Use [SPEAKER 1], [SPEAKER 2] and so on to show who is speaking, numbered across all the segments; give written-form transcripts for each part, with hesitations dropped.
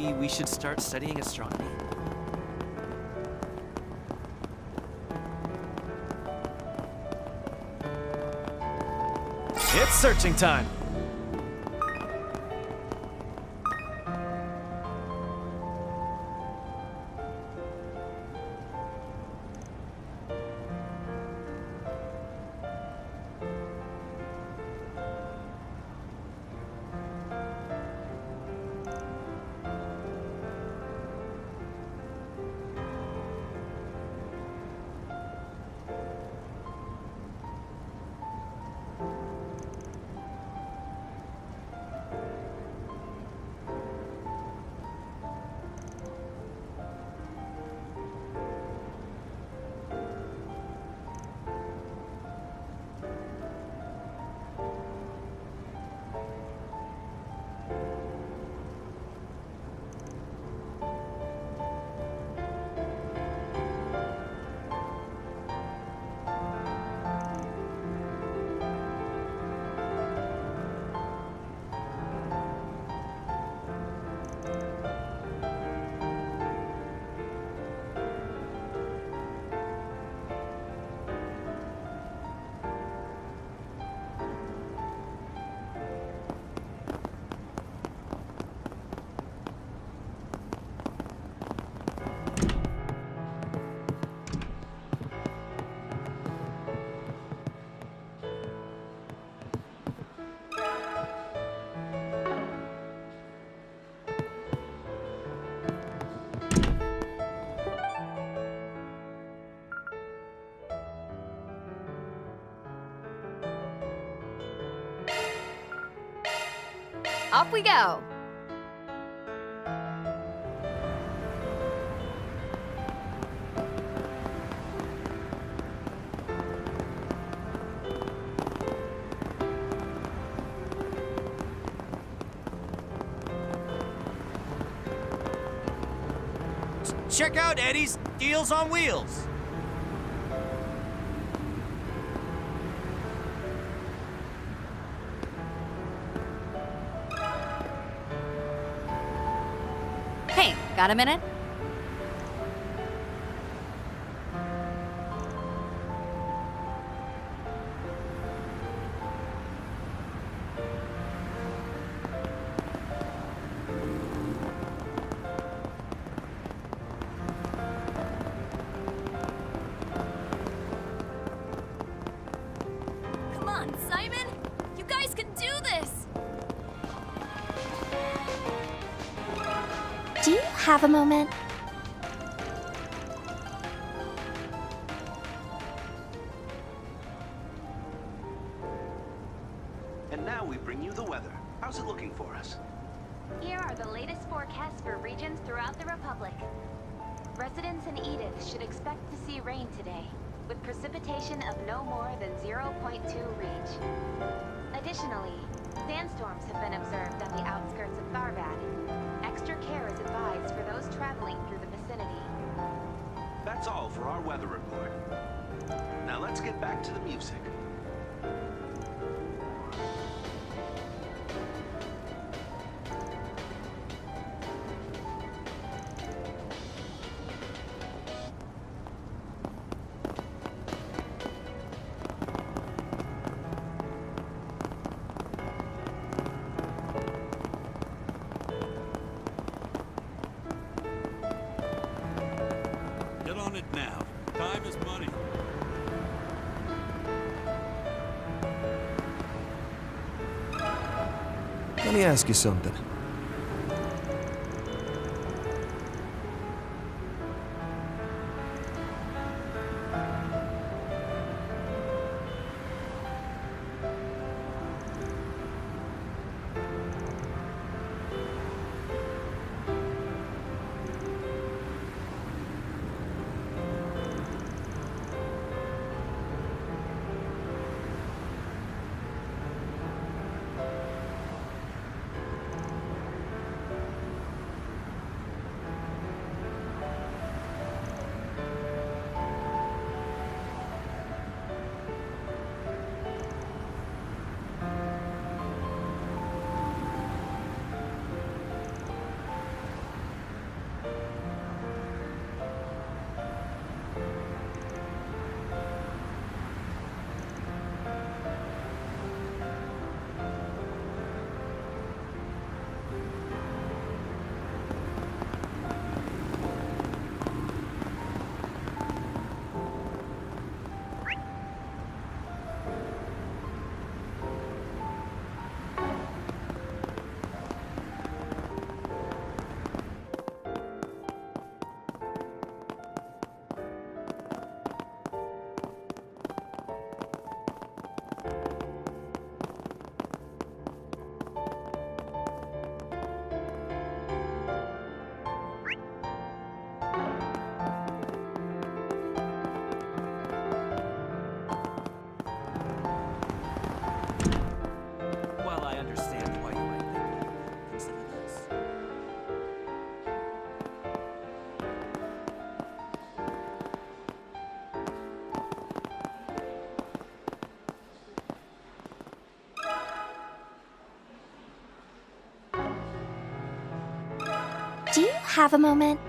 [SPEAKER 1] maybe we should start studying astronomy? It's searching time!
[SPEAKER 2] Off we go!
[SPEAKER 3] Check out Eddie's Deals on Wheels.
[SPEAKER 2] Hey, got a minute?
[SPEAKER 4] Come on, Simon! You guys can do this!
[SPEAKER 5] Do you have a moment?
[SPEAKER 6] And now we bring you the weather. How's it looking for us?
[SPEAKER 7] Here are the latest forecasts for regions throughout the Republic. Residents in Edith should expect to see rain today, with precipitation of no more than 0.2 reach. Additionally, sandstorms have been observed on the outskirts of Calverd. Extra care is advised for those traveling through the vicinity.
[SPEAKER 6] That's all for our weather report. Now let's get back to the music.
[SPEAKER 8] Get on it now. Time is money.
[SPEAKER 9] Let me ask you something.
[SPEAKER 4] have a moment?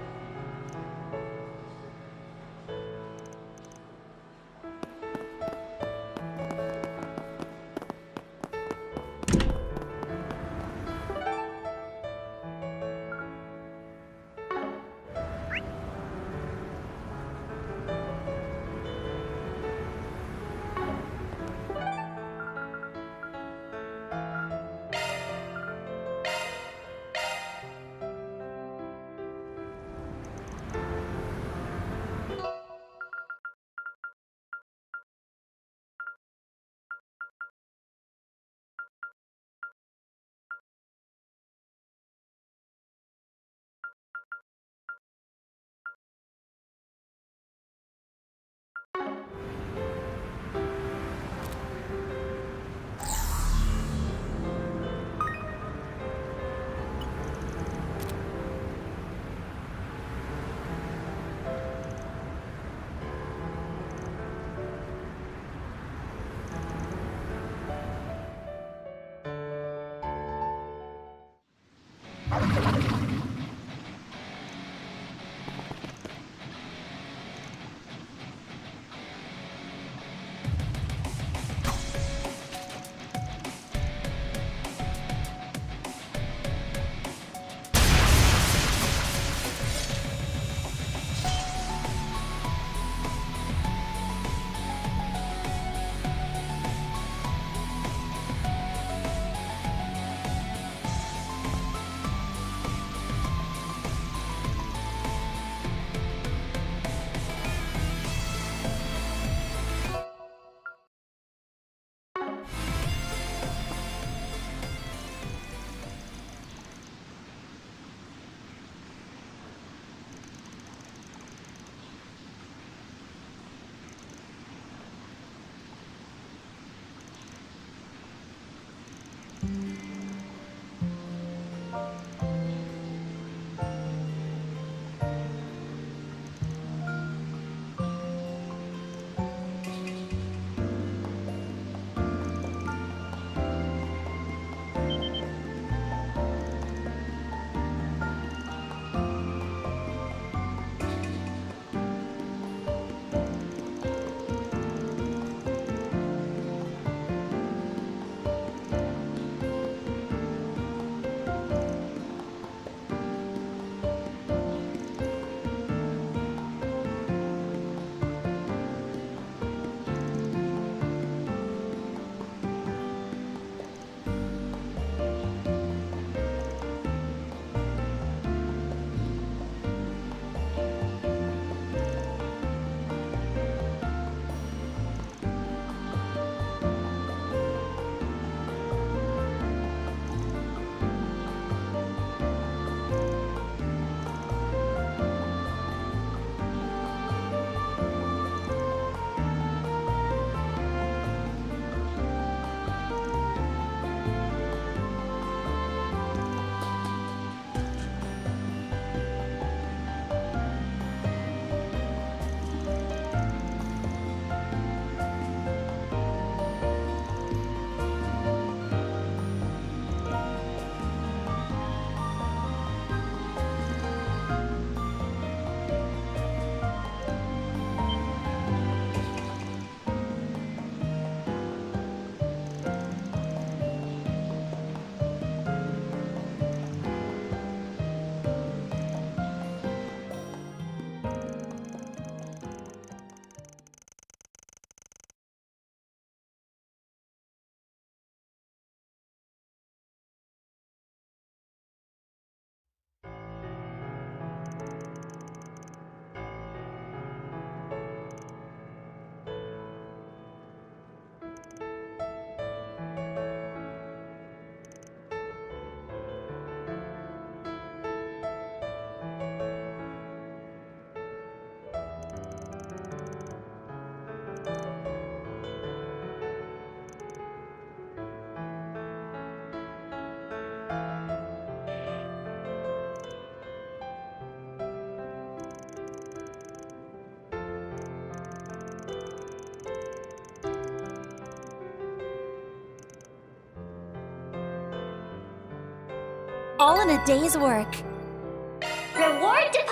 [SPEAKER 4] All in a day's work.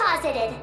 [SPEAKER 5] deposited.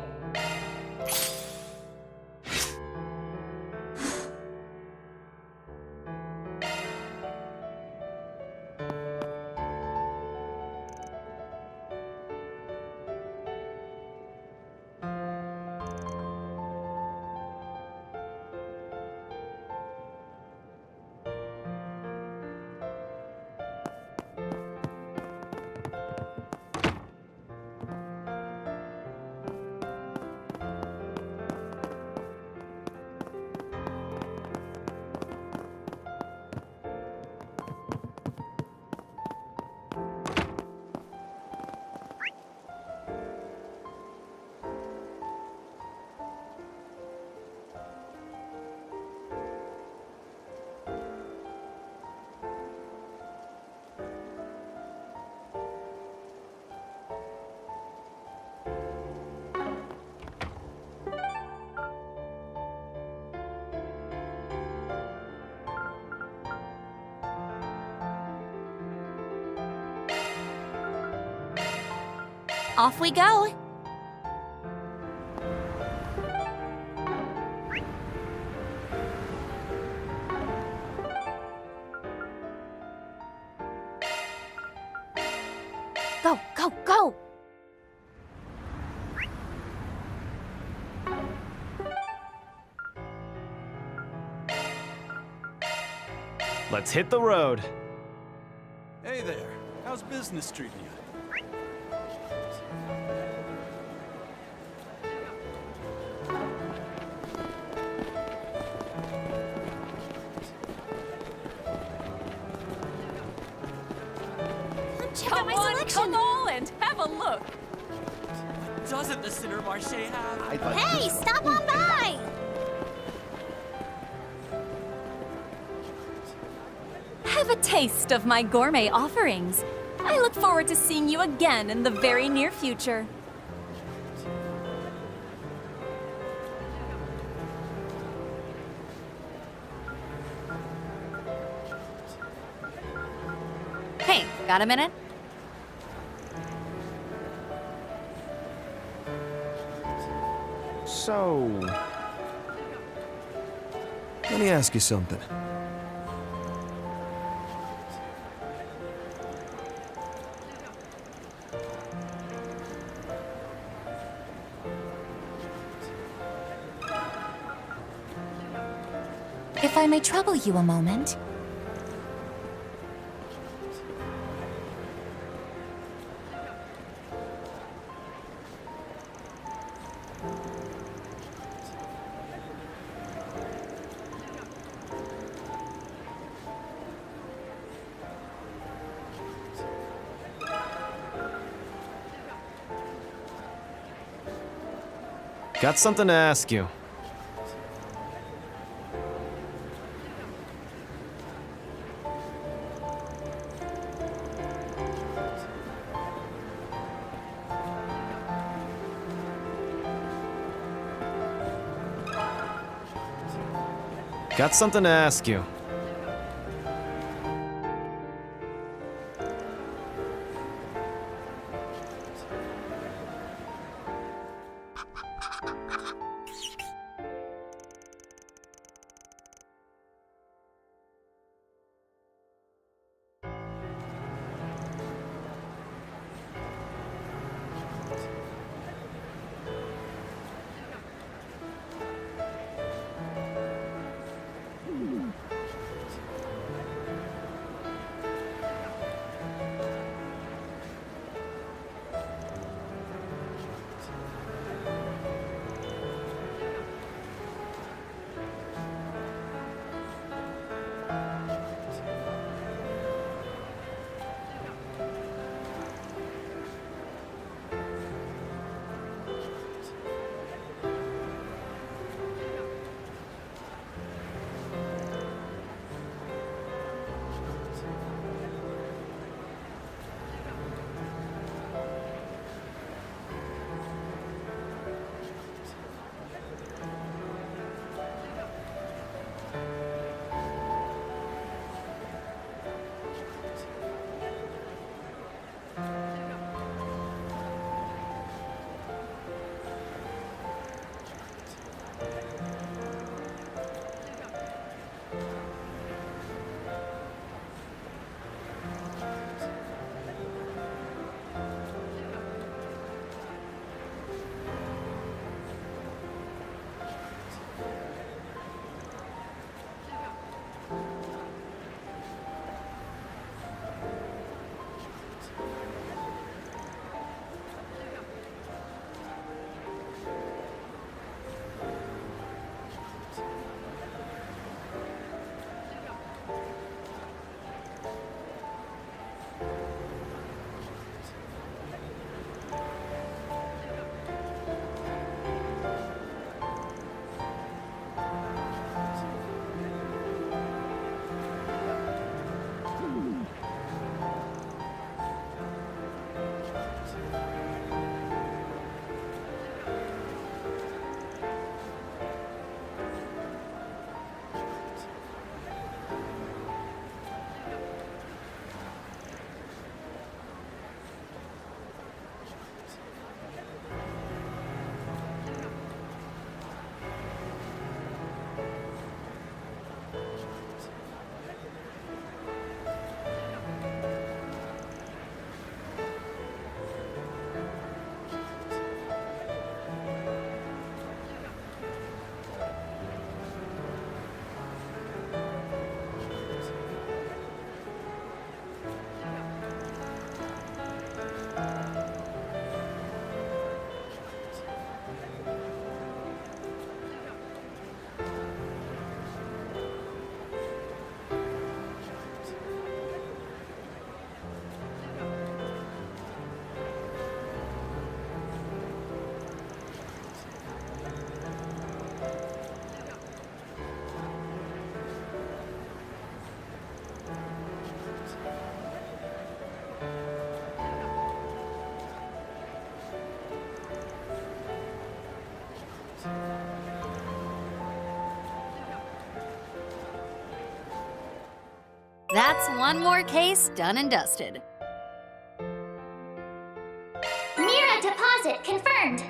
[SPEAKER 4] Off we go.
[SPEAKER 2] Go, go, go!
[SPEAKER 1] Let's hit the road.
[SPEAKER 8] Hey there. How's business treating you?
[SPEAKER 4] Check out my selection.
[SPEAKER 10] Come on and have a look. Doesn't the Center Marché have?
[SPEAKER 5] Hey, stop on by!
[SPEAKER 4] Have a taste of my gourmet offerings. I look forward to seeing you again in the very near future.
[SPEAKER 2] Hey, got a minute?
[SPEAKER 9] So... let me ask you something.
[SPEAKER 4] If I may trouble you a moment.
[SPEAKER 1] Got something to ask you. Got something to ask you.
[SPEAKER 2] That's one more case done and dusted.
[SPEAKER 5] Mira deposit confirmed.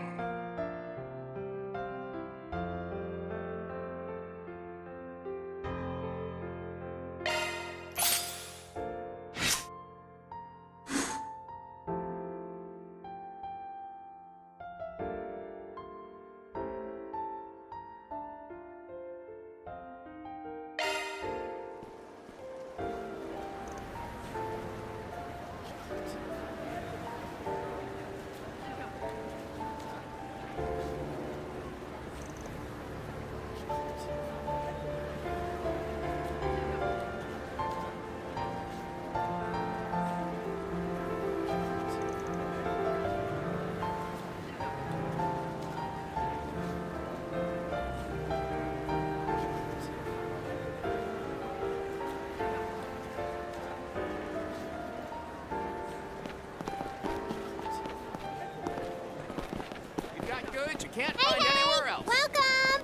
[SPEAKER 3] Good, you can't find anywhere else.
[SPEAKER 5] Welcome!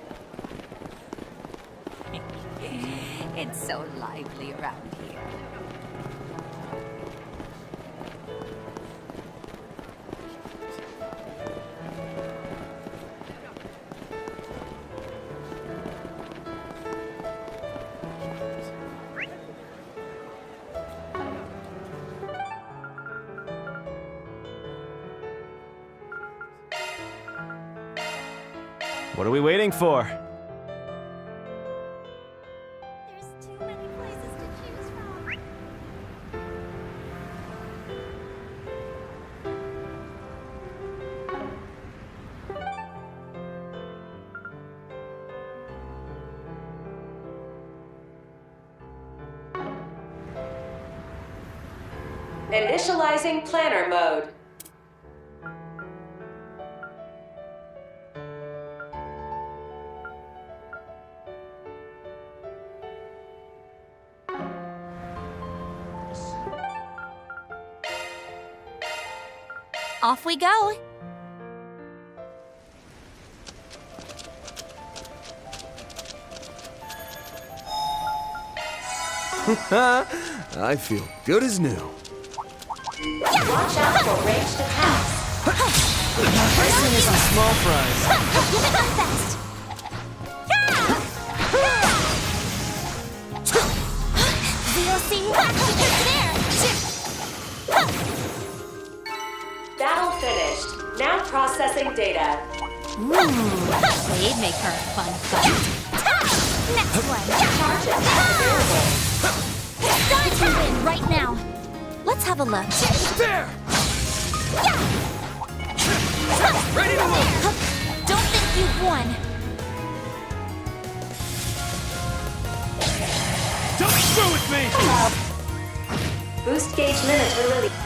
[SPEAKER 2] It's so lively around here.
[SPEAKER 1] What are we waiting for?
[SPEAKER 5] There's too many places to choose from.
[SPEAKER 11] Initializing planner mode.
[SPEAKER 4] Off we go.
[SPEAKER 9] I feel good as new.
[SPEAKER 11] Watch out for ranged attacks.
[SPEAKER 1] Pricing is some small fries.
[SPEAKER 5] Give it my best. VOC, it's there.
[SPEAKER 11] Battle finished. Now processing data.
[SPEAKER 2] They'd make her a fun fight.
[SPEAKER 5] Next one.
[SPEAKER 11] Charge attack available.
[SPEAKER 5] Time to win right now.
[SPEAKER 4] Let's have a look.
[SPEAKER 3] There! Ready to move!
[SPEAKER 4] Don't think you've won.
[SPEAKER 3] Don't screw with me!
[SPEAKER 11] Boost gauge limiter release.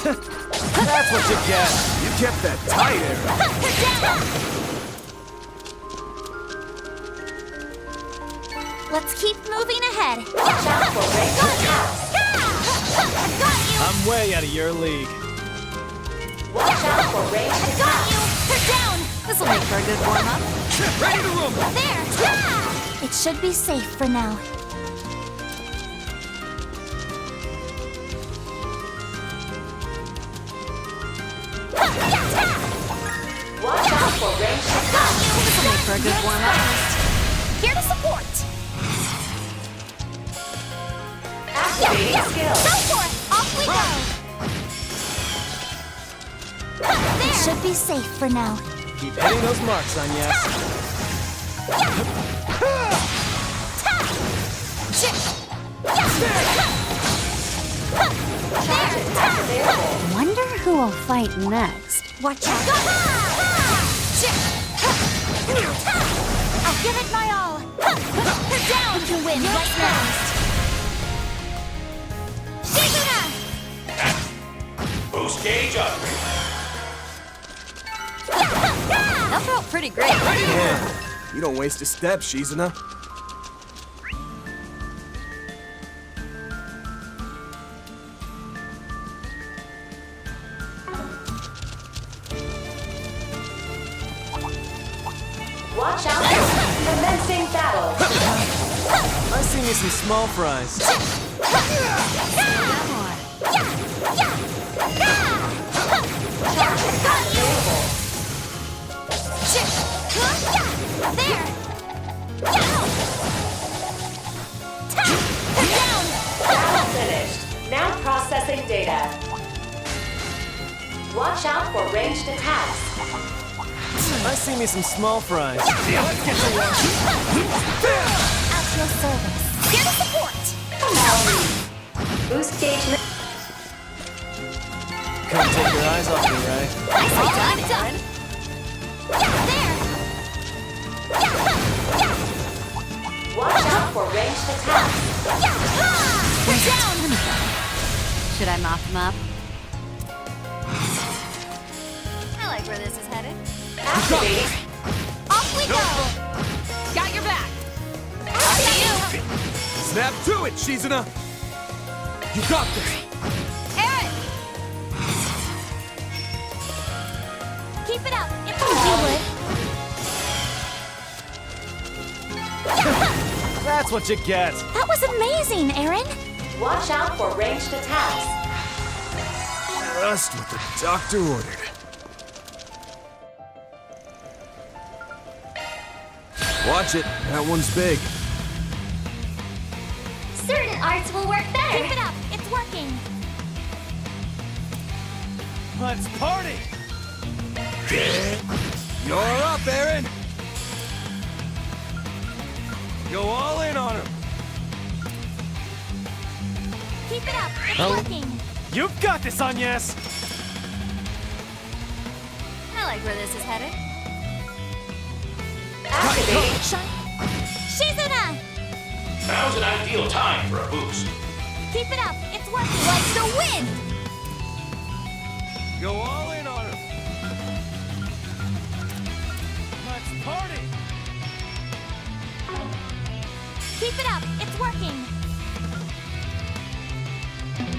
[SPEAKER 1] That's what you get.
[SPEAKER 9] You kept that tight, Aaron.
[SPEAKER 4] Let's keep moving ahead.
[SPEAKER 11] Watch out for ranged attacks.
[SPEAKER 5] I've got you.
[SPEAKER 1] I'm way out of your league.
[SPEAKER 11] Watch out for ranged
[SPEAKER 5] I've got
[SPEAKER 11] attacks.
[SPEAKER 5] you. They're down.
[SPEAKER 2] This'll make for a good warm-up.
[SPEAKER 3] Ready to rumble!
[SPEAKER 5] There.
[SPEAKER 4] It should be safe for now.
[SPEAKER 11] Watch out for ranged attacks.
[SPEAKER 2] This'll make for a good warm-up.
[SPEAKER 5] Here to support.
[SPEAKER 11] Activating skill.
[SPEAKER 5] Go for it. Off we go.
[SPEAKER 4] It
[SPEAKER 5] There.
[SPEAKER 4] should be safe for now.
[SPEAKER 1] Keep hitting those marks on yes.
[SPEAKER 11] Charge attack available.
[SPEAKER 2] Wonder who will fight next.
[SPEAKER 4] Watch out.
[SPEAKER 5] I'll give it my all. They're down.
[SPEAKER 4] You win right now.
[SPEAKER 5] Shizuna.
[SPEAKER 6] Boost gauge upgrade.
[SPEAKER 2] That felt pretty great.
[SPEAKER 9] Yeah. You don't waste a step, Shizuna.
[SPEAKER 11] Watch out for commencing battle.
[SPEAKER 1] I see me some small fries.
[SPEAKER 4] There!
[SPEAKER 11] Battle finished. Now processing data. Watch out for ranged attacks.
[SPEAKER 1] I see me some small fries.
[SPEAKER 4] At your service. Here to support!
[SPEAKER 11] Boost gauge.
[SPEAKER 1] Can't take your eyes off me, right?
[SPEAKER 4] I say done! There!
[SPEAKER 11] Watch out for ranged attacks.
[SPEAKER 4] We're down!
[SPEAKER 2] Should I mop them up?
[SPEAKER 4] I like where this is headed.
[SPEAKER 11] Activate.
[SPEAKER 4] Off we go! Got your back! After you!
[SPEAKER 9] Snap to it, Shizuna! You got this!
[SPEAKER 4] Aaron! Keep it up! It's all you would!
[SPEAKER 1] That's what you get.
[SPEAKER 4] That was amazing, Aaron!
[SPEAKER 11] Watch out for ranged attacks.
[SPEAKER 9] Just what the doctor ordered. Watch it, that one's big.
[SPEAKER 5] Certain arts will work better.
[SPEAKER 4] Keep it up! It's working!
[SPEAKER 1] Let's party!
[SPEAKER 9] You're up, Aaron! Go all in on him!
[SPEAKER 4] Keep it up! It's
[SPEAKER 1] Oh.
[SPEAKER 4] working!
[SPEAKER 1] You've got this, Agnes!
[SPEAKER 4] I like where this is headed.
[SPEAKER 11] Activate.
[SPEAKER 4] Shizuna!
[SPEAKER 12] Now's an ideal time for a boost.
[SPEAKER 4] Keep it up! It's working! Like the wind!
[SPEAKER 9] Go all in on him!
[SPEAKER 1] Let's party!
[SPEAKER 4] Keep it up! It's working!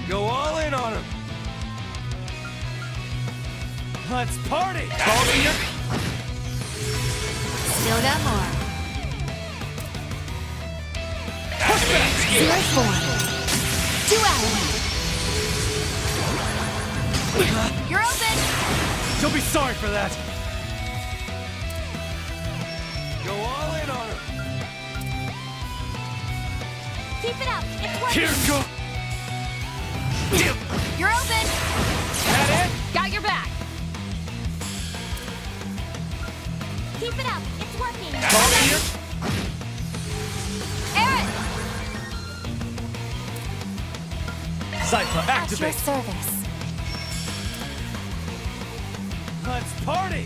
[SPEAKER 9] Go all in on him!
[SPEAKER 1] Let's party!
[SPEAKER 2] Still got more.
[SPEAKER 4] Zero form. Duality. You're open!
[SPEAKER 1] You'll be sorry for that!
[SPEAKER 9] Go all in on him!
[SPEAKER 4] Keep it up! It's working!
[SPEAKER 1] Here go!
[SPEAKER 4] You're open!
[SPEAKER 1] That it?
[SPEAKER 4] Got your back! Keep it up! It's working! Aaron!
[SPEAKER 1] Cypher,
[SPEAKER 4] At your
[SPEAKER 1] activate!
[SPEAKER 4] service.
[SPEAKER 1] Let's party!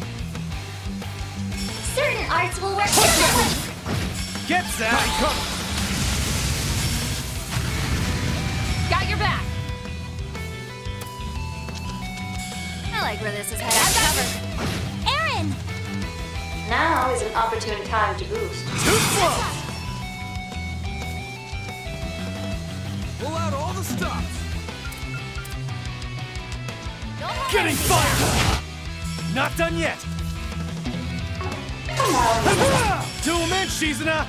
[SPEAKER 5] Certain arts will work better.
[SPEAKER 1] Get that!
[SPEAKER 4] Got your back! I like where this is headed. I'm covered. Aaron!
[SPEAKER 11] Now is an opportune time to boost.
[SPEAKER 1] Too slow!
[SPEAKER 9] Pull out all the stops!
[SPEAKER 1] Getting fired! Not done yet! Do him in, Shizuna!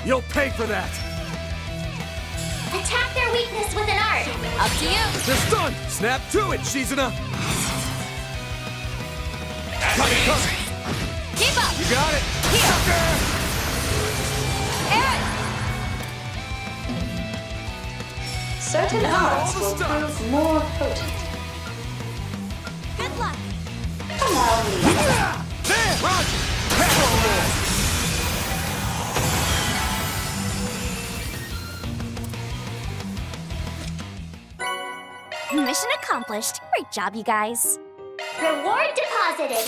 [SPEAKER 1] You'll pay for that!
[SPEAKER 5] Attack their weakness with an art.
[SPEAKER 4] Up to you!
[SPEAKER 9] They're stunned! Snap to it, Shizuna!
[SPEAKER 4] Keep up!
[SPEAKER 9] You got it!
[SPEAKER 4] Aaron!
[SPEAKER 11] Certain arts will prove more potent.
[SPEAKER 4] Good luck!
[SPEAKER 11] Allow me.
[SPEAKER 9] There! Roger!
[SPEAKER 4] Mission accomplished. Great job, you guys.
[SPEAKER 5] Reward deposited.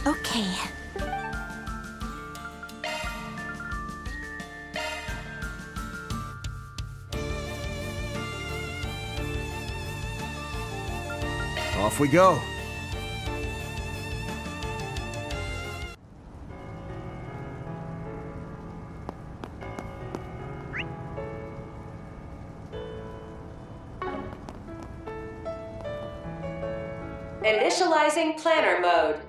[SPEAKER 2] Okay.
[SPEAKER 9] Off we go.
[SPEAKER 11] Initializing planner mode.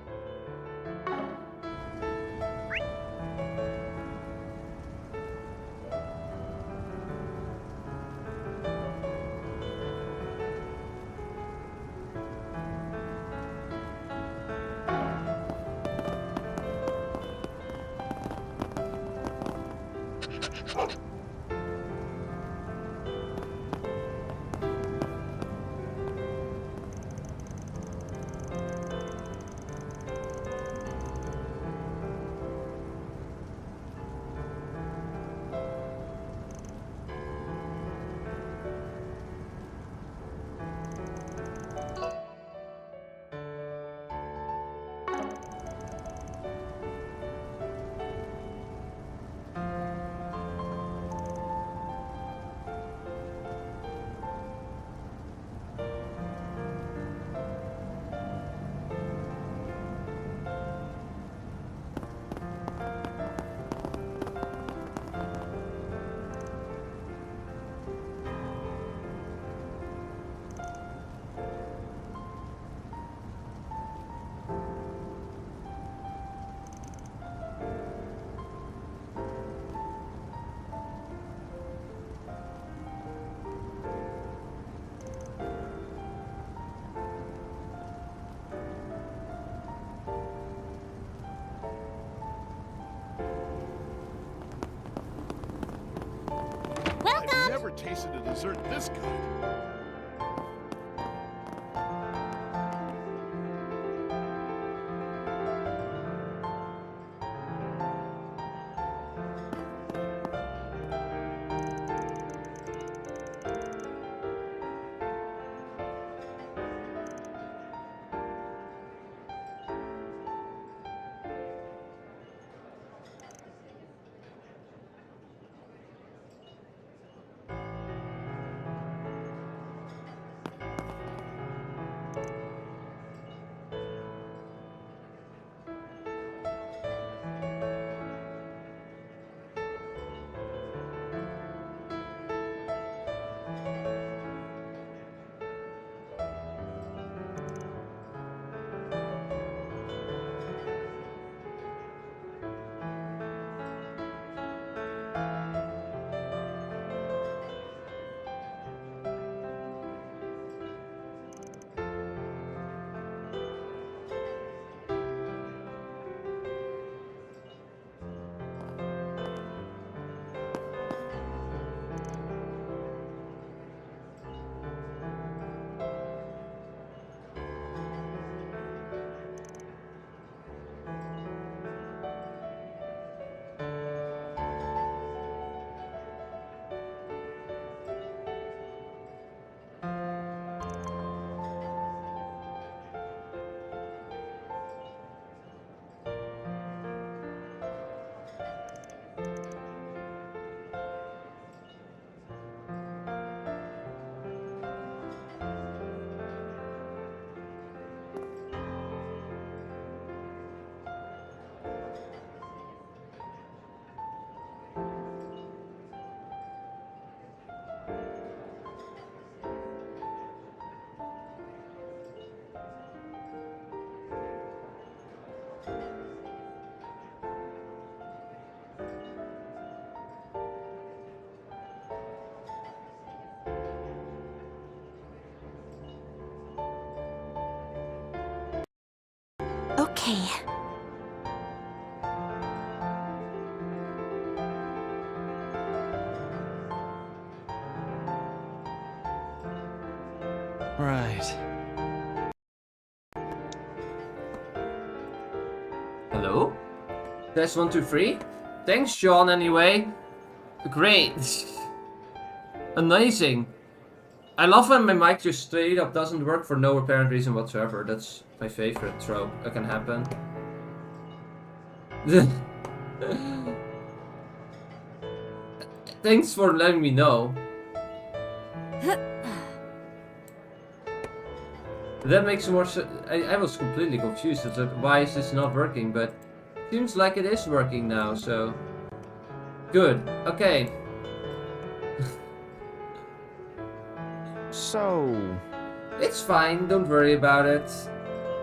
[SPEAKER 5] Welcome!
[SPEAKER 1] Never tasted a dessert this good.
[SPEAKER 2] Okay.
[SPEAKER 10] Right.
[SPEAKER 13] Hello? Test 1, 2, 3. Thanks, Sean, anyway. Great. Amazing. I love when my mic just straight up doesn't work for no apparent reason whatsoever. That's my favorite trope that can happen. Thanks for letting me know. That makes more sense. I was completely confused. As to why is this not working? But seems like it is working now. So good. Okay.
[SPEAKER 14] So
[SPEAKER 13] It's fine. Don't worry about it.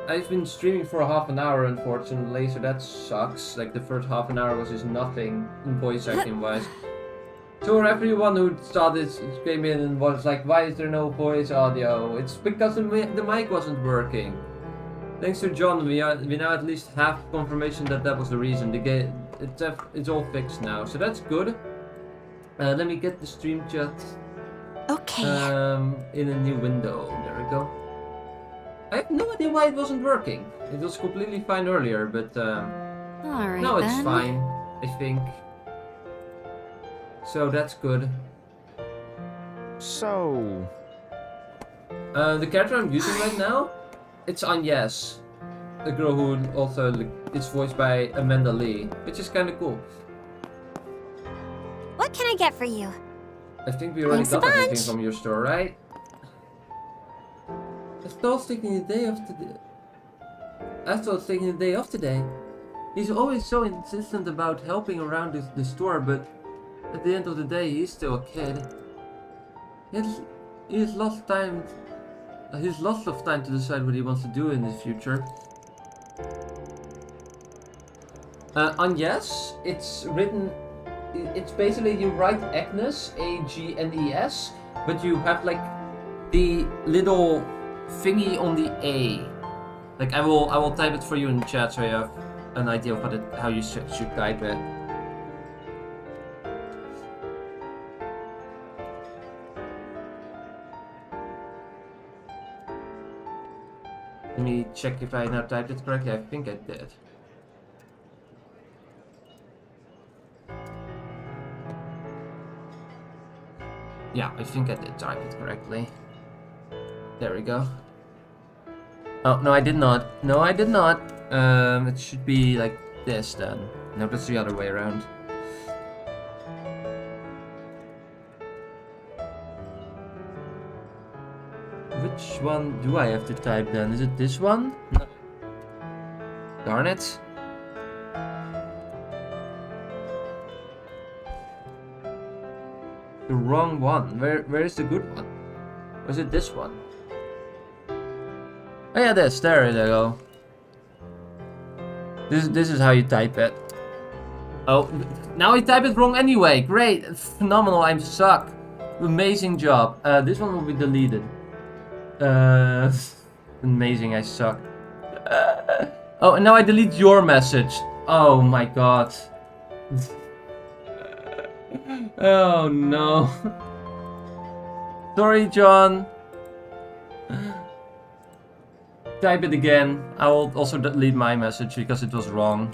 [SPEAKER 13] I've been streaming for half an hour, unfortunately, so that sucks. Like, the first half an hour was just nothing voice acting wise. So for everyone who thought this came in and was like, why is there no voice audio? It's because the mic wasn't working. Thanks to John, we now at least have confirmation that that was the reason. It's all fixed now, so that's good. Let me get the stream chat.
[SPEAKER 2] Okay.
[SPEAKER 13] In a new window. There we go. I have no idea why it wasn't working. It was completely fine earlier, but
[SPEAKER 2] Alright,
[SPEAKER 13] now it's
[SPEAKER 2] then.
[SPEAKER 13] fine, I think. So that's good.
[SPEAKER 14] So
[SPEAKER 13] the character I'm using right now, it's Agnes, the girl who also is voiced by Amanda Lee, which is kind of cool.
[SPEAKER 5] What can I get for you?
[SPEAKER 13] I think we already
[SPEAKER 5] Thanks a
[SPEAKER 13] got everything
[SPEAKER 5] bunch.
[SPEAKER 13] from your store, right? I thought taking the day off today. I thought taking the day off today. He's always so insistent about helping around the store, but at the end of the day, he's still a kid. He's lost time. He's lots of time to decide what he wants to do in his future. Agnes, it's written. It's basically you write Agnes, A-G-N-E-S, but you have like the little thingy on the A. Like I will type it for you in the chat so you have an idea of how you should type it. Let me check if I now typed it correctly. I think I did. Yeah, I think I did type it correctly. There we go. Oh, no, I did not. No, I did not. It should be like this then. No, that's the other way around. Which one do I have to type then? Is it this one? No. Darn it. The wrong one. Where is the good one? Or is it this one? Oh yeah, there you go. This is how you type it. Oh, now I type it wrong anyway. Great, phenomenal. I suck. Amazing job. This one will be deleted. Amazing. I suck. Oh, and now I delete your message. Oh my god. Oh no. Sorry, John. Type it again. I will also delete my message because it was wrong.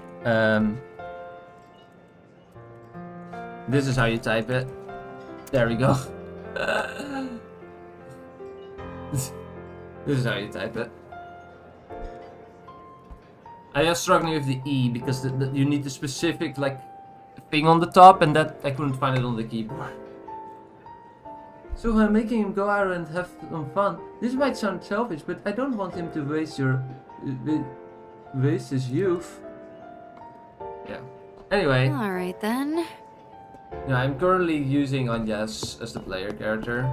[SPEAKER 13] This is how you type it. There we go. This is how you type it. I am struggling with the E because you need the specific like thing on the top, and that I couldn't find it on the keyboard. So I'm making him go out and have some fun. This might sound selfish, but I don't want him to waste his youth. Yeah. Anyway.
[SPEAKER 2] Alright then.
[SPEAKER 13] Yeah, I'm currently using Agnes as the player character.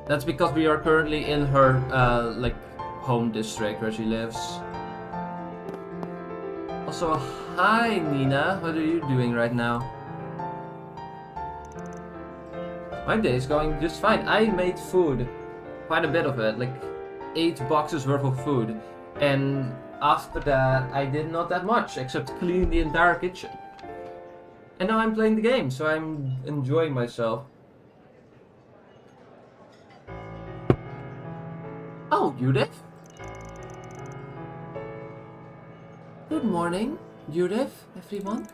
[SPEAKER 13] That's because we are currently in her like home district where she lives. Also, hi Nina, what are you doing right now? My day is going just fine. I made food, quite a bit of it, like 8 boxes worth of food. And after that, I did not that much, except clean the entire kitchen. And now I'm playing the game, so I'm enjoying myself. Oh, Judith? Good morning, Judith, everyone.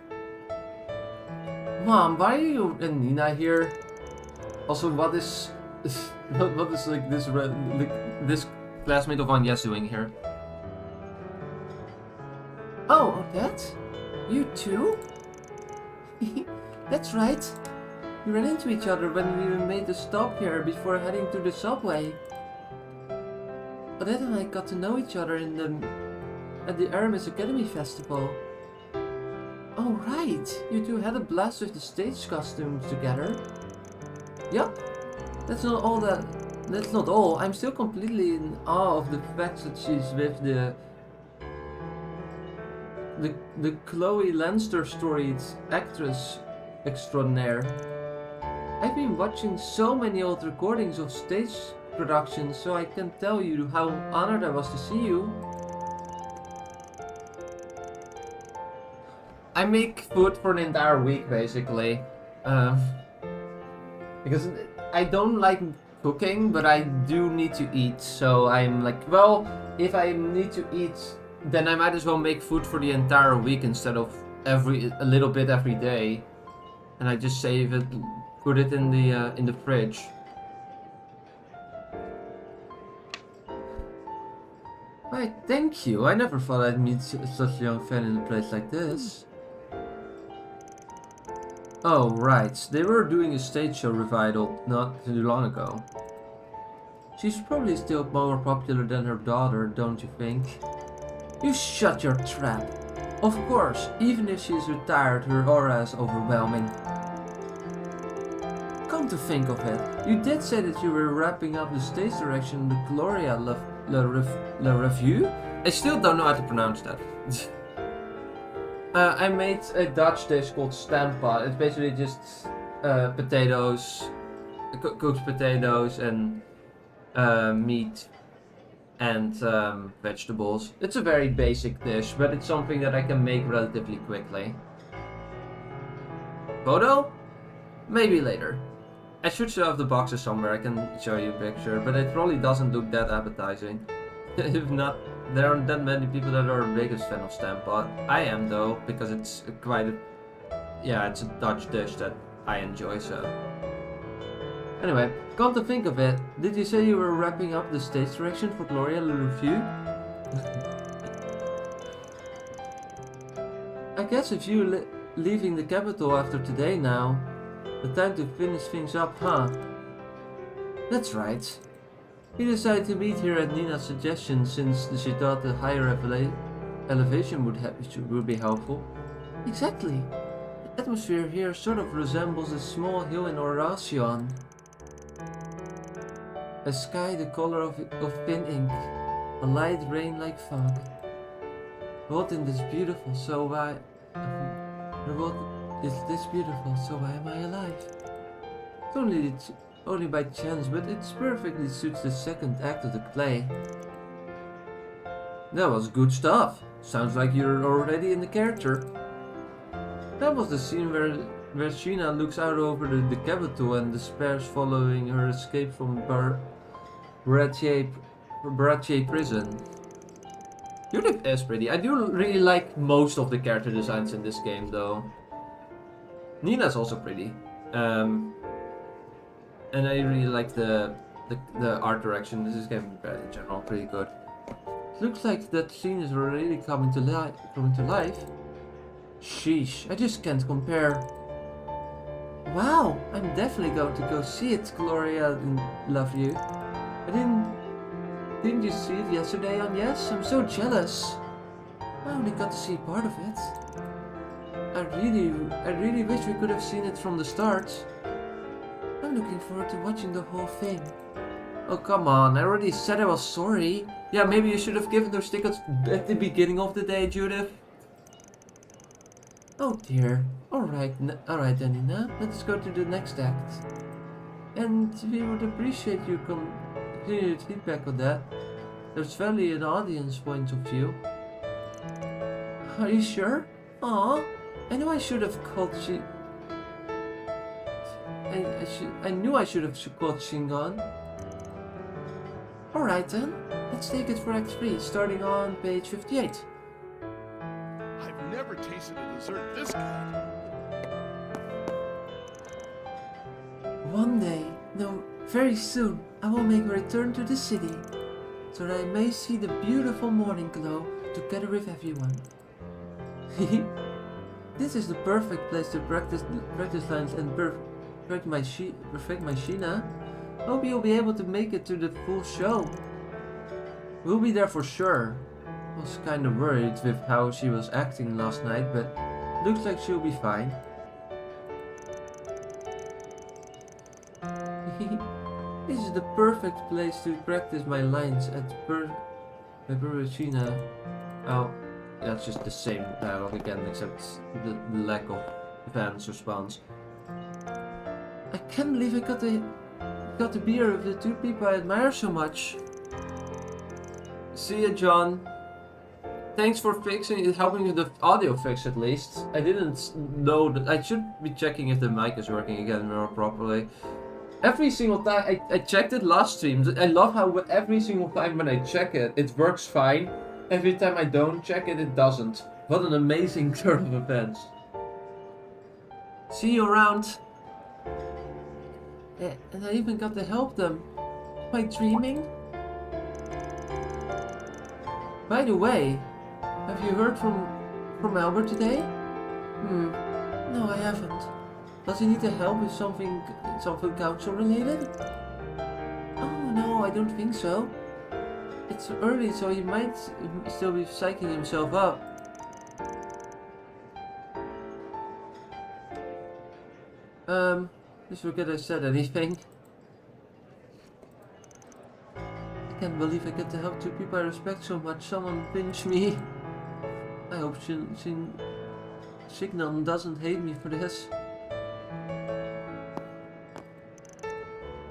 [SPEAKER 13] Mom, why are you and Nina here? Also, what is like this classmate of Agnes doing here? Oh, that? You too? That's right. We ran into each other when we made the stop here before heading to the subway. Odette and I got to know each other at the Aramis Academy Festival. Oh right, you two had a blast with the stage costumes together. Yup. That's not all. I'm still completely in awe of the fact that she's with the Chloe Lanster storied actress extraordinaire. I've been watching so many old recordings of stage productions, so I can tell you how honored I was to see you. I make food for an entire week, basically. Because I don't like cooking, but I do need to eat, so I'm like, well, if I need to eat, then I might as well make food for the entire week instead of a little bit every day. And I just save it, put it in the fridge. Right, thank you. I never thought I'd meet such a young fan in a place like this. Oh, right. They were doing a stage show revival not too long ago. She's probably still more popular than her daughter, don't you think? You shut your trap. Of course, even if she's retired, her aura is overwhelming. Come to think of it, you did say that you were wrapping up the stage direction in the Gloria La Review? I still don't know how to pronounce that. I made a Dutch dish called stamppot. It's basically just potatoes, cooked potatoes and meat and vegetables. It's a very basic dish, but it's something that I can make relatively quickly. Photo? Maybe later. I should show off the boxes somewhere. I can show you a picture, but it probably doesn't look that appetizing. If not, there aren't that many people that are the biggest fan of stamppot. I am though, because it's it's a Dutch dish that I enjoy, so. Anyway, come to think of it, did you say you were wrapping up the stage direction for Gloria Le Review? I guess if you're leaving the capital after today now, the time to finish things up, huh? That's right. We decided to meet here at Nina's suggestion since she thought the higher elevation would be helpful. Exactly. The atmosphere here sort of resembles a small hill in Oracion. A sky the color of thin ink, a light rain like fog. The world is this beautiful, so why am I alive? It's only by chance, but it perfectly suits the second act of the play. That was good stuff. Sounds like you're already in the character. That was the scene where Sheena looks out over the capital and despairs following her escape from Baratier prison. Judith is pretty. I do really like most of the character designs in this game though. Nina's also pretty. And I really like the art direction. This game in general pretty good. Looks like that scene is really coming to life. Sheesh, I just can't compare. Wow, I'm definitely going to go see it, Gloria Love You. Didn't you see it yesterday on Yes? I'm so jealous. I only got to see part of it. I really wish we could have seen it from the start. I'm looking forward to watching the whole thing. Oh come on, I already said I was sorry. Yeah, maybe you should have given those tickets at the beginning of the day, Judith. Oh dear. Alright then, Nina. Let's go to the next act. And we would appreciate your continued feedback on that. There's value in audience point of view. Are you sure? Aw, I know I should have called I knew I should have called Shingon. Alright then, let's take it for Act 3, starting on page 58.
[SPEAKER 1] I've never tasted a dessert this good.
[SPEAKER 13] One day, no, very soon, I will make a return to the city, so that I may see the beautiful morning glow together with everyone. This is the perfect place to practice lines and perfect my Sheena. Hope you'll be able to make it to the full show. We'll be there for sure. I was kind of worried with how she was acting last night, but looks like she'll be fine. This is the perfect place to practice my lines at Sheena. Oh, that's just the same dialogue again, except the lack of fans' response. I can't believe I got to be here with the two people I admire so much. See ya, John. Thanks for helping with the audio fix at least. I didn't know that I should be checking if the mic is working again more properly. Every single time I checked it last stream. I love how every single time when I check it, it works fine. Every time I don't check it, it doesn't. What an amazing turn of events. See you around. And I even got to help them. Am I dreaming? By the way, have you heard from Albert today? No, I haven't. Does he need help with something council related? Oh no, I don't think so. It's early, so he might still be psyching himself up. Just forget I said anything. I can't believe I get to help two people I respect so much. Someone pinch me. I hope Signon doesn't hate me for this.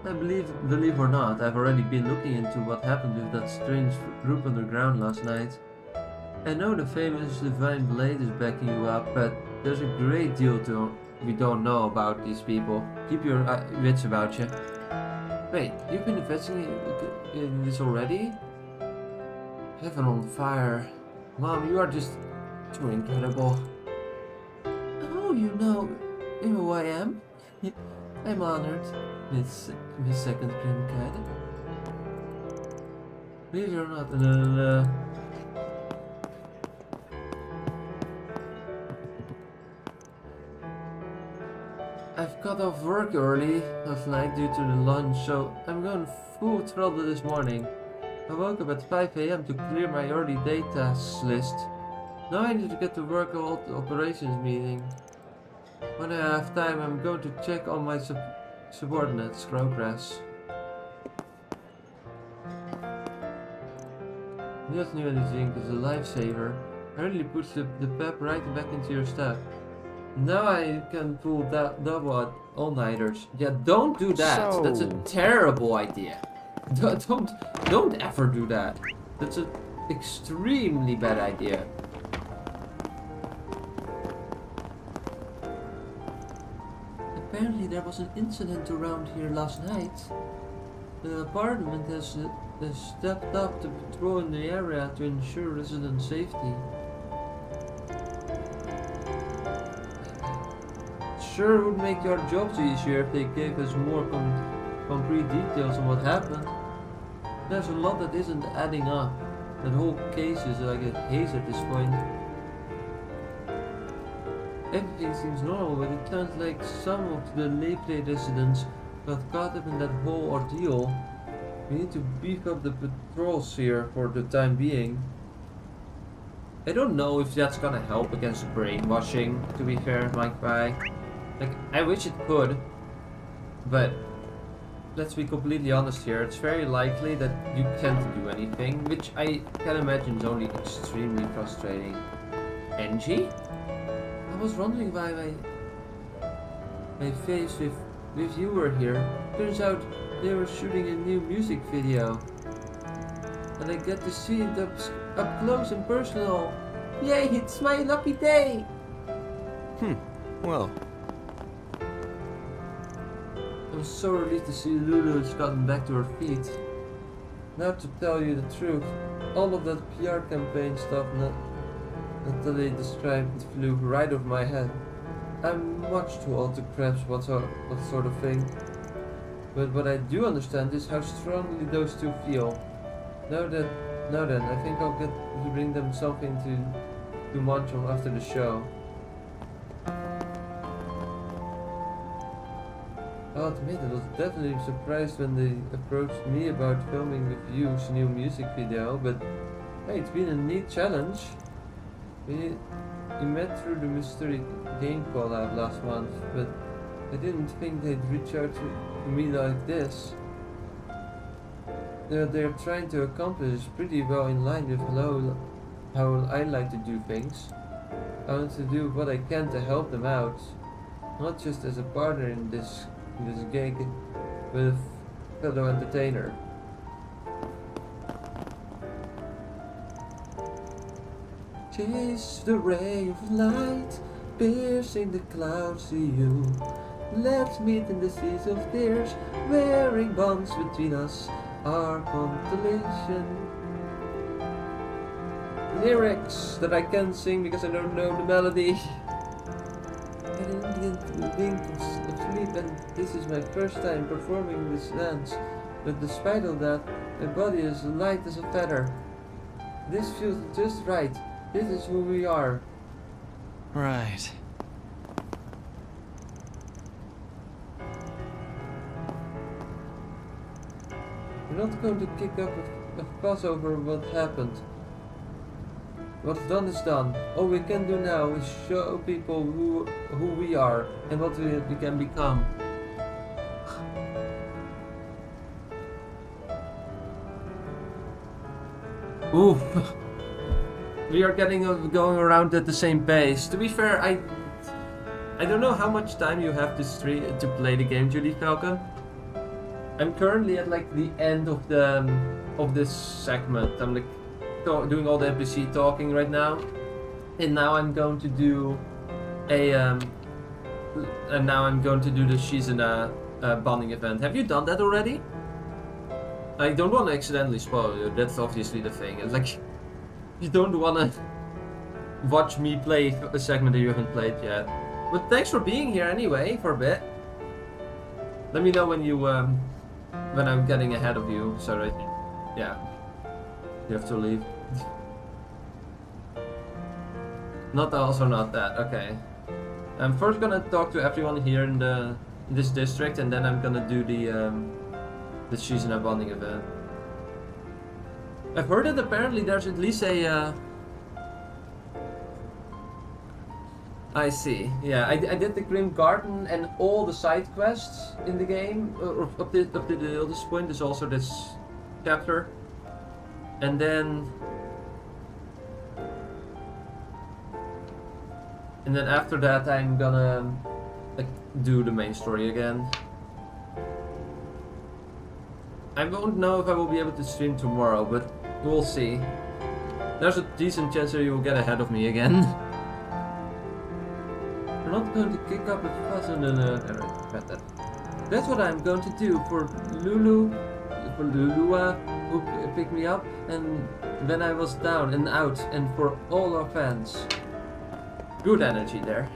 [SPEAKER 13] I believe or not, I've already been looking into what happened with that strange group underground last night. I know the famous Divine Blade is backing you up, but there's a great deal we don't know about these people. Keep your wits about you. Wait, you've been investigating in this already? Heaven on fire. Mom, you are just too incredible. Oh, you know who I am? I'm honored, Miss Second Grimcat. Believe it or not, I've got off work early last night due to the lunch, so I'm going full throttle this morning. I woke up at 5 AM to clear my early day tasks list. Now I need to get to work on the operations meeting. When I have time, I'm going to check on my subordinates' progress. Just new energy drink is a lifesaver. It really puts the pep right back into your step. Now I can pull that double all-nighters. Yeah, don't do that. So... That's a terrible idea. Don't ever do that. That's an extremely bad idea. Apparently there was an incident around here last night. The apartment has stepped up to patrol in the area to ensure resident safety. Sure would make your jobs easier if they gave us more concrete details on what happened. There's a lot that isn't adding up. That whole case is like a haze at this point. Everything seems normal, but it sounds like some of the Layplay residents got caught up in that whole ordeal. We need to beef up the patrols here for the time being. I don't know if that's gonna help against brainwashing, to be fair, Mike Pie. Like, I wish it could, but let's be completely honest here, it's very likely that you can't do anything, which I can imagine is only extremely frustrating. Angie? I was wondering why my face with you were here. Turns out they were shooting a new music video. And I get to see it up close and personal. Yay, it's my lucky day!
[SPEAKER 9] Well...
[SPEAKER 13] I'm so relieved to see Lulu has gotten back to her feet. Now to tell you the truth, all of that PR campaign stuff until they described it flew right over my head. I'm much too old to grasp what sort of thing. But what I do understand is how strongly those two feel. Now then, I think I'll get to bring them something to munch on after the show. I'll admit I was definitely surprised when they approached me about filming with You's new music video, but hey, it's been a neat challenge. We met through the mystery game collab last month, but I didn't think they'd reach out to me like this. They're trying to accomplish pretty well in line with how I like to do things. I want to do what I can to help them out, not just as a partner in this gig, but a fellow entertainer. Chase the ray of light, piercing the clouds to you. Let's meet in the seas of tears, wearing bonds between us, our constellation. Lyrics that I can't sing because I don't know the melody. I didn't get to the wink of sleep, and this is my first time performing this dance. But despite all that, my body is light as a feather. This feels just right. This is who we are.
[SPEAKER 3] Right.
[SPEAKER 13] We're not going to kick up a fuss over what happened. What's done is done. All we can do now is show people who we are and what we can become. Ooh. We are going around at the same pace. To be fair, I don't know how much time you have to play the game, Judy Falcom. I'm currently at like the end of this segment. I'm like doing all the NPC talking right now, and now I'm going to do the Shizuna bonding event. Have you done that already? I don't want to accidentally spoil you. That's obviously the thing. It's like you don't want to watch me play a segment that you haven't played yet. But thanks for being here anyway for a bit. Let me know when I'm getting ahead of you, so that yeah, you have to leave. Not that. Okay. I'm first gonna talk to everyone here in this district, and then I'm gonna do the Shizuna bonding event. I've heard that apparently there's at least a. I see. Yeah, I did the Grim Garden and all the side quests in the game up to this point. There's also this chapter, and then after that I'm gonna do the main story again. I won't know if I will be able to stream tomorrow, but we'll see. There's a decent chance that you will get ahead of me again. I'm not going to kick up a fuss on the That's what I'm going to do for Lulua, who picked me up and when I was down and out, and for all our fans. Good energy there.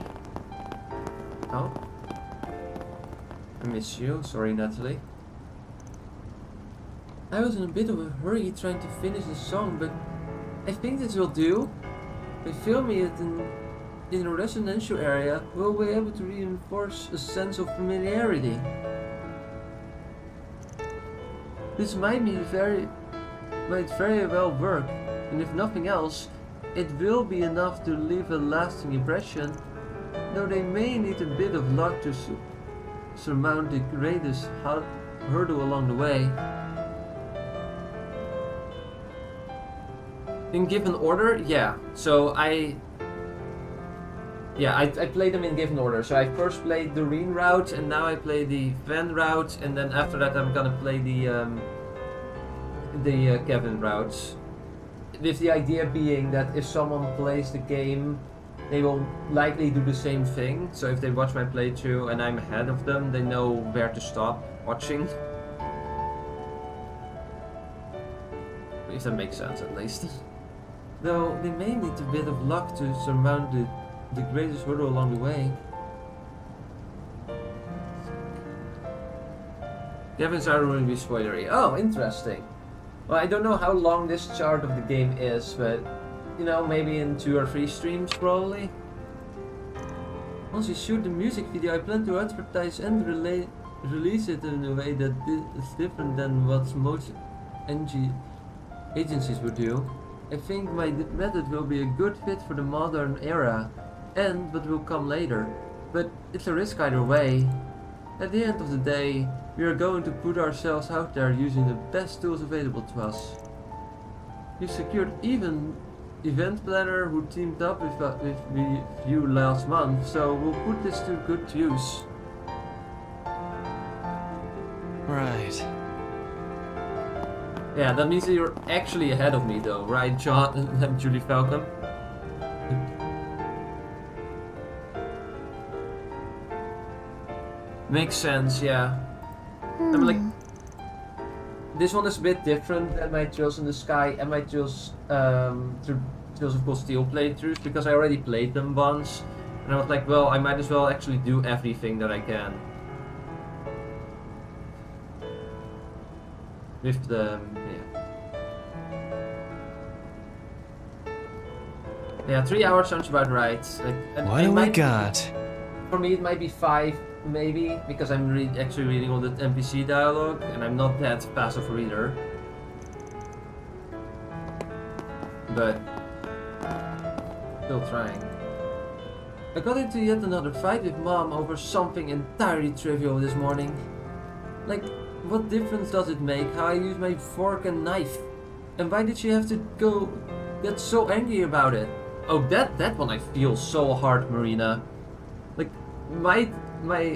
[SPEAKER 13] Oh, I miss you. Sorry, Natalie. I was in a bit of a hurry trying to finish the song, but I think this will do. By filming it in a residential area, we'll be able to reinforce a sense of familiarity. This might very well work, and if nothing else, it will be enough to leave a lasting impression, though they may need a bit of luck to surmount the greatest hurdle along the way. In given order? Yeah. So I played them in given order. So I first played the Reen route, and now I play the Van route, and then after that I'm gonna play the Kevin routes. With the idea being that if someone plays the game, they will likely do the same thing. So if they watch my playthrough and I'm ahead of them, they know where to stop watching. If that makes sense, at least. Though they may need a bit of luck to surmount the greatest hurdle along the way. Kevin's are going to be spoilery. Oh, interesting. Well, I don't know how long this chart of the game is, but you know, maybe in 2 or 3 streams probably. Once we shoot the music video, I plan to advertise and release it in a way that is different than what most agencies would do. I think my method will be a good fit for the modern era, and what will come later. But it's a risk either way. At the end of the day, we are going to put ourselves out there using the best tools available to us. We secured even event planner who teamed up with you last month, so we'll put this to good use.
[SPEAKER 14] Right.
[SPEAKER 13] Yeah, that means that you're actually ahead of me though, right, John? Julie Falcom? Makes sense, yeah. I'm like, this one is a bit different than my Trails in the Sky and my Trails of Cold Steel playthroughs, because I already played them once, and I was like, well, I might as well actually do everything that I can. With the, yeah, 3 hours sounds about right. Like,
[SPEAKER 14] What do we got?
[SPEAKER 13] For me, it might be 5, maybe, because I'm actually reading all the NPC dialogue, and I'm not that passive reader. But still trying. I got into yet another fight with Mom over something entirely trivial this morning. Like, what difference does it make how I use my fork and knife? And why did she have to get so angry about it? Oh, that one I feel so hard, Marina. Like, my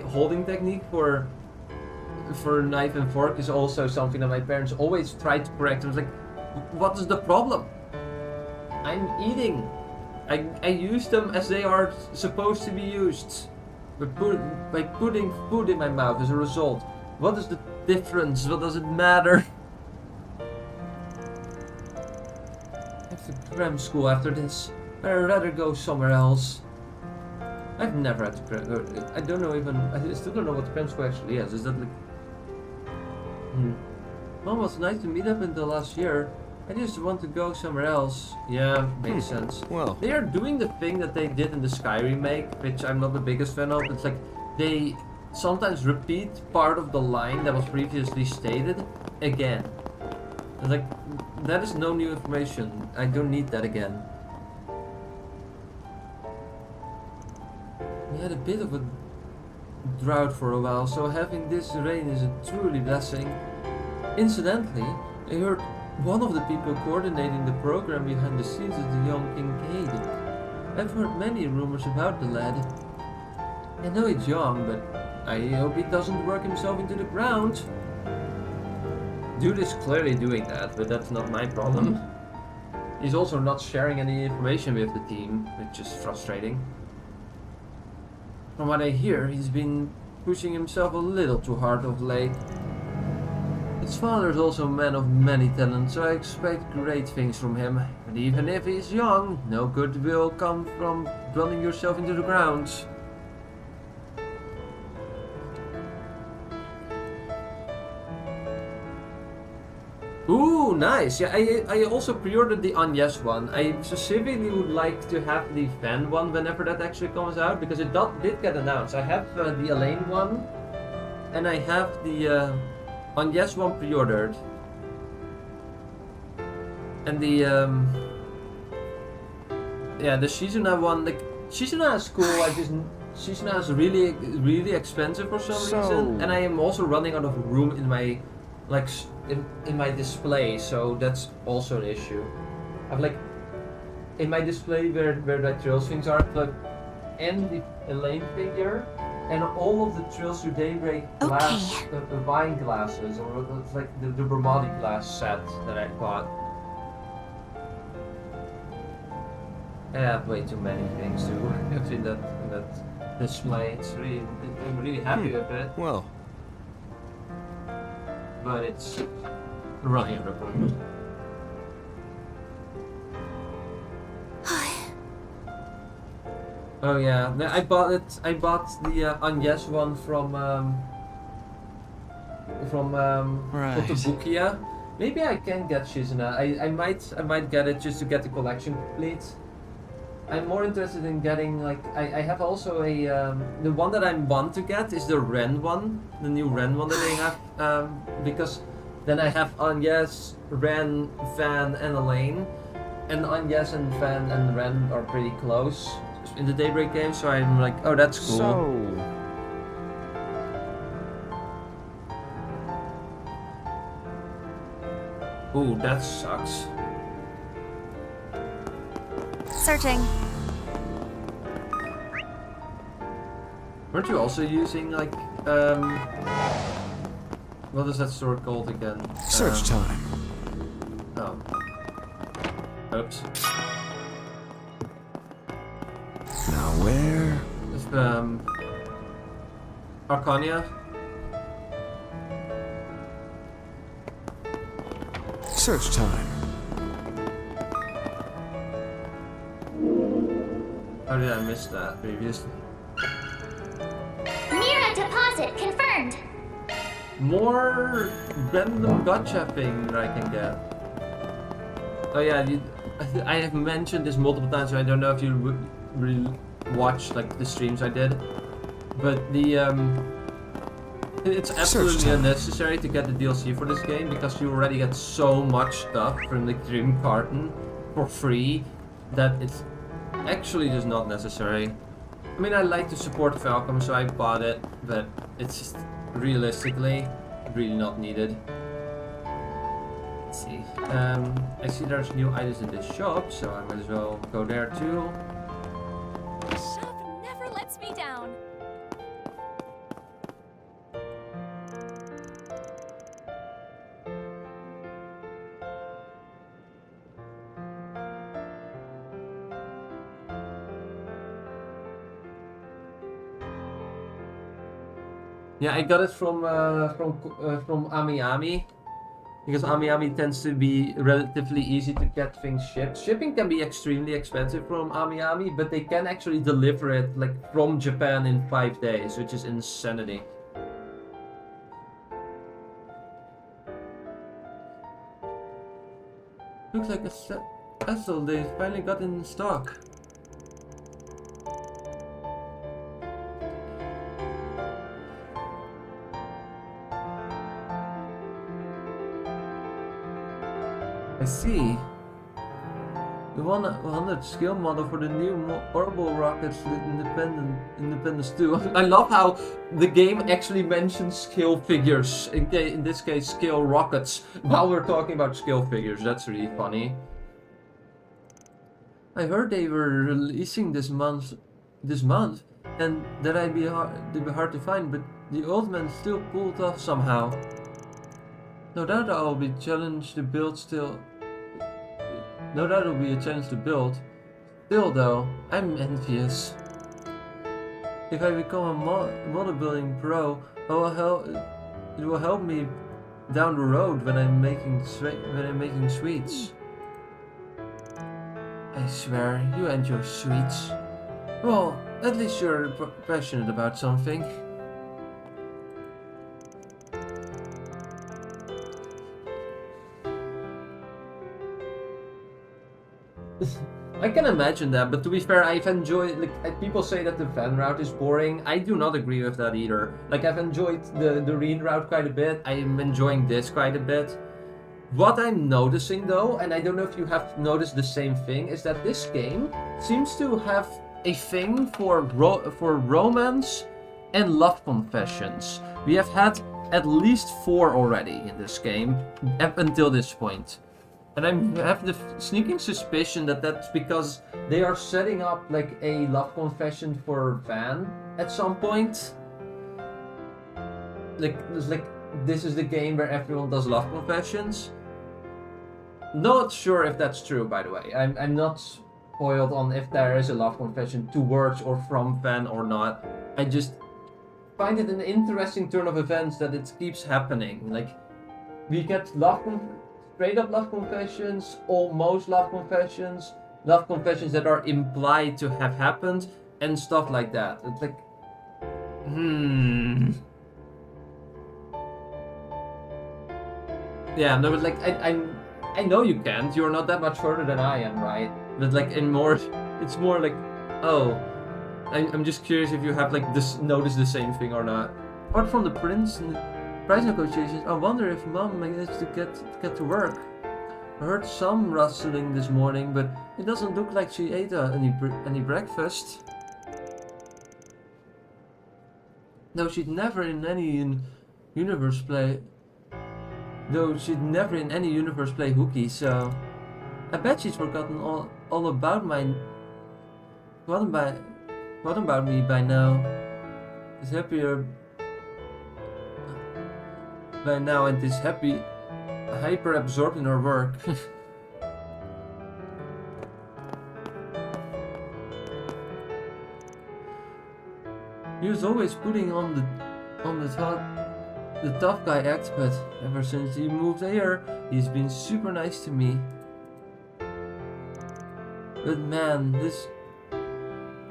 [SPEAKER 13] holding technique for knife and fork is also something that my parents always tried to correct. I was like, what is the problem? I'm eating. I use them as they are supposed to be used. By putting food in my mouth as a result. What is the difference? What does it matter? I have to cram school after this. I'd rather go somewhere else. I've never had to cram. I don't know even. I still don't know what cram school actually is. Is that like? Mom was nice to meet up until last year. I just want to go somewhere else. Yeah, makes sense.
[SPEAKER 14] Well,
[SPEAKER 13] they are doing the thing that they did in the Sky remake, which I'm not the biggest fan of. It's like they sometimes repeat part of the line that was previously stated again. It's like, that is no new information. I don't need that again. We had a bit of a drought for a while, so having this rain is a truly blessing. Incidentally, I heard one of the people coordinating the program behind the scenes is the young Kincaid. I've heard many rumors about the lad. I know he's young, but I hope he doesn't work himself into the ground. Dude is clearly doing that, but that's not my problem. He's also not sharing any information with the team, which is frustrating. From what I hear, he's been pushing himself a little too hard of late. His father is also a man of many talents, so I expect great things from him. But even if he's young, no good will come from running yourself into the ground. Ooh, nice! Yeah, I also pre-ordered the NIS one. I specifically would like to have the fan one whenever that actually comes out, because it did get announced. I have the Elaine one, and I have the NIS one pre-ordered. And the yeah, the Shizuna one, like, Shizuna is cool, Shizuna is really expensive for some reason, and I am also running out of room in my, like, in my display, so that's also an issue. I've like, in my display where the Trails things are, like, and the Elaine figure, and all of the Trails to Daybreak glass, the wine glasses, or it's like the Brahmadi glass set that I bought. I have way too many things to have in that display. It's really, I'm really happy with it.
[SPEAKER 14] Well.
[SPEAKER 13] But it's running out of room. Oh yeah, I bought it. I bought the NIS one from Kotobukiya. Maybe I can get Shizuna. I might get it just to get the collection complete. I'm more interested in getting like I have also a the one that I want to get is the Ren one, the new Ren one that they have, because then I have Agnes, Ren, Van, and Elaine, and Agnes and Van and Ren are pretty close in the Daybreak game, so I'm like, oh, that's cool.
[SPEAKER 9] So,
[SPEAKER 13] ooh, that sucks.
[SPEAKER 4] Searching.
[SPEAKER 13] Weren't you also using like what is that sword called again?
[SPEAKER 9] search time.
[SPEAKER 13] Oh. Oops.
[SPEAKER 9] Now where?
[SPEAKER 13] It's, Arcania.
[SPEAKER 9] Search time.
[SPEAKER 13] How did I miss that previously?
[SPEAKER 5] Mira deposit confirmed.
[SPEAKER 13] More random gotcha thing that I can get. Oh yeah, I have mentioned this multiple times, so I don't know if you really watched like the streams I did, but the it's absolutely unnecessary to get the DLC for this game because you already get so much stuff from the Grim Carton for free that it's actually just not necessary. I mean, I like to support Falcom, so I bought it, but it's just realistically really not needed. Let's see. I see there's new items in this shop, so I might as well go there too.
[SPEAKER 4] The shop never lets me down.
[SPEAKER 13] Yeah, I got it from Ami Ami, because Ami Ami tends to be relatively easy to get things shipped. Shipping can be extremely expensive from Ami Ami, but they can actually deliver it like from Japan in 5 days, which is insanity. Looks like a vessel they finally got in stock. I see. The 100 skill model for the new orbital rockets Independence 2. I love how the game actually mentions skill figures, in this case skill rockets, while we're talking about skill figures. That's really funny. I heard they were releasing this month, and that they'd be hard to find, but the old man still pulled off somehow. No doubt I'll be challenged to build still. No doubt it'll be a challenge to build. Still though, I'm envious. If I become a model building pro, it will help me down the road when I'm making sweets. I swear, you and your sweets. Well, at least you're passionate about something. I can imagine that, but to be fair, I've enjoyed, like, people say that the van route is boring. I do not agree with that either. Like, I've enjoyed the Reen route quite a bit. I'm enjoying this quite a bit. What I'm noticing though, and I don't know if you have noticed the same thing, is that this game seems to have a thing for romance and love confessions. We have had at least 4 already in this game, up until this point. And I have the sneaking suspicion that that's because they are setting up like a love confession for Van at some point. Like this is the game where everyone does love confessions. Not sure if that's true, by the way. I'm not spoiled on if there is a love confession towards or from Van or not. I just find it an interesting turn of events that it keeps happening. Like, we get straight up love confessions, almost love confessions that are implied to have happened, and stuff like that. It's like, yeah, no, but like, I know you can't. You're not that much further than I am, right? But like, in more It's more like, oh, I'm just curious if you have like noticed the same thing or not. Apart from the price negotiations, I wonder if Mom managed to get to work. I heard some rustling this morning, but it doesn't look like she ate any breakfast. Though she'd never in any universe play hooky, so I bet she's forgotten all about me by now. Is happier by now and is hyper absorbed in her work. He was always putting on the tough guy act, but ever since he moved here, he's been super nice to me. But man, this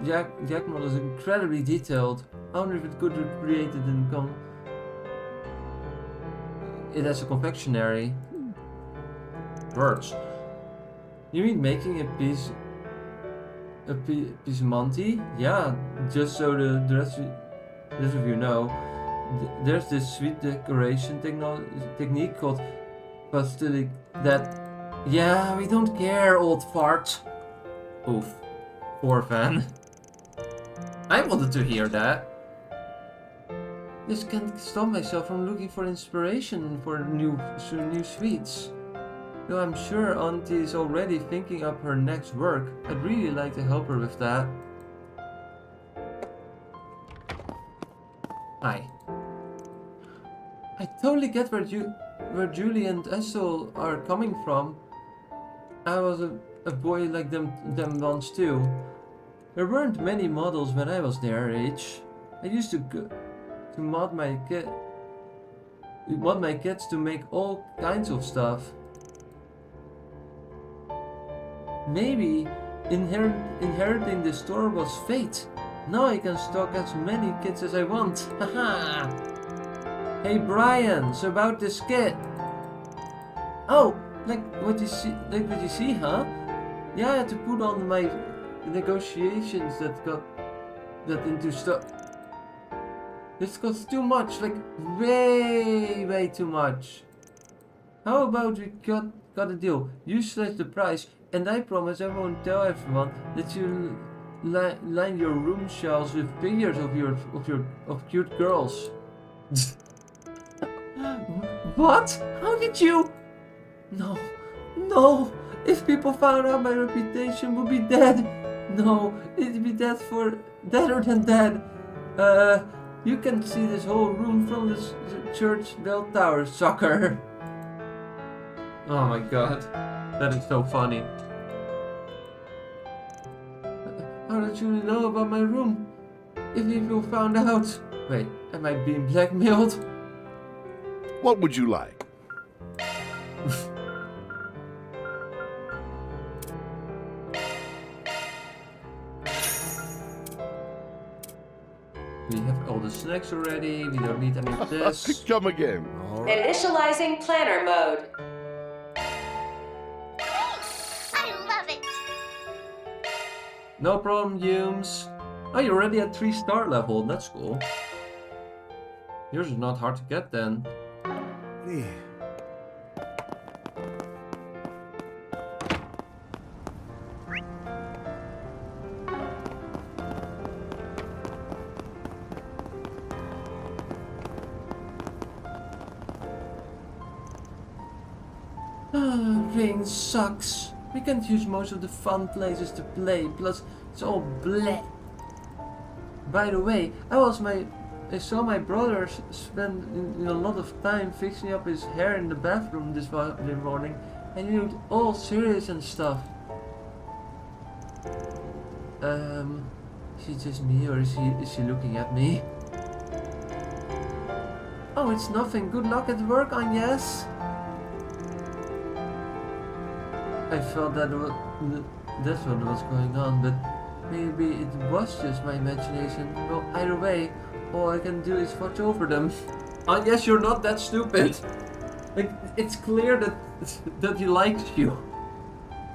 [SPEAKER 13] Jack model is incredibly detailed. I wonder if it could recreate it it as a confectionery. Words. You mean making a piece of Monty? Yeah, just so the rest of you know, there's this sweet decoration technique called pastille that... Yeah, we don't care, old fart. Oof. Poor fan. I wanted to hear that. Just can't stop myself from looking for inspiration for new sweets. Though I'm sure Auntie is already thinking up her next work, I'd really like to help her with that. Hi. I totally get where Julie and Essel are coming from. I was a boy like them once too. There weren't many models when I was their age. I used to mod my kids to make all kinds of stuff. Maybe inheriting the store was fate. Now I can stock as many kids as I want. Haha! Hey Brian, so about this kid. Oh, like what you see, huh? Yeah, I had to put on my negotiations that got into stuff. This costs too much, like way too much. How about we got a deal? You slash the price, and I promise I won't tell everyone that you line your room shelves with figures of cute girls. What? How did you? No! If people found out, my reputation would be dead. No, it'd be deader than dead. You can see this whole room from the church bell tower, sucker. Oh my god, that is so funny. How did you know about my room? If people found out. Wait, am I being blackmailed?
[SPEAKER 1] What would you like?
[SPEAKER 13] We have all the snacks already, we don't need any of this.
[SPEAKER 1] Come again.
[SPEAKER 11] Right. Initializing planner mode.
[SPEAKER 5] I love it.
[SPEAKER 13] No problem, Humes. Oh, you're already at 3-star level, that's cool. Yours is not hard to get then.
[SPEAKER 1] Yeah.
[SPEAKER 13] Rain sucks. We can't use most of the fun places to play, plus it's all bleh. By the way, I saw my brother spend a lot of time fixing up his hair in the bathroom this morning, and he looked all serious and stuff. Is it just me, or is she looking at me? Oh, it's nothing. Good luck at work, Agnes. I felt that's what was going on, but maybe it was just my imagination. Well, either way, all I can do is watch over them. I guess you're not that stupid. Like, it's clear that he likes you.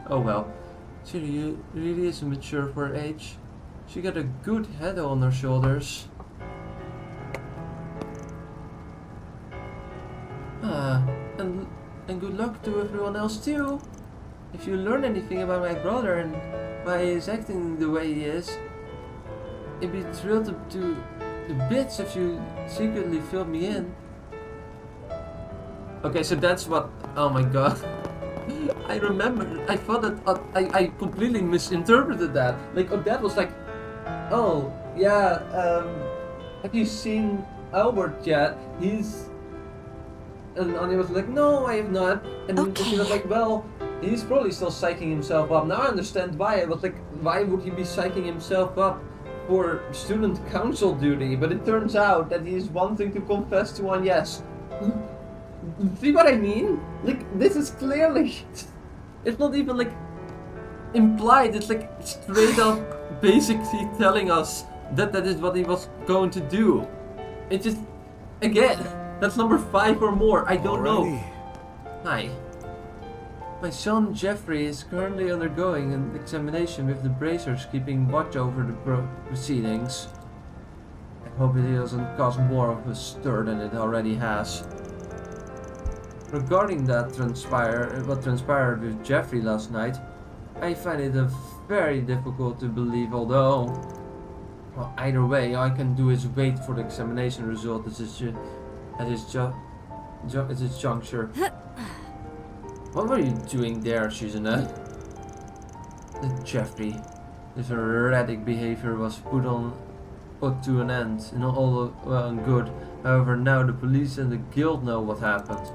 [SPEAKER 13] Oh well. She really is mature for her age. She got a good head on her shoulders. And good luck to everyone else too. If you learn anything about my brother and why he's acting the way he is, I'd be thrilled to bits if you secretly fill me in. Okay, so that's what. Oh my god. I remember. I thought that I completely misinterpreted that. Like, that was like, oh yeah. Have you seen Albert yet? And Anya was like, no, I have not. And she was like, well, he's probably still psyching himself up. Now I understand why. I was like, why would he be psyching himself up for student council duty? But it turns out that he's wanting to confess to Agnes. See what I mean? Like, this is clearly... It's not even like implied. It's like straight up basically telling us that is what he was going to do. It just... Again... That's number 5 or more, I don't know. Hi. My son Jeffrey is currently undergoing an examination with the bracers keeping watch over the proceedings. I hope it doesn't cause more of a stir than it already has. Regarding what transpired with Jeffrey last night, I find it very difficult to believe, although... Well, either way, all I can do is wait for the examination result at this juncture. What were you doing there, Susanna? Jeffrey, this erratic behavior was put to an end, and all well and good. However, now the police and the guild know what happened.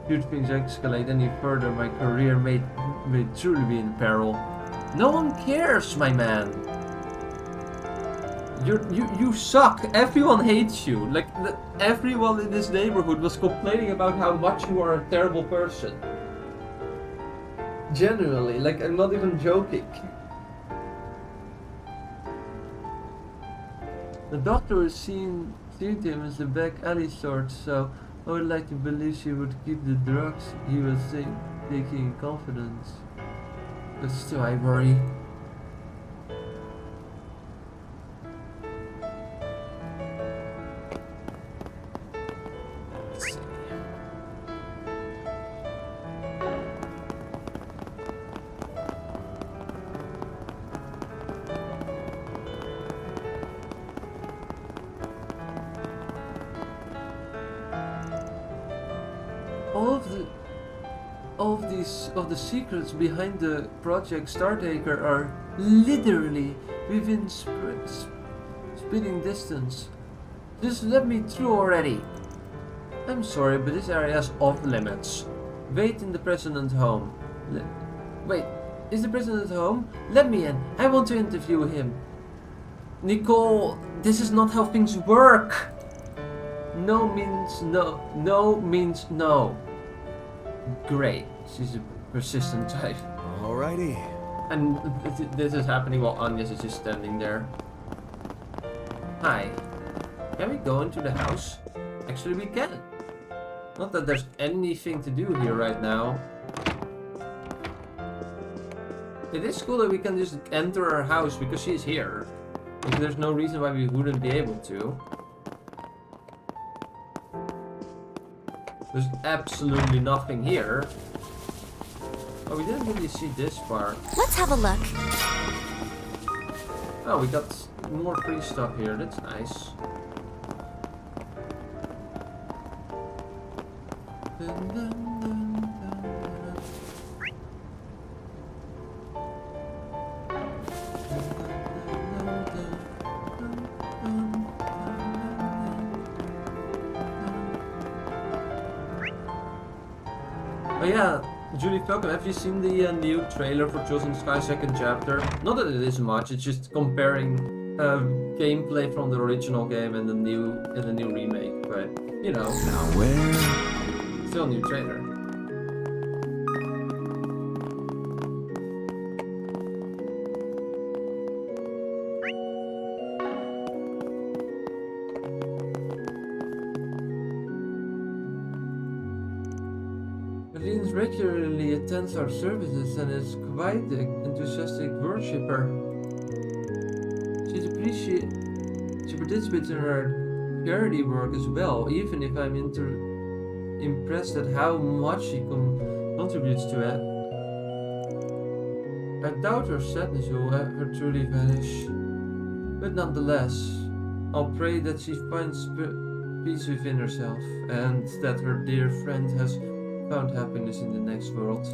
[SPEAKER 13] Should things escalate any further, my career may truly be in peril. No one cares, my man. You suck. Everyone hates you. Like, everyone in this neighborhood was complaining about how much you are a terrible person. Genuinely, like, I'm not even joking. The doctor has seen him as the back alley sort, so I would like to believe she would keep the drugs he was taking in confidence. But still, I worry. All of the secrets behind the Project Startaker are literally within spitting distance. Just let me through already. I'm sorry, but this area is off limits. Wait in the president's home. Wait, is the president home? Let me in. I want to interview him. Nicole, this is not how things work. No means no. No means no. Great. She's a persistent type.
[SPEAKER 9] Alrighty.
[SPEAKER 13] And this is happening while Agnes is just standing there. Hi. Can we go into the house? Actually, we can. Not that there's anything to do here right now. It is cool that we can just enter her house because she's here. Like, there's no reason why we wouldn't be able to. There's absolutely nothing here. Oh, we didn't really see this part.
[SPEAKER 2] Let's have a look.
[SPEAKER 13] Oh, we got more free stuff here. That's nice. Oh yeah, Julie Falcom, have you seen the new trailer for Chosen Sky second chapter? Not that it is much, it's just comparing gameplay from the original game and the new remake, but you know.
[SPEAKER 9] Now where?
[SPEAKER 13] Still a new trailer. regularly attends our services and is quite an enthusiastic worshipper. She participates in our charity work as well, even if I'm impressed at how much she contributes to it. I doubt her sadness will ever truly vanish, but nonetheless, I'll pray that she finds peace within herself and that her dear friend has found happiness in the next world.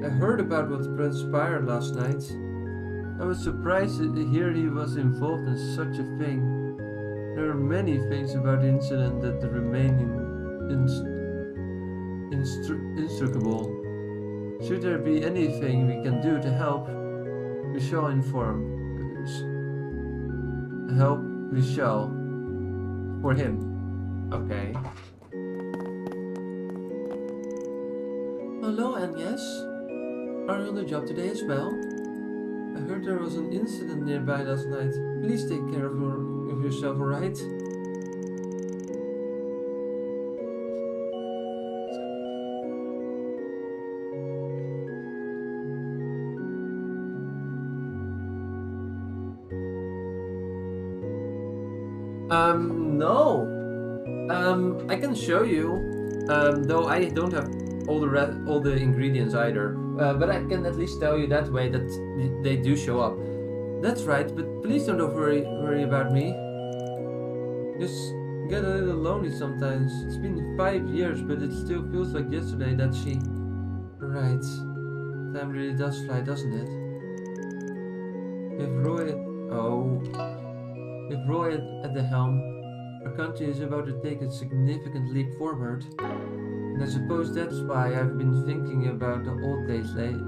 [SPEAKER 13] I heard about what transpired last night. I was surprised to hear he was involved in such a thing. There are many things about the incident that remain inextricable. Should there be anything we can do to help, we shall inform. We shall. For him. Okay. Hello, NIS. Are you on the job today as well? I heard there was an incident nearby last night. Please take care of yourself, alright? No. I can show you. Though I don't have all the ingredients either. But I can at least tell you that way that they do show up. That's right, but please don't worry about me. Just get a little lonely sometimes. It's been 5 years, but it still feels like yesterday that she... Right. Time really does fly, doesn't it? With Roy at the helm, our country is about to take a significant leap forward. And I suppose that's why I've been thinking about the old days lately.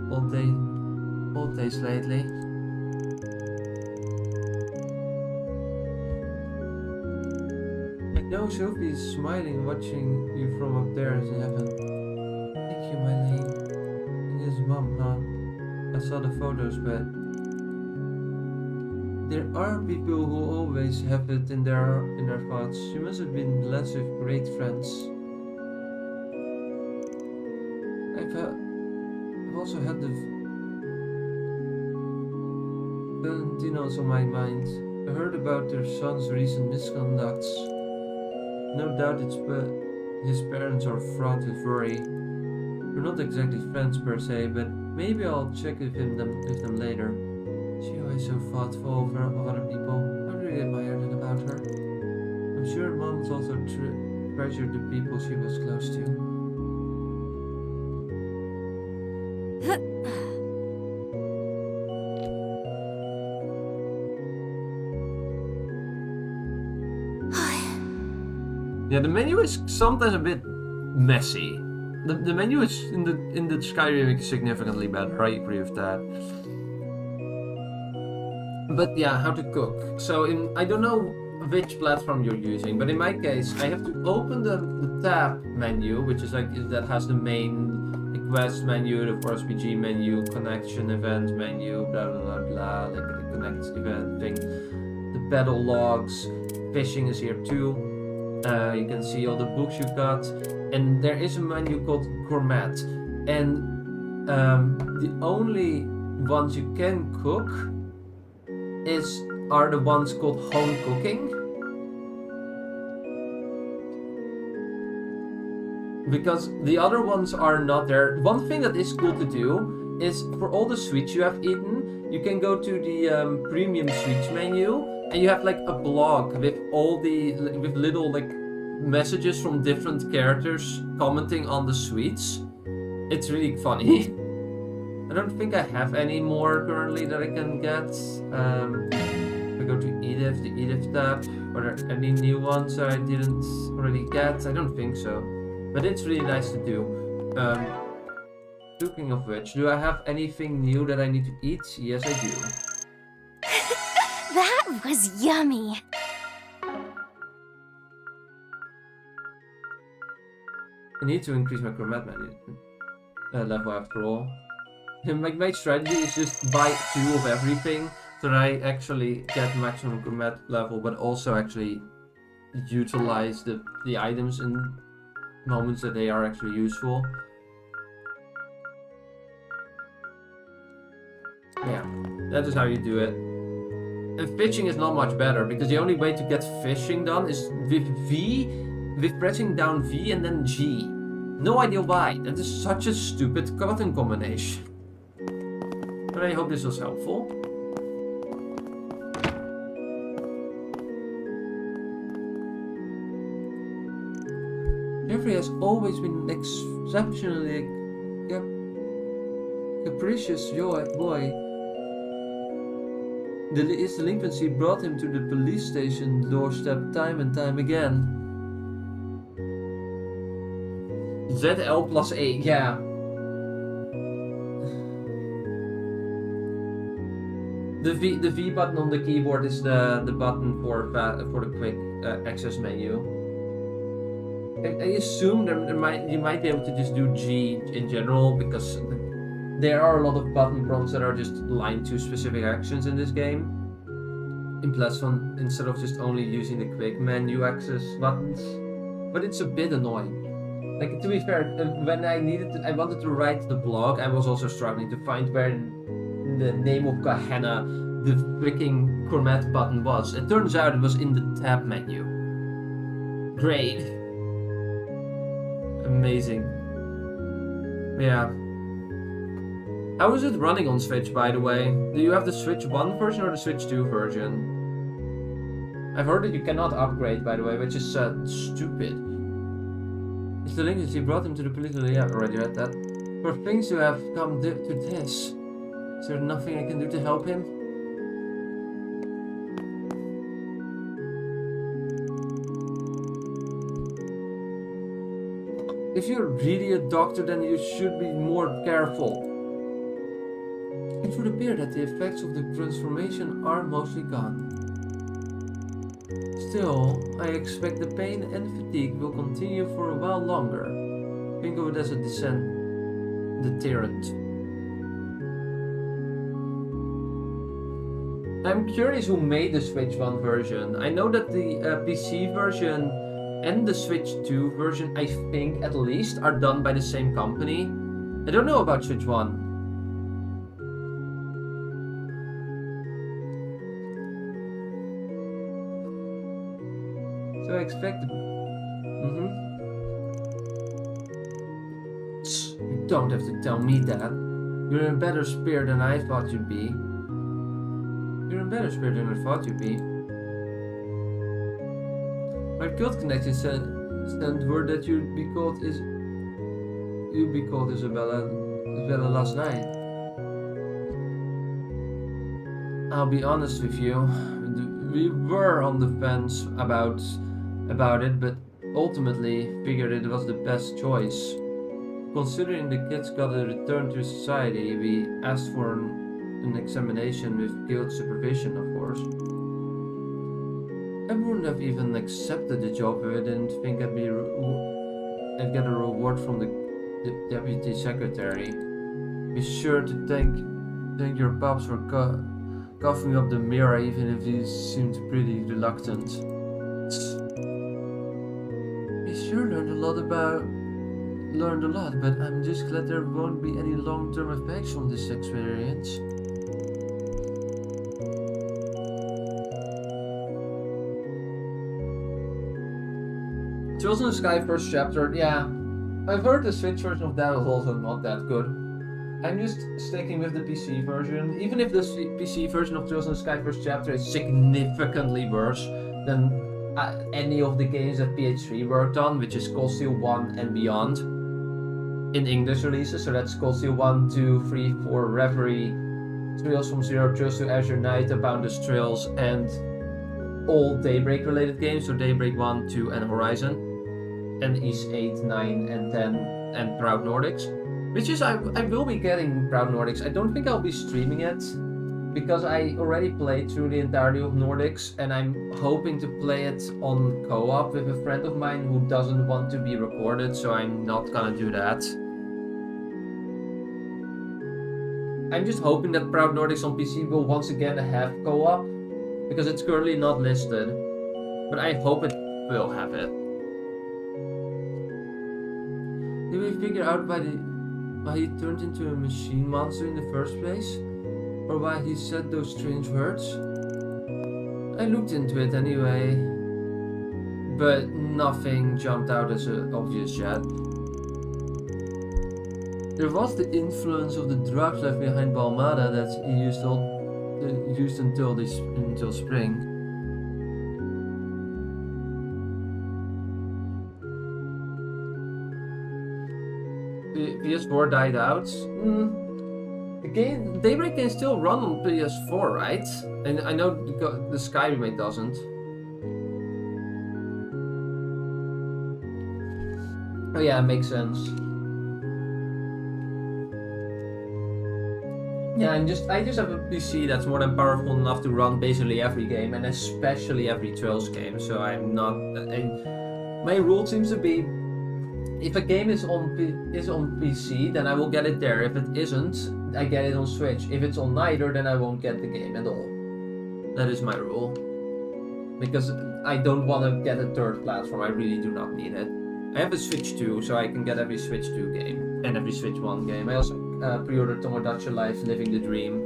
[SPEAKER 13] I know Sophie's smiling, watching you from up there in heaven. Thank you, Mylene. And his mom, huh? I saw the photos, but there are people who always have it in their thoughts. You must have been blessed with great friends. I've also had the Valentinos on my mind. I heard about their son's recent misconducts. No doubt his parents are fraught with worry. We're not exactly friends per se, but maybe I'll check with them later. She's always so thoughtful of other people. I really admire that about her. I'm sure Mom's also treasured the people she was close to. Yeah, the menu is sometimes a bit messy. The menu is in the Sky remake is significantly better. I agree with that. But yeah, how to cook. So I don't know which platform you're using, but in my case, I have to open the tab menu, which is like that has the main quest menu, the Jrpg menu, connection event menu, blah blah blah blah, like the connect event thing. The battle logs, fishing is here too. You can see all the books you've got, and there is a menu called Gourmet, and the only ones you can cook are the ones called home cooking, because the other ones are not there. One thing that is cool to do is for all the sweets you have eaten, you can go to the premium sweets menu, and you have like a blog with with little like messages from different characters commenting on the sweets. It's really funny. I don't think I have any more currently that I can get. I go to Edith, the Edith tab. Are there any new ones that I didn't already get? I don't think so. But it's really nice to do. Speaking of which, do I have anything new that I need to eat? Yes, I do.
[SPEAKER 5] That was yummy.
[SPEAKER 13] I need to increase my gourmet level after all. My strategy is just buy 2 of everything so that I actually get maximum gourmet level, but also actually utilize the items in moments that they are actually useful. Yeah, that is how you do it. And fishing is not much better, because the only way to get fishing done is with V, with pressing down V and then G. No idea why. That is such a stupid button combination. But I hope this was helpful. Jeffrey has always been an exceptionally capricious boy. His delinquency brought him to the police station doorstep time and time again. ZL+8, yeah. The V button on the keyboard is the button for the quick access menu. I assume you might be able to just do G in general, because there are a lot of button prompts that are just aligned to specific actions in this game. In Platform, instead of just only using the quick menu access buttons. But it's a bit annoying. Like, to be fair, when I wanted to write the blog, I was also struggling to find where in the name of Gehenna the freaking Cormet button was. It turns out it was in the tab menu. Great. Amazing. Yeah. How is it running on Switch, by the way? Do you have the Switch 1 version or the Switch 2 version? I've heard that you cannot upgrade, by the way, which is stupid. It's the link that you brought him to the police. Yeah, I already read that. For things to have come to this, is there nothing I can do to help him? If you're really a doctor, then you should be more careful. It would appear that the effects of the transformation are mostly gone. Still, I expect the pain and fatigue will continue for a while longer. Think of it as a deterrent. I'm curious who made the Switch 1 version. I know that the PC version and the Switch 2 version, I think at least, are done by the same company. I don't know about Switch 1. So I expect... You don't have to tell me that. You're in better spirit than I thought you'd be. You're in better spirit than I thought you'd be. My guild connection sent word that you'd be called Isabella last night. I'll be honest with you, we were on the fence about it, but ultimately figured it was the best choice. Considering the kids got a return to society, we asked for an examination with guild supervision, of course. I wouldn't have even accepted the job if I didn't think I'd get a reward from the deputy secretary. Be sure to thank your pops for coughing up the mirror, even if he seemed pretty reluctant. We sure learned a lot, but I'm just glad there won't be any long-term effects from this experience. Chosen the Sky first chapter, yeah. I've heard the Switch version of that was also not that good. I'm just sticking with the PC version, even if the PC version of Chosen the Sky first chapter is significantly worse than any of the games that PH3 worked on, which is Cold Steel 1 and beyond in English releases. So that's Cold Steel 1, 2, 3, 4, Reverie, Trails from Zero, Trails to Azure Night, Aboundous Trails, and all Daybreak related games, so Daybreak 1, 2, and Horizon, and Ys 8, 9, and 10, and Proud Nordics. Which is, I will be getting Proud Nordics. I don't think I'll be streaming it, because I already played through the entirety of Nordics, and I'm hoping to play it on co-op with a friend of mine who doesn't want to be recorded, so I'm not gonna do that. I'm just hoping that Proud Nordics on PC will once again have co-op, because it's currently not listed. But I hope it will have it. Did we figure out why he turned into a machine monster in the first place? Or why he said those strange words? I looked into it anyway, but nothing jumped out as obvious yet. There was the influence of the drugs left behind by Almada that he used until spring. The PS4 died out. The game, Daybreak can still run on PS4, right? And I know the Sky remake doesn't. Oh yeah, it makes sense. Yeah, and I just have a PC that's more than powerful enough to run basically every game, and especially every Trails game. So I'm not. My rule seems to be, if a game is on PC, then I will get it there. If it isn't, I get it on Switch. If it's on neither, then I won't get the game at all. That is my rule. Because I don't want to get a third platform. I really do not need it. I have a Switch 2, so I can get every Switch 2 game and every Switch 1 game. I also pre-ordered Tomodachi Life Living the Dream.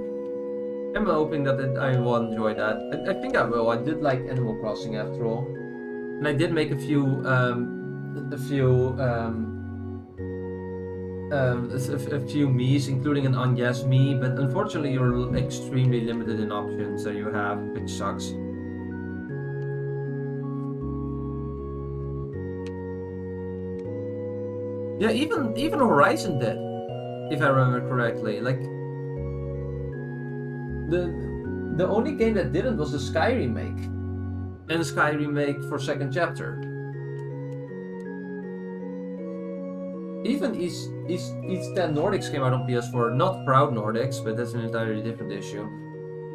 [SPEAKER 13] I'm hoping that I will enjoy that. I think I will. I did like Animal Crossing after all. And I did make a few Miis, including an Anyas Mii, but unfortunately you're extremely limited in options that you have, which sucks. Yeah, even Horizon did, if I remember correctly. Like the only game that didn't was the Sky remake, and the Sky remake for second chapter. Even East 10 Nordics came out on PS4, not Proud Nordics, but that's an entirely different issue.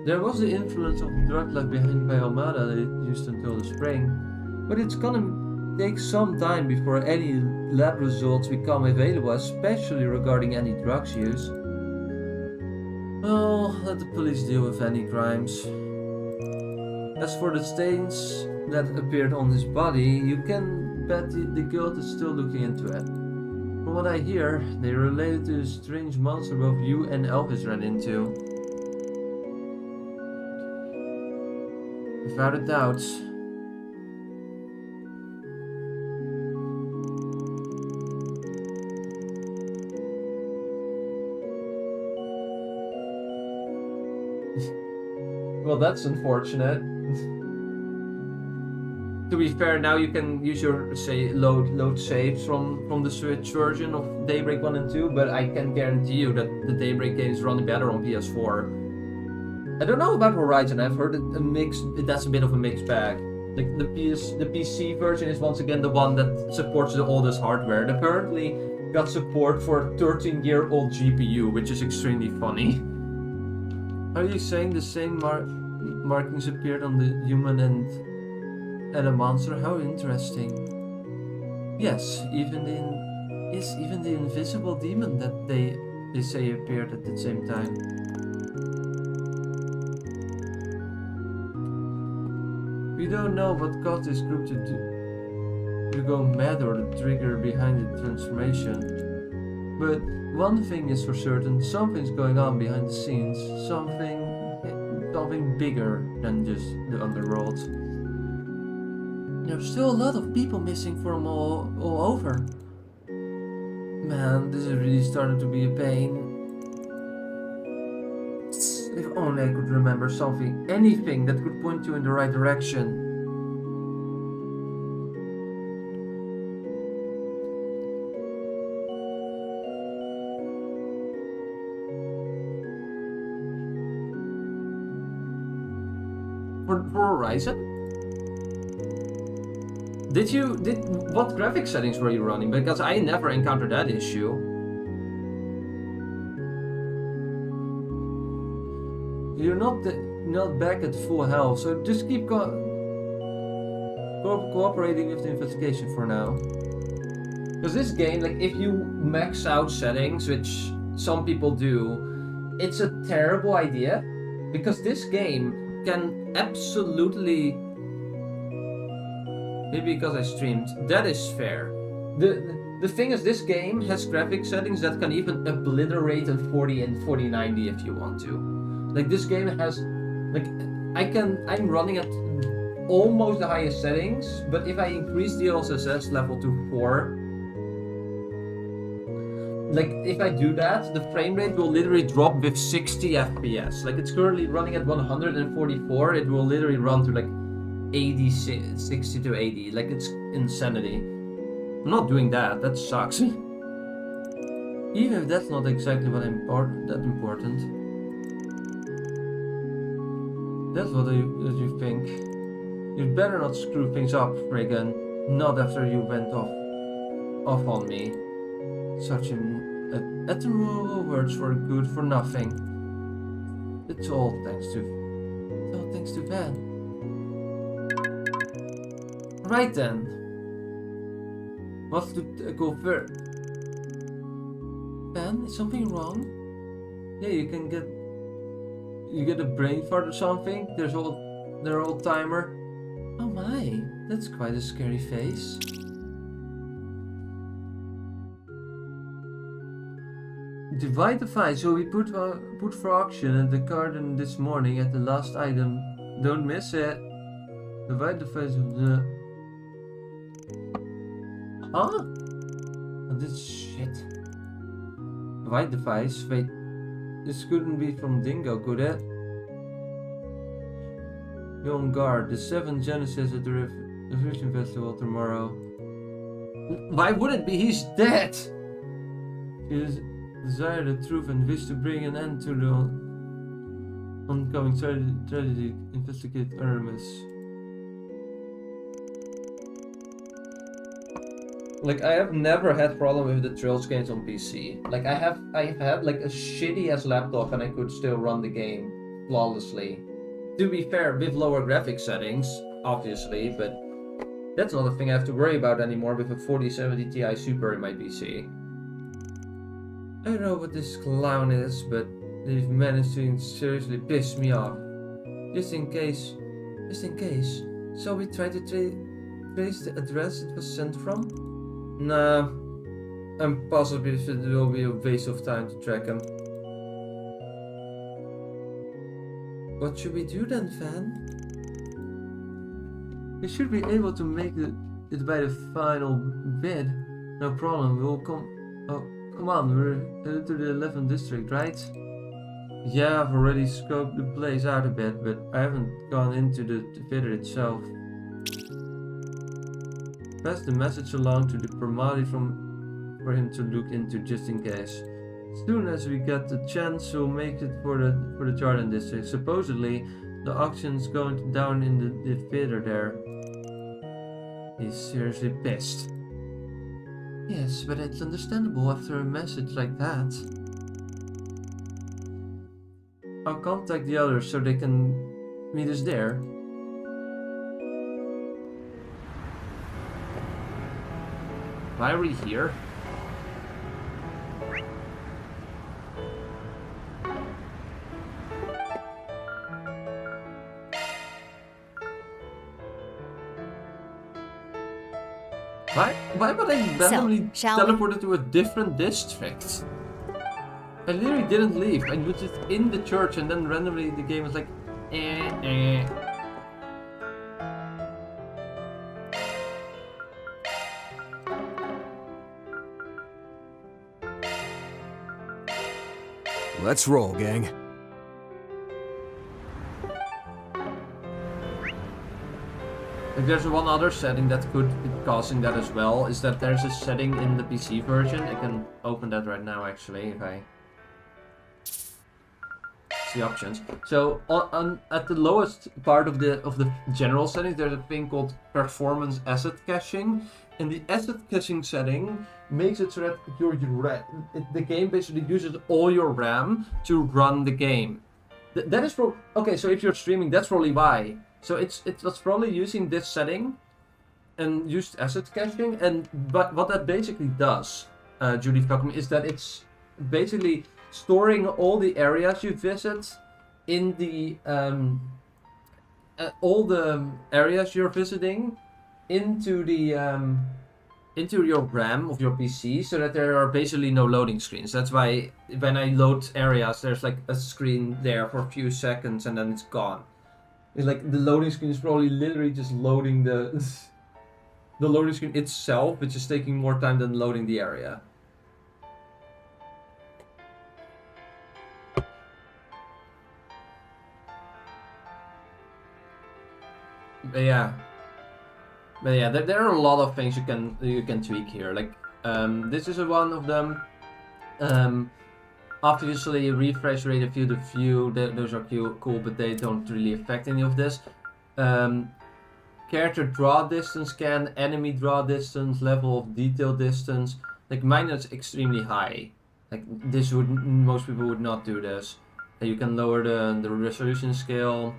[SPEAKER 13] There was the influence of the drug left behind by Almada that it used until the spring, but it's gonna take some time before any lab results become available, especially regarding any drugs use. Well, let the police deal with any crimes. As for the stains that appeared on his body, you can bet the guild is still looking into it. From what I hear, they related to the strange monster both you and Elvis ran into. Without a doubt. Well, that's unfortunate. To be fair, now you can use your load saves from the Switch version of Daybreak 1 and 2, but I can guarantee you that the Daybreak games run better on PS4. I don't know about Horizon. I've heard that's a bit of a mixed bag. Like the PC version is once again the one that supports the oldest hardware. It apparently got support for a 13-year-old GPU, which is extremely funny. Are you saying the same markings appeared on the human and a monster? How interesting. Yes, even the invisible demon that they say appeared at the same time. We don't know what caused this group to go mad or the trigger behind the transformation. But one thing is for certain, something's going on behind the scenes. Something bigger than just the underworld. There's still a lot of people missing from all over. Man, this is really starting to be a pain. If only I could remember something, anything that could point you in the right direction. For Horizon? What graphic settings were you running? Because I never encountered that issue. You're not back at full health, so just keep cooperating with the investigation for now. Because this game, like, if you max out settings, which some people do, it's a terrible idea. Because this game can absolutely Maybe because I streamed. That is fair. The thing is, this game has graphic settings that can even obliterate a 40 and 4090 if you want to. Like this game has, like, I'm running at almost the highest settings, but if I increase the OSS level to 4, like if I do that, the frame rate will literally drop with 60 FPS. Like it's currently running at 144, it will literally run to like 60 to 80. Like it's insanity. I'm not doing that. That sucks. Even if that's not exactly what that important. That's what you think. You'd better not screw things up, Reagan. Not after you went off on me. Such an admirable words for good for nothing. It's all thanks to Van. Right then. What's to go first? Ben, is something wrong? Yeah, you get a brain fart or something? Their old timer. Oh my, that's quite a scary face. Divide the fight, so we put for auction at the garden this morning at the last item. Don't miss it. Divide the fight of the... Huh? Oh, this shit. Divide the fight. Wait, this couldn't be from Dingo, could it? Be on guard. The 7th Genesis at the Revolution Festival tomorrow. Why would it be? He's dead! He desire the truth and wish to bring an end to the oncoming tragedy. Investigate Aramis. Like, I have never had problem with the Trails games on PC. Like, I've had like a shitty ass laptop and I could still run the game flawlessly. To be fair, with lower graphic settings, obviously, but that's not a thing I have to worry about anymore with a 4070 Ti Super in my PC. I don't know what this clown is, but they've managed to seriously piss me off. Just in case, shall we try to trace the address it was sent from? Nah, I'm positive it will be a waste of time to track him. What should we do then, Van? We should be able to make it by the final bid. No problem, we'll come... Oh, come on, we're headed to the 11th district, right? Yeah, I've already scoped the place out a bit, but I haven't gone into the theater itself. Pass the message along to the Pramati for him to look into just in case. As soon as we get the chance, we'll make it for the Jordan district. Supposedly, the auction's going down in the theater there. He's seriously pissed. Yes, but it's understandable after a message like that. I'll contact the others so they can meet us there. Why are we here? Why would I randomly teleported to a different district? I literally didn't leave. I was just in the church and then randomly the game was like,
[SPEAKER 9] Let's roll, gang.
[SPEAKER 13] If there's one other setting that could be causing that as well, is that there's a setting in the PC version. I can open that right now actually if I see options. So at the lowest part of the general settings, there's a thing called performance asset caching, and the asset caching setting makes it so that the game basically uses all your RAM to run the game. That is okay. So if you're streaming, that's probably why. So it was probably using this setting and used asset caching, but what that basically does, Judy Falcom, is that it's basically storing all the areas you visit in the all the areas you're visiting into the into your RAM of your PC so that there are basically no loading screens. That's why when I load areas, there's like a screen there for a few seconds and then it's gone. It's like the loading screen is probably literally just loading the loading screen itself, which is taking more time than loading the area. But yeah, there are a lot of things you can tweak here. Like this is one of them. Obviously, refresh rate of field of view. Those are cool, but they don't really affect any of this. Character draw distance scan, enemy draw distance, level of detail distance. Like mine is extremely high. Like this most people would not do this. You can lower the resolution scale.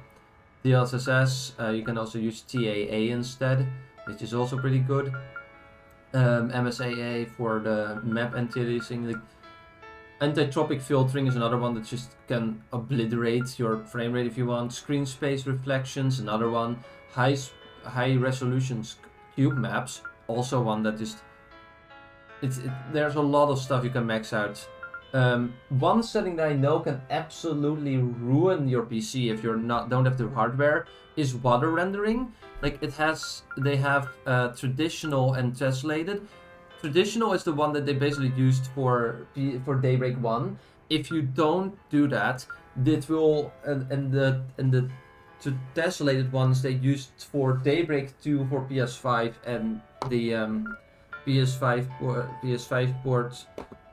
[SPEAKER 13] DLSS, you can also use TAA instead, which is also pretty good. MSAA for the map anti-aliasing. The anti-tropic filtering is another one that just can obliterate your frame rate if you want. Screen space reflections, another one. High resolution cube maps, also one that just there's a lot of stuff you can max out. One setting that I know can absolutely ruin your PC if you don't have the hardware is water rendering. Like they have traditional and tessellated. Traditional is the one that they basically used for Daybreak 1. If you don't do that, it will and the tessellated ones they used for Daybreak 2 for PS5 and the PS5 port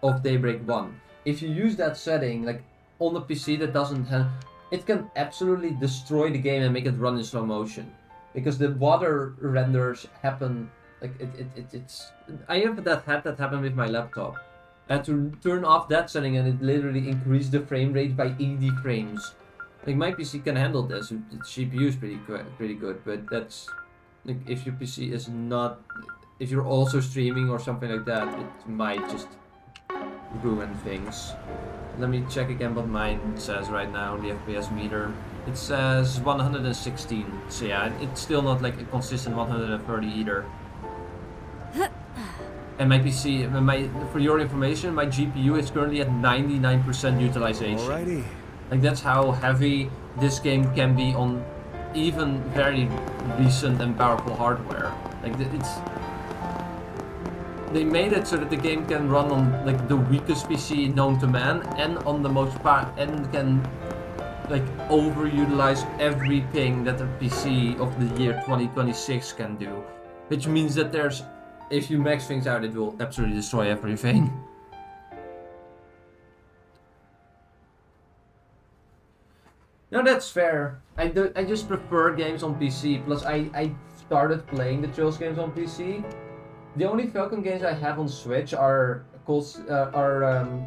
[SPEAKER 13] of Daybreak 1. If you use that setting, like on the PC that doesn't have, it can absolutely destroy the game and make it run in slow motion, because the water renders happen like it's. I have had that happen with my laptop. I had to turn off that setting and it literally increased the frame rate by 80 frames. Like my PC can handle this. Its CPU is pretty good, but that's like if your PC is not, if you're also streaming or something like that, it might just ruin things. Let me check again what mine says right now, the FPS meter. It says 116, so yeah, it's still not like a consistent 130 either. And my PC, for your information, my GPU is currently at 99% utilization.
[SPEAKER 1] Alrighty.
[SPEAKER 13] Like that's how heavy this game can be on even very recent and powerful hardware. Like they made it so that the game can run on like the weakest PC known to man and on the most and can like overutilize everything that a PC of the year 2026 can do. Which means that if you max things out, it will absolutely destroy everything. No, that's fair. I just prefer games on PC. Plus, I started playing the Trails games on PC. The only Falcom games I have on Switch are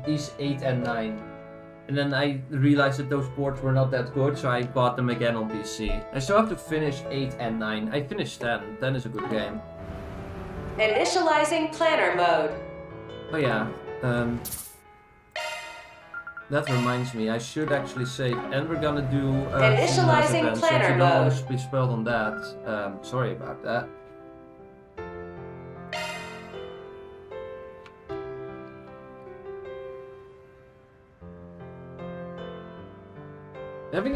[SPEAKER 13] East 8 and 9. And then I realized that those ports were not that good, so I bought them again on PC. I still have to finish 8 and 9. I finished 10. 10 is a good game.
[SPEAKER 11] Initializing planner mode.
[SPEAKER 13] Oh yeah. That reminds me, I should actually save, and we're gonna do
[SPEAKER 11] initializing
[SPEAKER 13] event,
[SPEAKER 11] planner
[SPEAKER 13] so you don't
[SPEAKER 11] mode.
[SPEAKER 13] want to be spoiled on that. Sorry about that. Having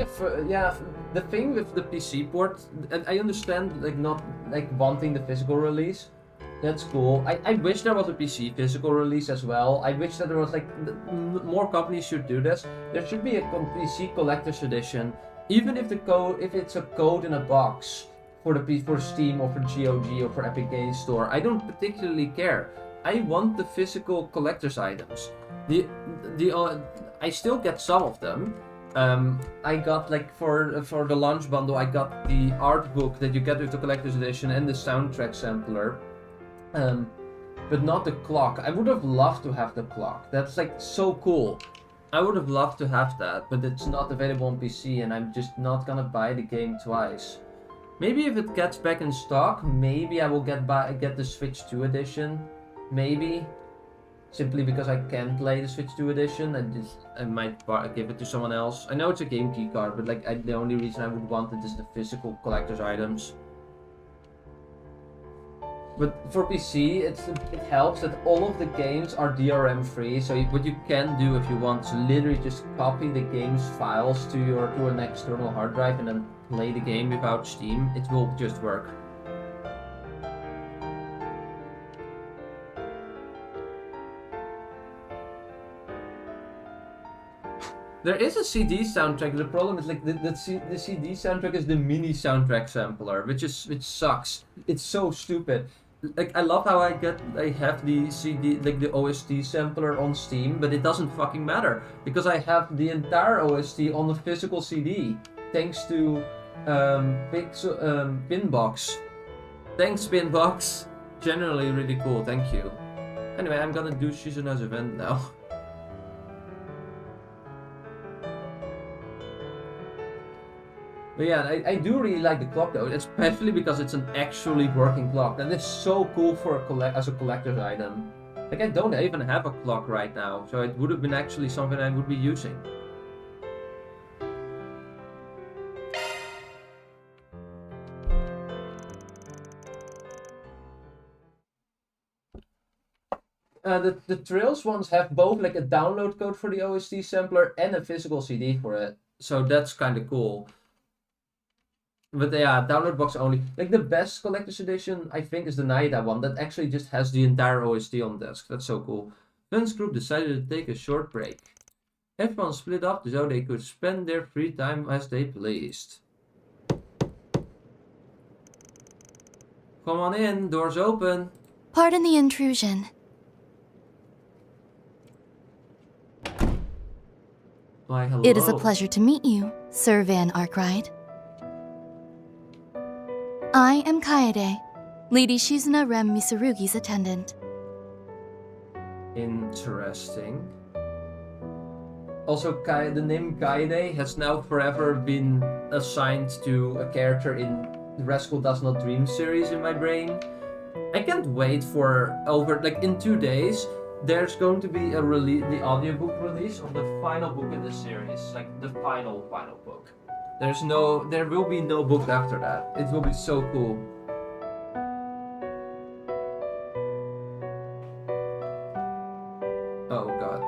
[SPEAKER 13] the thing with the PC port, and I understand like not like wanting the physical release. That's cool. I wish there was a PC physical release as well. I wish that there was like more companies should do this. There should be a PC collector's edition, even if it's a code in a box for Steam or for GOG or for Epic Games Store. I don't particularly care. I want the physical collector's items. I still get some of them. I got like for the launch bundle, I got the art book that you get with the collector's edition and the soundtrack sampler. But not the clock. I would have loved to have the clock. That's like so cool. I would have loved to have that, but it's not available on PC and I'm just not gonna buy the game twice. Maybe if it gets back in stock, maybe I will get the Switch 2 edition. Maybe. Simply because I can play the Switch 2 edition and I might give it to someone else. I know it's a game key card, but like the only reason I would want it is the physical collector's items. But for PC, it helps that all of the games are DRM free. So what you can do if you want to literally just copy the game's files to an external hard drive and then play the game without Steam, it will just work. There is a CD soundtrack. The problem is like the CD soundtrack is the mini soundtrack sampler, which sucks. It's so stupid. Like I love how I have the CD, like the OST sampler on Steam, but it doesn't fucking matter because I have the entire OST on the physical CD, thanks to Pinbox. Thanks Pinbox. Generally really cool. Thank you. Anyway, I'm gonna do Shizuna's event now. But yeah, I do really like the clock though, especially because it's an actually working clock. And it's so cool for as a collector's item. Like I don't even have a clock right now, so it would have been actually something I would be using. The Trails ones have both like a download code for the OST sampler and a physical CD for it. So that's kind of cool. But yeah, download box only. Like the best collector's edition, I think, is the Naida one that actually just has the entire OST on disk. That's so cool. Friends group decided to take a short break. Everyone split up so they could spend their free time as they pleased. Come on in, doors open.
[SPEAKER 15] Pardon the intrusion.
[SPEAKER 13] Why, hello.
[SPEAKER 15] It is a pleasure to meet you, Sir Van Arkwright. I am Kaede, Lady Shizuna Rem Misurugi's attendant.
[SPEAKER 13] Interesting. Also, the name Kaede has now forever been assigned to a character in the Rascal Does Not Dream series in my brain. I can't wait for in 2 days, there's going to be the audiobook release of the final book in the series, like the final book. There will be no book after that. It will be so cool. Oh god.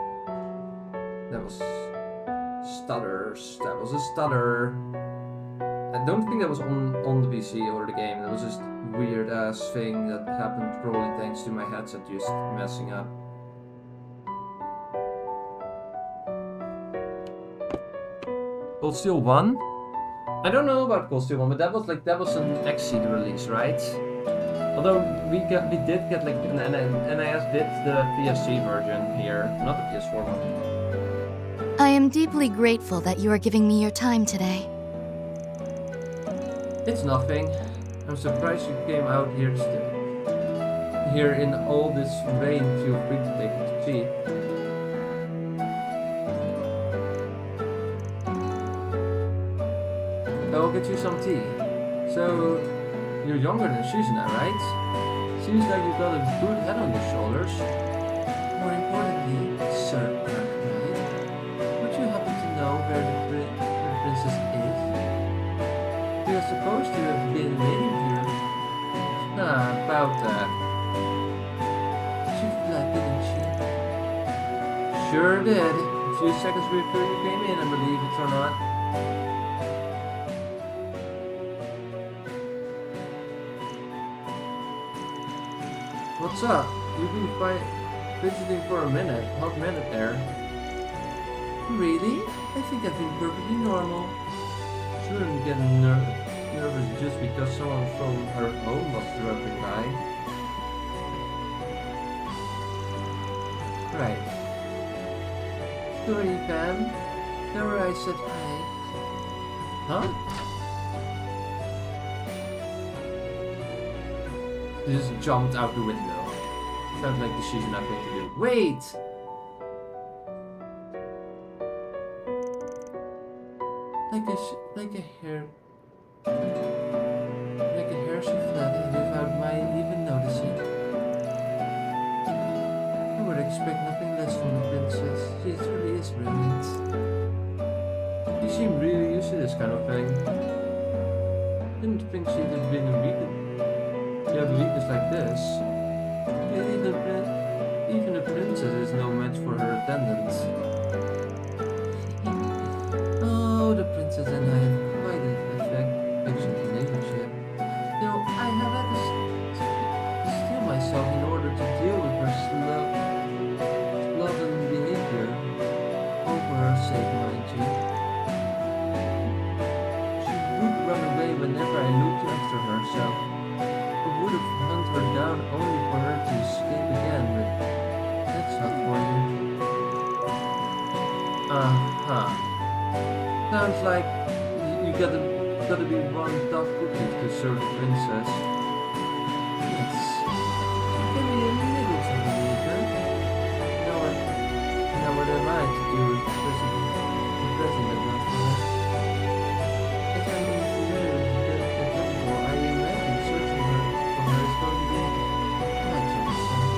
[SPEAKER 13] That was stutters. That was a stutter. I don't think that was on the PC or the game. That was just a weird ass thing that happened probably thanks to my headset just messing up. Cold Steel 1? I don't know about Cold Steel 1, but that was an Exceed release, right? Although we did get like an NIS did the PSC version here, not the PS4 one.
[SPEAKER 15] I am deeply grateful that you are giving me your time today.
[SPEAKER 13] It's nothing. I'm surprised you came out here still. Here in all this rain, feel free to take it to tea. I'll get you some tea. So, you're younger than Shizuna, right? Seems like you've got a good head on your shoulders. More importantly, Sir Arkwright, would you happen to know where the princess is? We are supposed to have been waiting here. Nah, about that. She fled, didn't she? Sure did. A few seconds before you came in, I believe it or not. What's up? You've been visiting for a minute. Hot minute there. Really? I think I've been perfectly normal. Shouldn't get nervous just because someone from her home was dropping by. Right. Sorry, Pam. Never I said hi. Huh? He just jumped out the window. Sounds like the Shizuna thing to do. Wait! Like a hair she fled without my even noticing. I would expect nothing less from the princess. She really is brilliant. You seem really used to this kind of thing. Didn't think she'd have been a weekend. You have a weakness like this. Even a princess is no match for her attendants. Oh, the princess and I have quite an affectionate relationship. Though I have had to steel myself in order to deal with her sloven behavior. For her sake, mind you. She would run away whenever I looked after her, so I would have hunted her down only for her to escape again, but that's not for you. Sounds like you gotta be one tough cookie to serve the princess. Yes. You can be a little troublemaker. Now what am I to do with the president of her? If I'm familiar with the devil, I imagine searching for her is going to be quite troublesome.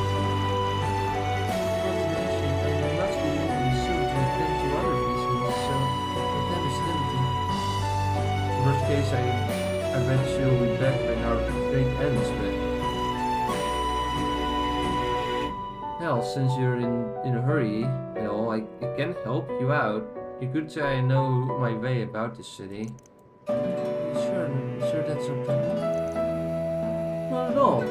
[SPEAKER 13] Not to mention, I must be leaving soon to attend to other business, so that is limited. Worst case, I bet she'll be back when our break ends, but hell, since you're in a hurry, you know, I can help you out. You could say I know my way about this city. Sure that's okay? Not at all.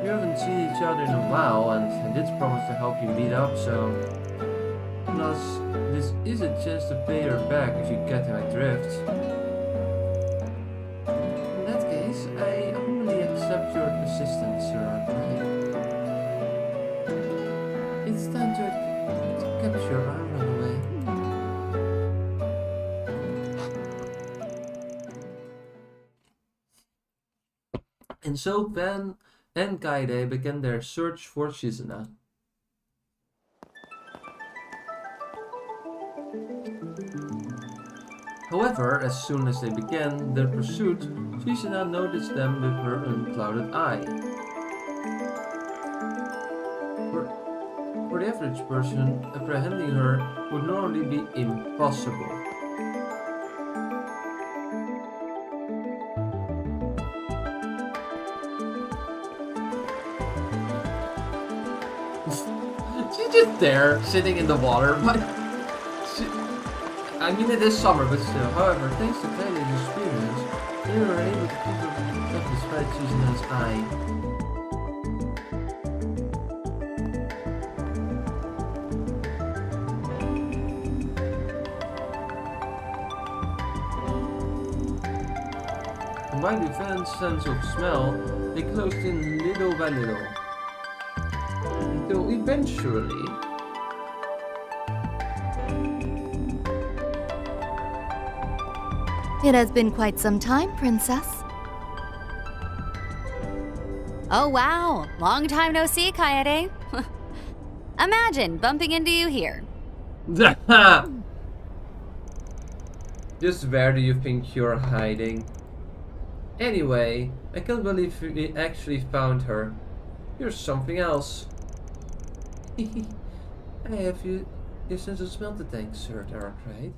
[SPEAKER 13] We haven't seen each other in a while, and I did promise to help you meet up, so... Plus, this is a chance to pay her back if you get my drift. In that case, I humbly accept your assistance, Sir Arthur. It's time to capture our runaway. And so Ben and Kaede began their search for Shizuna. However, as soon as they began their pursuit, Shizuna noticed them with her unclouded eye. For the average person, apprehending her would normally be impossible. She's just there, sitting in the water. I mean, it is summer, but still. However, thanks to Kaide's experience, they were able to keep her up despite Shizuna's eye. Combined with Van's sense of smell, they closed in little by little. Until eventually...
[SPEAKER 15] It has been quite some time, Princess.
[SPEAKER 2] Oh wow, long time no see, Kaede. Imagine bumping into you here.
[SPEAKER 13] Just where do you think you're hiding? Anyway, I can't believe we actually found her. You're something else. I have your sense of smell to thank, Sir Dark, right?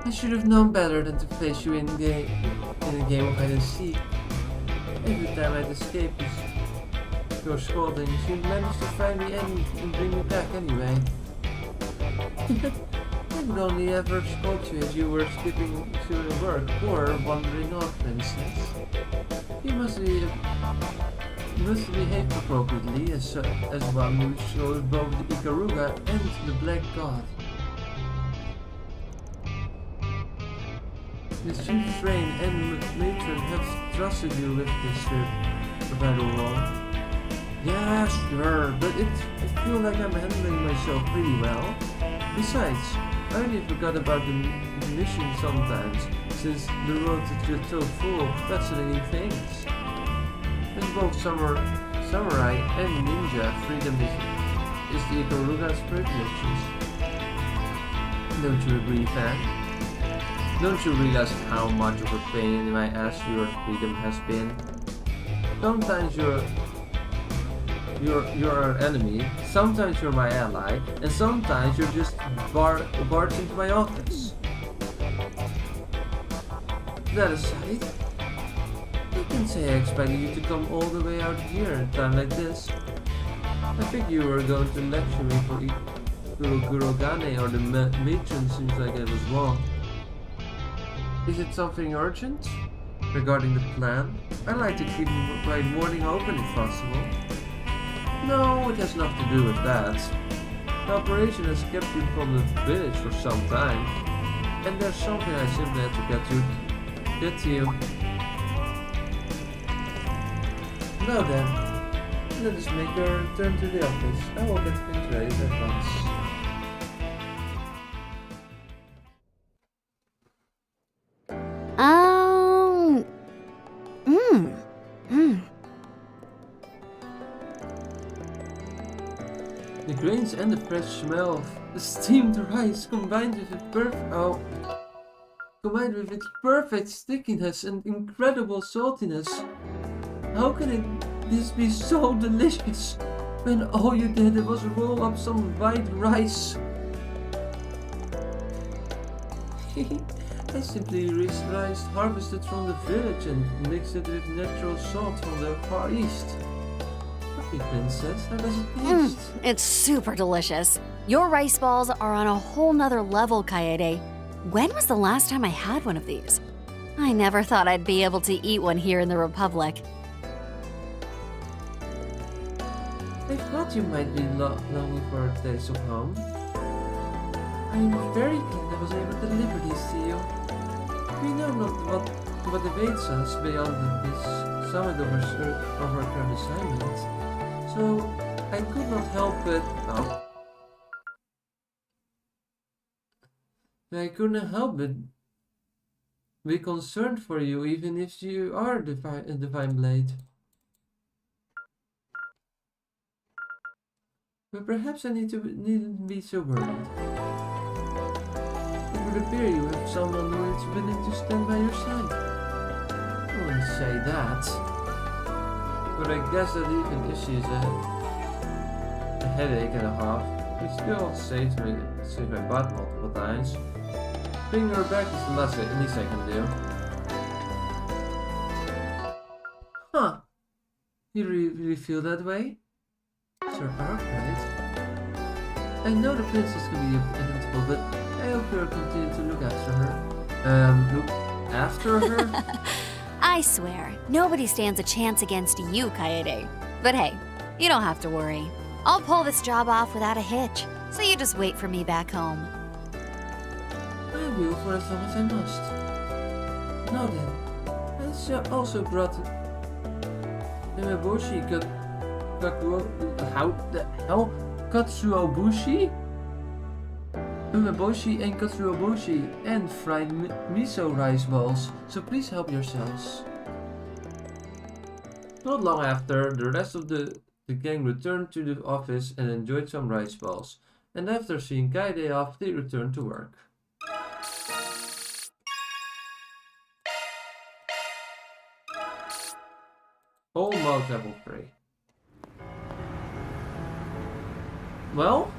[SPEAKER 13] I should have known better than to face you in a game of hide and seek. Every time I'd escape your scoldings, you'd manage to find me and bring me back anyway. I would only ever scold you as you were skipping to your work or wandering off, Princess. You must behave appropriately as one who shows both the Ikaruga and the Black God. This chief refrain and matron have trusted you with this provider role. Yeah, sure, but I feel like I'm handling myself pretty well. Besides, I really forgot about the mission sometimes, since the road is just so full of fascinating things. As both samurai and ninja, freedom is the Ikaruga's privileges. Don't you agree, fan? Don't you realize how much of a pain in my ass your freedom has been? Sometimes you're our enemy, sometimes you're my ally, and sometimes you're just barged into my office. that aside, I can say I expected you to come all the way out here at a time like this. I think you were going to lecture me for Gurogane or the matron. Seems like I was wrong. Is it something urgent? Regarding the plan? I'd like to keep my morning open if possible. No, it has nothing to do with that. The operation has kept you from the village for some time, and there's something I simply had to get to you. Now then, let us make our return to the office. I will get things ready at once. The grains and the fresh smell of the steamed rice combined with its perfect stickiness and incredible saltiness. How can this be so delicious when all you did was roll up some white rice? I simply rice rice harvested from the village and mixed it with natural salt from the Far East. Princess, how does it taste?
[SPEAKER 2] It's super delicious. Your rice balls are on a whole nother level, Kaede. When was the last time I had one of these? I never thought I'd be able to eat one here in the Republic.
[SPEAKER 13] I thought you might be longing for a taste of home. I'm very glad I was able to deliver these to you. We know not what awaits us beyond this summit of our current assignment. So, I could not help but... I couldn't help but be concerned for you, even if you are a divine blade. But perhaps I needn't be so worried. It would appear you have someone who is willing to stand by your side. I wouldn't say that. But I guess that even if she's a headache and a half, she still saved my butt multiple times. Bringing her back is the least I can do. Huh. You really feel that way? Sir Arkwright? I know the princess can be a handful, but I hope you'll continue to look after her. Look after her?
[SPEAKER 2] I swear, nobody stands a chance against you, Kaede. But hey, you don't have to worry. I'll pull this job off without a hitch, so you just wait for me back home.
[SPEAKER 13] I will for as long as I must. Now then, I also brought Umeboshi Katsuobushi? Umeboshi and Katsuobushi and fried miso rice balls, so please help yourselves. Not long after, the rest of the gang returned to the office and enjoyed some rice balls, and after seeing Kaede off, they returned to work. All mode level 3. Well?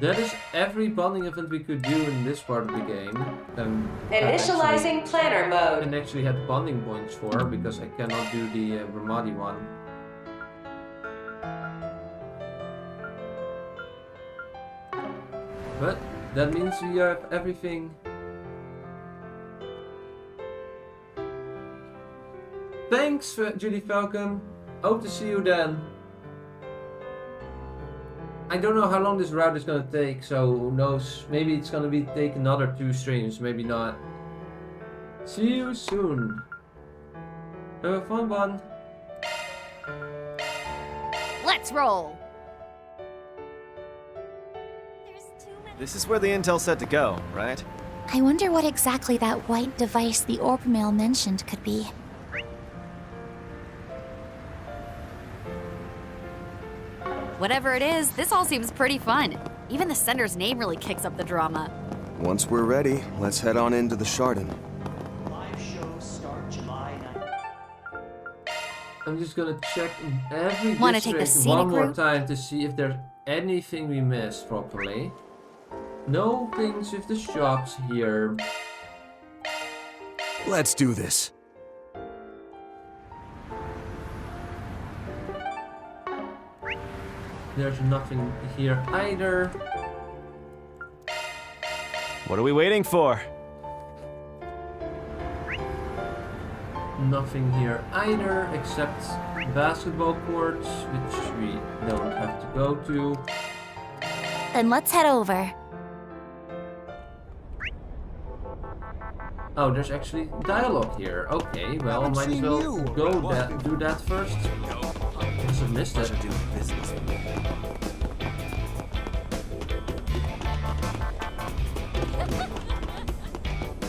[SPEAKER 13] That is every bonding event we could do in this part of the game.
[SPEAKER 11] Initializing planner mode.
[SPEAKER 13] And actually had bonding points for, because I cannot do the Ramadi one. But that means we have everything. Thanks, Judy Falcom. Hope to see you then. I don't know how long this route is gonna take, so who knows? Maybe it's gonna take another 2 streams, maybe not. See you soon. Have a fun one.
[SPEAKER 2] Let's roll.
[SPEAKER 3] This is where the intel's set to go, right?
[SPEAKER 15] I wonder what exactly that white device the Orbmail mentioned could be.
[SPEAKER 2] Whatever it is, this all seems pretty fun. Even the sender's name really kicks up the drama.
[SPEAKER 16] Once we're ready, let's head on into the Chardon.
[SPEAKER 12] Live shows start July 9th.
[SPEAKER 13] I'm just gonna check every
[SPEAKER 2] Wanna take the
[SPEAKER 13] district
[SPEAKER 2] scenic
[SPEAKER 13] one more
[SPEAKER 2] route?
[SPEAKER 13] time to see if there's anything we missed properly. No things with the shops here.
[SPEAKER 9] Let's do this.
[SPEAKER 13] There's nothing here either.
[SPEAKER 17] What are we waiting for?
[SPEAKER 13] Nothing here either, except basketball courts, which we don't have to go to.
[SPEAKER 15] Then let's head over.
[SPEAKER 13] Oh, there's actually dialogue here. Okay, well, might as well do that first. I must have missed it.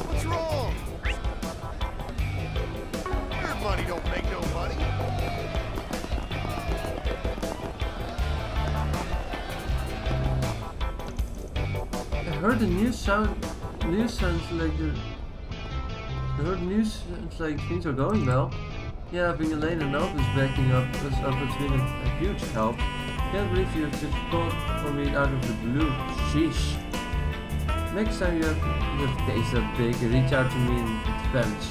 [SPEAKER 1] What's wrong? Your money don't make no money.
[SPEAKER 13] I heard the news sounds like the. I heard news sounds like things are going well. Yeah, having Elaine and Elvis backing up has been a huge help. Can't believe you just called for me out of the blue. Sheesh. Next time you have taste that big, reach out to me in advance.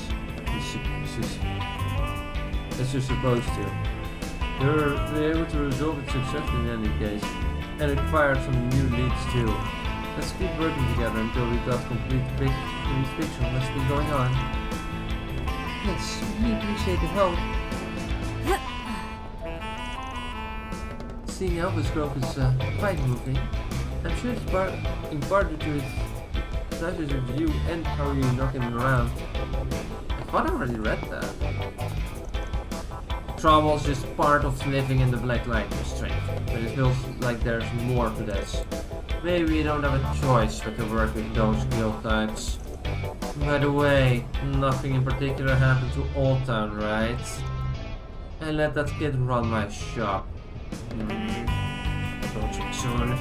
[SPEAKER 13] As you're supposed to. You're able to resolve it successfully in any case. And acquired some new leads too. Let's keep working together until we got complete picture of what's been going on. Yes, we appreciate the help. Seeing Elvis growth is quite moving. I'm sure it's imparted to his pleasures of you and how you knock him around. I thought I already read that. Trouble's just part of living in the Black Light District, but it feels like there's more to this. Maybe we don't have a choice but to work with those guild types. By the way, nothing in particular happened to Old Town, right? I let that kid run my shop. Approaching soon.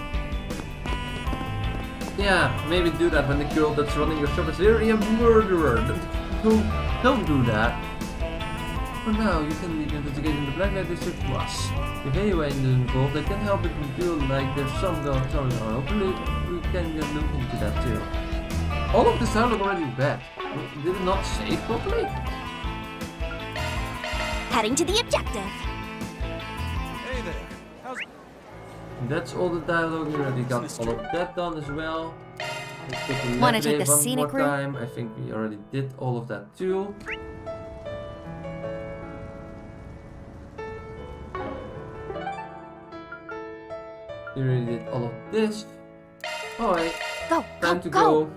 [SPEAKER 13] Yeah, maybe do that when the girl that's running your shop is really a murderer. Don't do that. For now, you can leave investigating the Black Light District to us. If anyone is involved, I can help it feel like there's some going on. Hopefully, we can look into that too. All of the sound already read. Did it not save properly?
[SPEAKER 4] Heading to the objective.
[SPEAKER 1] Hey there. How's...
[SPEAKER 13] That's all the dialogue. We already got all of that done as well.
[SPEAKER 2] Wanna take the scenic route?
[SPEAKER 13] Time. I think we already did all of that too. We already did all of this. Alright. Time to go.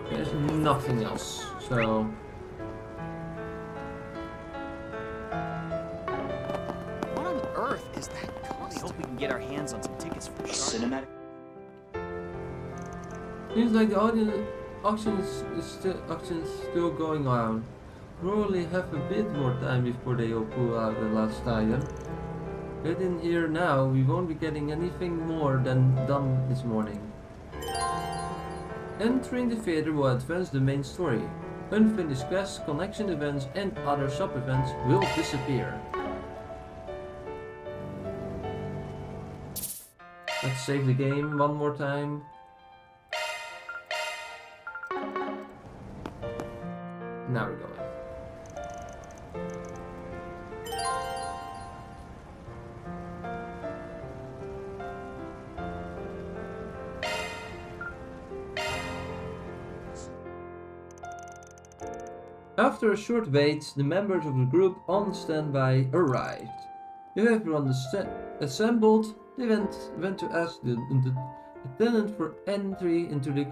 [SPEAKER 13] There's nothing else, so...
[SPEAKER 3] What on earth is that cost? I hope we can get our hands on some tickets for the cinematic.
[SPEAKER 13] Seems like the auction is still going on. Probably have a bit more time before they all pull out the last item. Get in here now, we won't be getting anything more than done this morning. Entering the theater will advance the main story. Unfinished quests, connection events and other sub-events will disappear. Let's save the game one more time. Now we're going. After a short wait, the members of the group on standby arrived. With everyone assembled, they went to ask the attendant for entry into the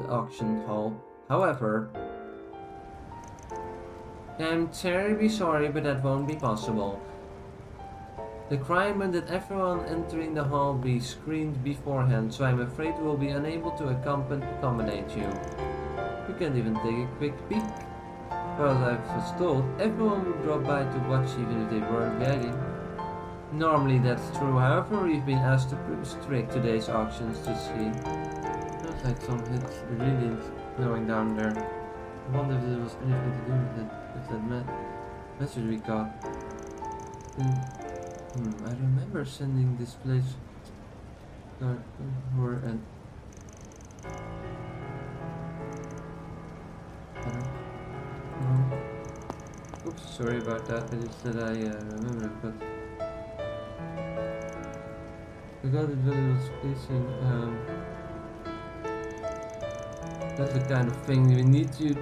[SPEAKER 13] auction hall. However, I'm terribly sorry, but that won't be possible. The requirement that everyone entering the hall be screened beforehand, so I'm afraid we'll be unable to accommodate you. You can't even take a quick peek. Well, as I was told, everyone would drop by to watch even if they weren't ready. Normally that's true, however, we've been asked to restrict today's auctions to see. Looks like some hits really going down there. I wonder if there was anything to do with it, if that meant. message we got. I remember sending this place or an. Oops, sorry about that. I just said I remember it, but I got it when it was placing. That's the kind of thing we need you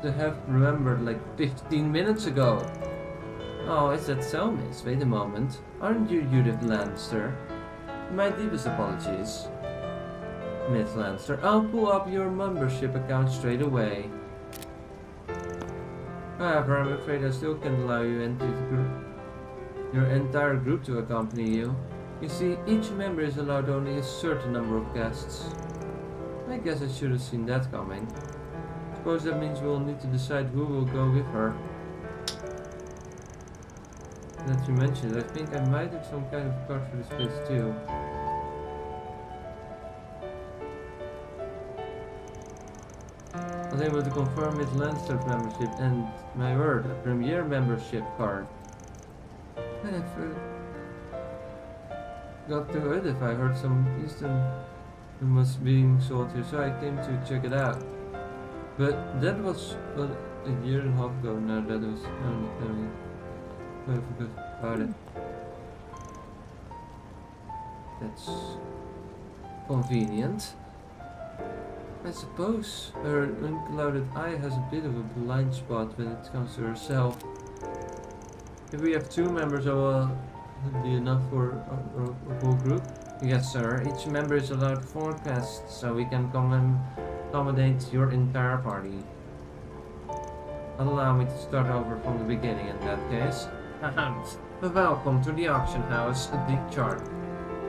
[SPEAKER 13] to have remembered like 15 minutes ago. Oh, is that so, miss? Wait a moment. Aren't you Judith Lannister? My deepest apologies, Miss Lannister. I'll pull up your membership account straight away. However, I'm afraid I still can't allow you into the group, your entire group to accompany you. You see, each member is allowed only a certain number of guests. I guess I should have seen that coming. Suppose that means we'll need to decide who will go with her. That you mentioned, I think I might have some kind of card for this place too. I was able to confirm Miss Lannister's membership and, my word, a premier membership card. I got to it if I heard some Eastern was being sold here, so I came to check it out. But that was a year and a half ago now. That was I forgot about it. That's convenient. I suppose her unclouded eye has a bit of a blind spot when it comes to herself. If we have 2 members, will it be enough for a whole group? Yes, sir. Each member is allowed 4 guests, so we can accommodate your entire party. Allow me to start over from the beginning in that case. Welcome to the auction house at the chart.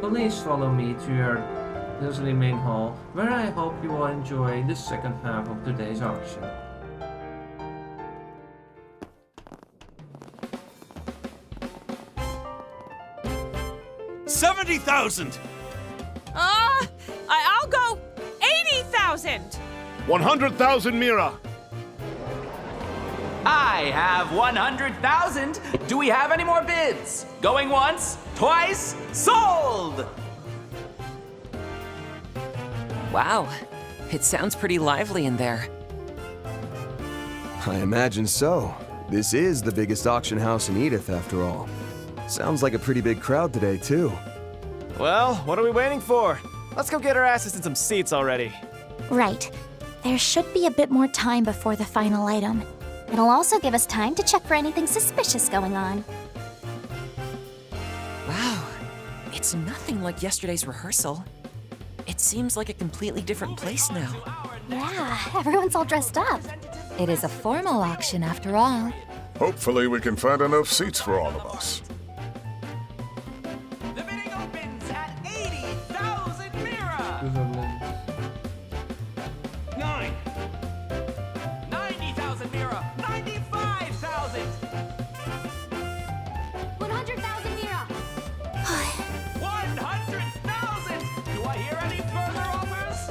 [SPEAKER 13] Please follow me to your Leslie main hall, where I hope you will enjoy the second half of today's auction.
[SPEAKER 8] $70,000!
[SPEAKER 10] I'll go 80,000!
[SPEAKER 1] 100,000 Mira!
[SPEAKER 3] I have 100,000. Do we have any more bids? Going once, twice, sold!
[SPEAKER 10] Wow, it sounds pretty lively in there.
[SPEAKER 16] I imagine so. This is the biggest auction house in Edith, after all. Sounds like a pretty big crowd today, too.
[SPEAKER 17] Well, what are we waiting for? Let's go get our asses in some seats already.
[SPEAKER 5] Right. There should be a bit more time before the final item. It'll also give us time to check for anything suspicious going on.
[SPEAKER 10] Wow, it's nothing like yesterday's rehearsal. It seems like a completely different place now.
[SPEAKER 5] Yeah, everyone's all dressed up.
[SPEAKER 15] It is a formal auction after all.
[SPEAKER 1] Hopefully we can find enough seats for all of us.
[SPEAKER 3] The bidding opens at 80,000 Mira!
[SPEAKER 8] 9!
[SPEAKER 3] 90,000 Mira! 95,000!
[SPEAKER 7] 100,000 Mira!
[SPEAKER 3] 100,000! Do I hear any further offers?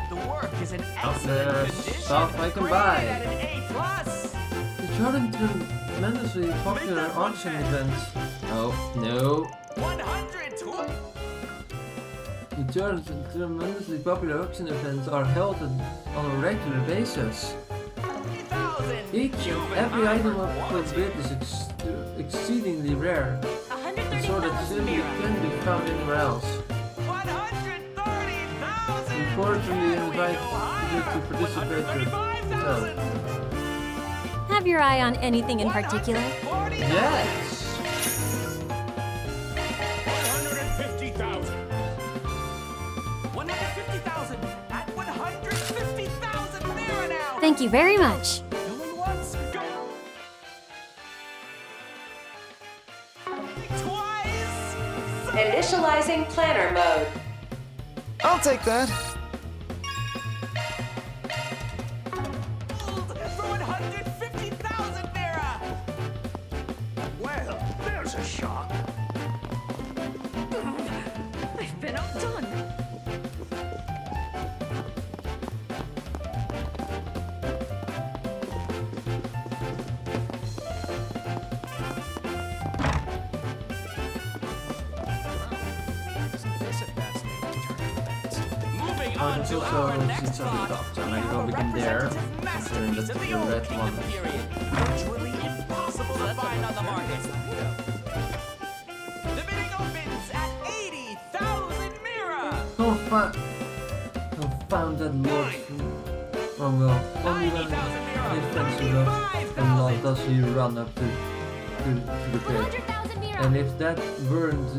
[SPEAKER 3] The work is in excellent condition.
[SPEAKER 13] Stuff I can buy.
[SPEAKER 3] At an A+.
[SPEAKER 13] The Jordan tremendously popular auction events. Oh, no.
[SPEAKER 3] 120!
[SPEAKER 13] The Jordan's tremendously popular auction events are held on a regular basis. Each and every item of the bid is exceedingly rare, and so that simply can't be found anywhere else.
[SPEAKER 3] 130,000!
[SPEAKER 13] Unfortunately, I invite you to participate yourself.
[SPEAKER 4] Have your eye on anything in particular?
[SPEAKER 13] Yes!
[SPEAKER 8] 150,000!
[SPEAKER 3] 150,000! At 150,000 Mira now!
[SPEAKER 2] Thank you very much.
[SPEAKER 3] Going once, go! Twice!
[SPEAKER 11] Initializing planner mode.
[SPEAKER 17] I'll take that.
[SPEAKER 3] For 150,000 Mira!
[SPEAKER 12] Well, there's a shock.
[SPEAKER 4] I've been outdone.
[SPEAKER 13] there's also seats on the top, so maybe we'll begin there, considering that the red one is...
[SPEAKER 3] Virtually impossible to find on the market. The bidding opens at 80,000 Mira.
[SPEAKER 13] Confounded Lord. Oh well, only when he fends it up and not does he run up to the pit. And if that weren't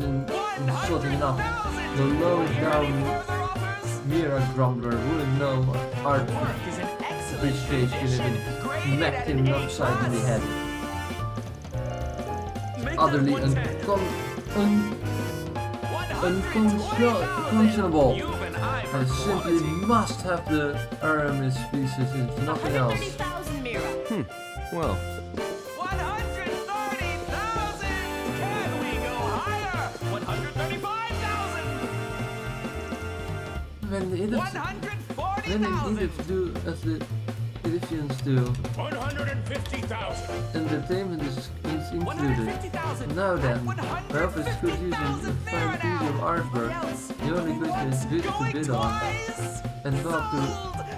[SPEAKER 13] insulting enough, the low down Mira grumbler wouldn't know art appreciation if it smacked him upside in the head. Utterly unconscionable. I simply must have the Aramis pieces, if nothing else.
[SPEAKER 16] Well.
[SPEAKER 3] 130,000! Can we go higher? 135,000!
[SPEAKER 13] When the Idifs do as the Egyptians do.
[SPEAKER 12] 150,000.
[SPEAKER 13] Entertainment is included. Now then, perhaps it's good using a fine piece of artwork. The only question is which to bid on. And well,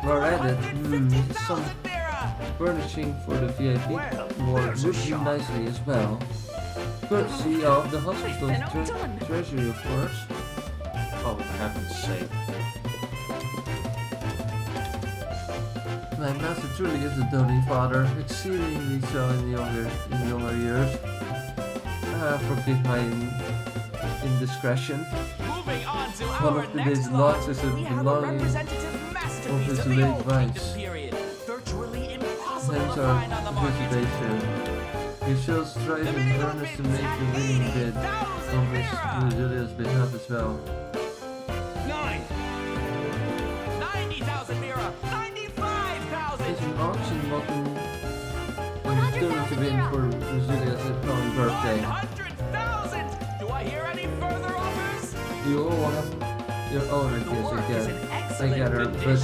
[SPEAKER 13] we're at it. Some furnishing for the VIP ward would be nicely as well. Courtesy of the hospital's treasury, of course. Oh, for heaven's sake. My master truly is a doting father, exceedingly so in younger years. Forgive my indiscretion.
[SPEAKER 3] Moving on to
[SPEAKER 13] One of today's lots is a belonging of his late vice. Hence our visitation. He shall strive in earnest to make the winning bid on Miss Julia's behalf as well.
[SPEAKER 3] 90,000 Mira! 95,000!
[SPEAKER 13] It's an auction button and return to win for Julia's upcoming birthday.
[SPEAKER 3] 100,000! Do I hear any further offers?
[SPEAKER 13] You all have your own ideas again. I get her, but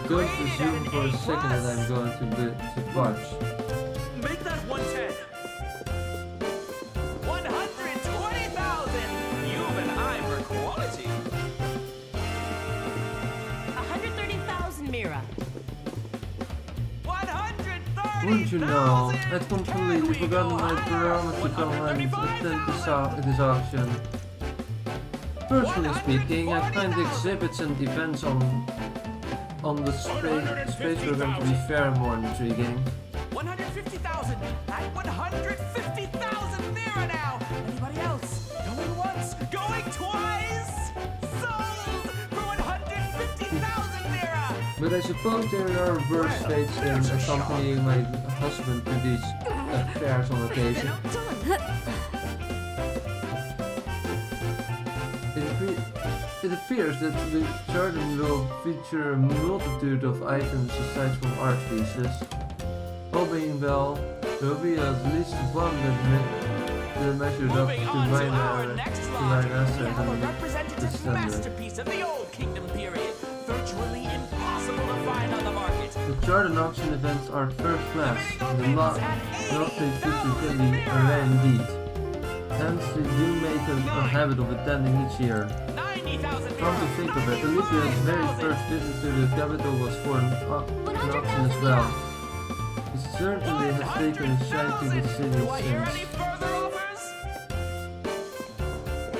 [SPEAKER 13] don't presume for a second that I'm going to budge.
[SPEAKER 3] Make that 110! 120,000! You've an eye for quality.
[SPEAKER 4] 130,000 Mira.
[SPEAKER 3] 130,000!
[SPEAKER 13] Wouldn't you know, I'd completely forgotten my parameter and attend this auction. Personally speaking, I find the exhibits and events on the space we're going to be fair more intriguing.
[SPEAKER 3] 150,000! At 150,000 Mira now! Anybody else? Going once, going twice! Sold for 150,000 Mira!
[SPEAKER 13] But I suppose there are worse fates than accompanying my husband to these affairs on occasion. It appears that the garden will feature a multitude of items aside from art pieces. All being well, there will be at least one that measures up to my master and the standard.
[SPEAKER 3] Of the old kingdom period, virtually impossible to find on the market.
[SPEAKER 13] The Jordan auction events are first class, and the lot they feature heavily array indeed. Hence they do make a habit of attending each year. Come to think of it, Olivia's very first visit to the capital was for an auction as well. He certainly has taken a shine to the city since.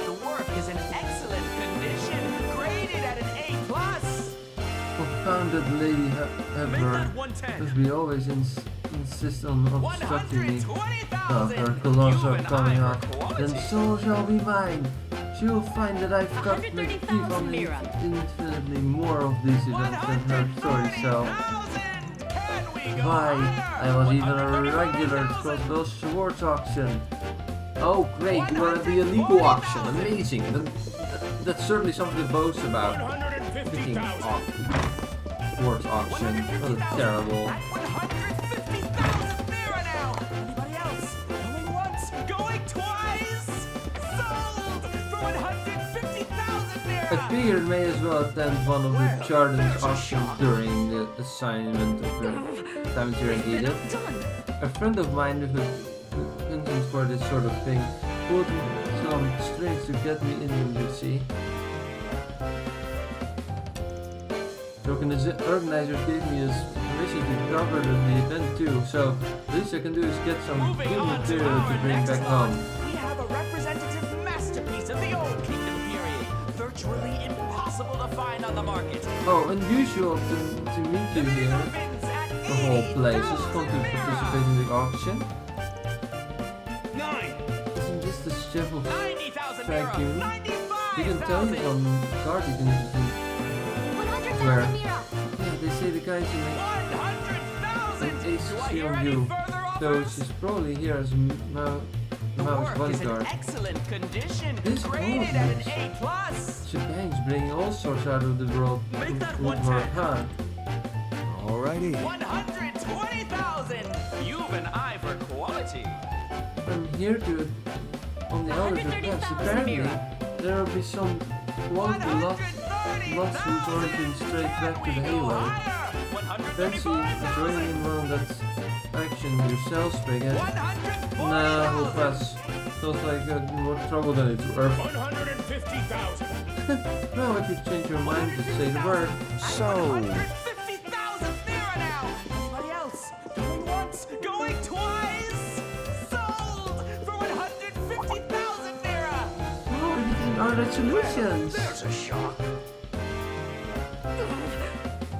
[SPEAKER 3] The work is in excellent condition, graded at an A+.
[SPEAKER 13] Confounded Lady Hepburn, as we always insist on obstructing me. Her colors are coming up, then so shall be mine. She'll find that I've got my teeth on infinitely more of these events than her story self. Why, I was even a regular at Crossbell Swords auction. Oh great, you are at the illegal auction, amazing. That's certainly something to boast about. Freaking Swords auction, what a terrible.
[SPEAKER 3] 150,000 Mira now! Anybody else? Going once, going twice! Sold for 150,000 Mira!
[SPEAKER 13] I figured may as well attend one of the Jordan's auctions during the assignment of the time during Edith. A friend of mine with a penchant for this sort of thing pulled some strings to get me in, you see. The organizers gave me permission to cover the event too, so the least I can do is get some good material to bring back home.
[SPEAKER 3] We have a representative masterpiece of the Old Kingdom period, virtually impossible to find on the market.
[SPEAKER 13] Oh, unusual to meet you here. The whole place is going to participate in the auction. Isn't this the chef of Tycoon? You can tell me from card you can where. Yeah, they say the guys who make an ace on you. So she's probably here as Mao's bodyguard. This Japan's bringing all sorts out of the world with her, huh?
[SPEAKER 16] Alrighty.
[SPEAKER 3] 120,000! You've an eye for quality.
[SPEAKER 13] I'm here to on the other request. Apparently, there will be some quality lots resorting straight back to the Halo. Fancy joining in one of that action yourself, Spaghetti? Nah, we'll pass. Feels like more trouble than it's worth.
[SPEAKER 12] 150,000.
[SPEAKER 13] Well, if you change your mind, just say the word.
[SPEAKER 16] So.
[SPEAKER 3] 150,000 lira now! Anybody else? Going once, going twice! Sold for 150,000 lira!
[SPEAKER 13] Oh, these are the solutions!
[SPEAKER 12] There's a shock.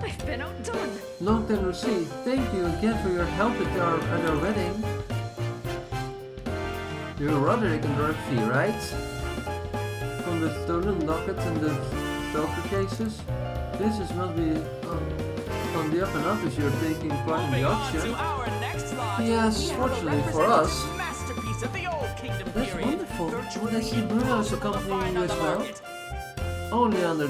[SPEAKER 4] I've been outdone.
[SPEAKER 13] Long time no see. Thank you again for your help at our wedding. You're Roderick and Dorothy, right? From the stolen lockets and the stalker cases? This must be on the up and up as you're taking part in the auction. Yes, fortunately for us. That's wonderful. Would I see Bruno's accompanying you as well? Only under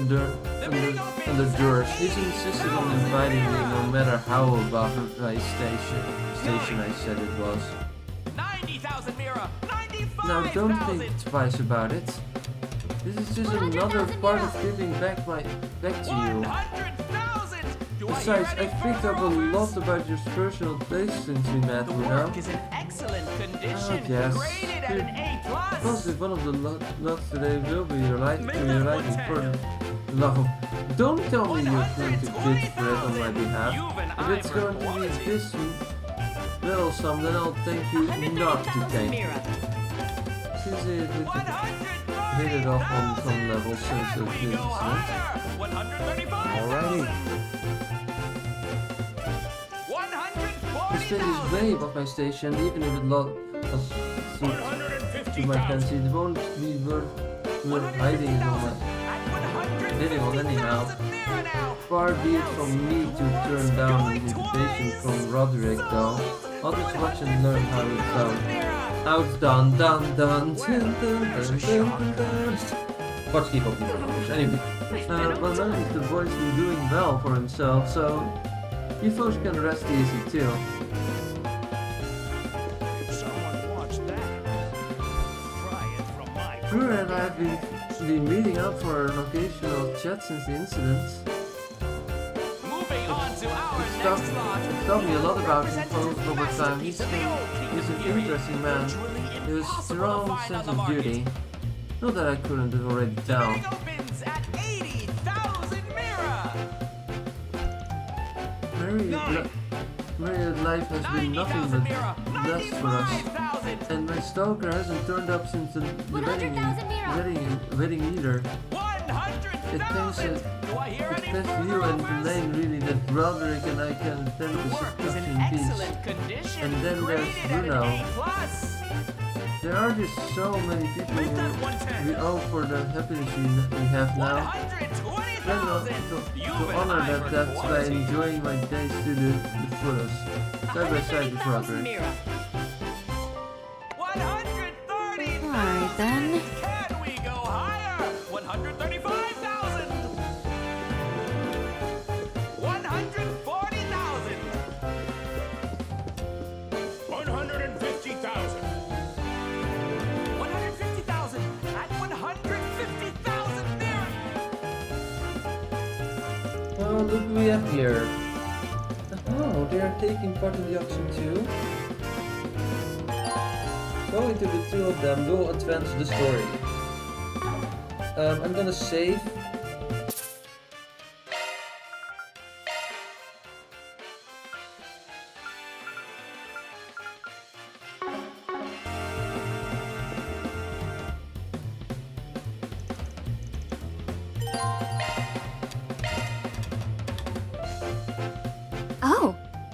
[SPEAKER 13] duress. He's insisted on inviting me no matter how above my station I said it was.
[SPEAKER 3] 90,000 mira! 95,000!
[SPEAKER 13] Now don't think twice about it. This is just another part of giving back to you. Besides, I've picked up a lot about your personal taste since we met, Bruno.
[SPEAKER 3] Is in excellent condition.
[SPEAKER 13] Yes.
[SPEAKER 3] Graded at an A+.
[SPEAKER 13] Positive one of the lots today will be your liking for the love of. Don't tell me you're going to bid for it on my behalf. If it's going to be this little sum, then I'll thank you not to thank you. Since it hit it off on some level since the business.
[SPEAKER 16] Alrighty.
[SPEAKER 13] The stage is way above my station, even if it lost to my fancy. It won't be worth hiding it on anyhow. Far be it from me to turn down an invitation from Roderick, though. I'll just watch and learn how it's done. How it's done. Watch keep up with the anyway. Well, notice the boy's been doing well for himself, so you folks can rest easy too. Brewer and I have been meeting up for an occasional chat since the incident. It's taught me a lot about him over time. He's an interesting man. He has a strong sense of duty. Not that I couldn't have already tell. Married life has been nothing but blessed for us. And my stalker hasn't turned up since the wedding either. It thanks to you and Elaine really that Roderick and I can attend the subscription in peace. And then there's Bruno. There are just so many people we owe for the happiness we have now. To honor that's by enjoying my days to the fullest, side by side with Roderick.
[SPEAKER 2] Alright then.
[SPEAKER 3] Can we go higher? 135,000! 140,000!
[SPEAKER 12] 150,000.
[SPEAKER 3] 150,000 at 150,000 there!
[SPEAKER 13] Oh, look who we have here. Oh, they are taking part in the auction too. Going to the two of them will advance the story. I'm gonna save.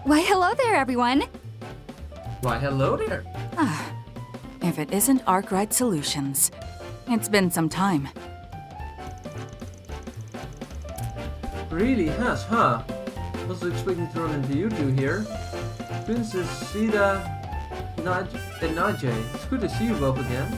[SPEAKER 18] Why, hello there, everyone.
[SPEAKER 13] Why, hello there.
[SPEAKER 19] If it isn't Arkwright Solutions. It's been some time.
[SPEAKER 13] Really has, huh? Wasn't expecting to run into you two here. Princess Sida and Najee. It's good to see you both again.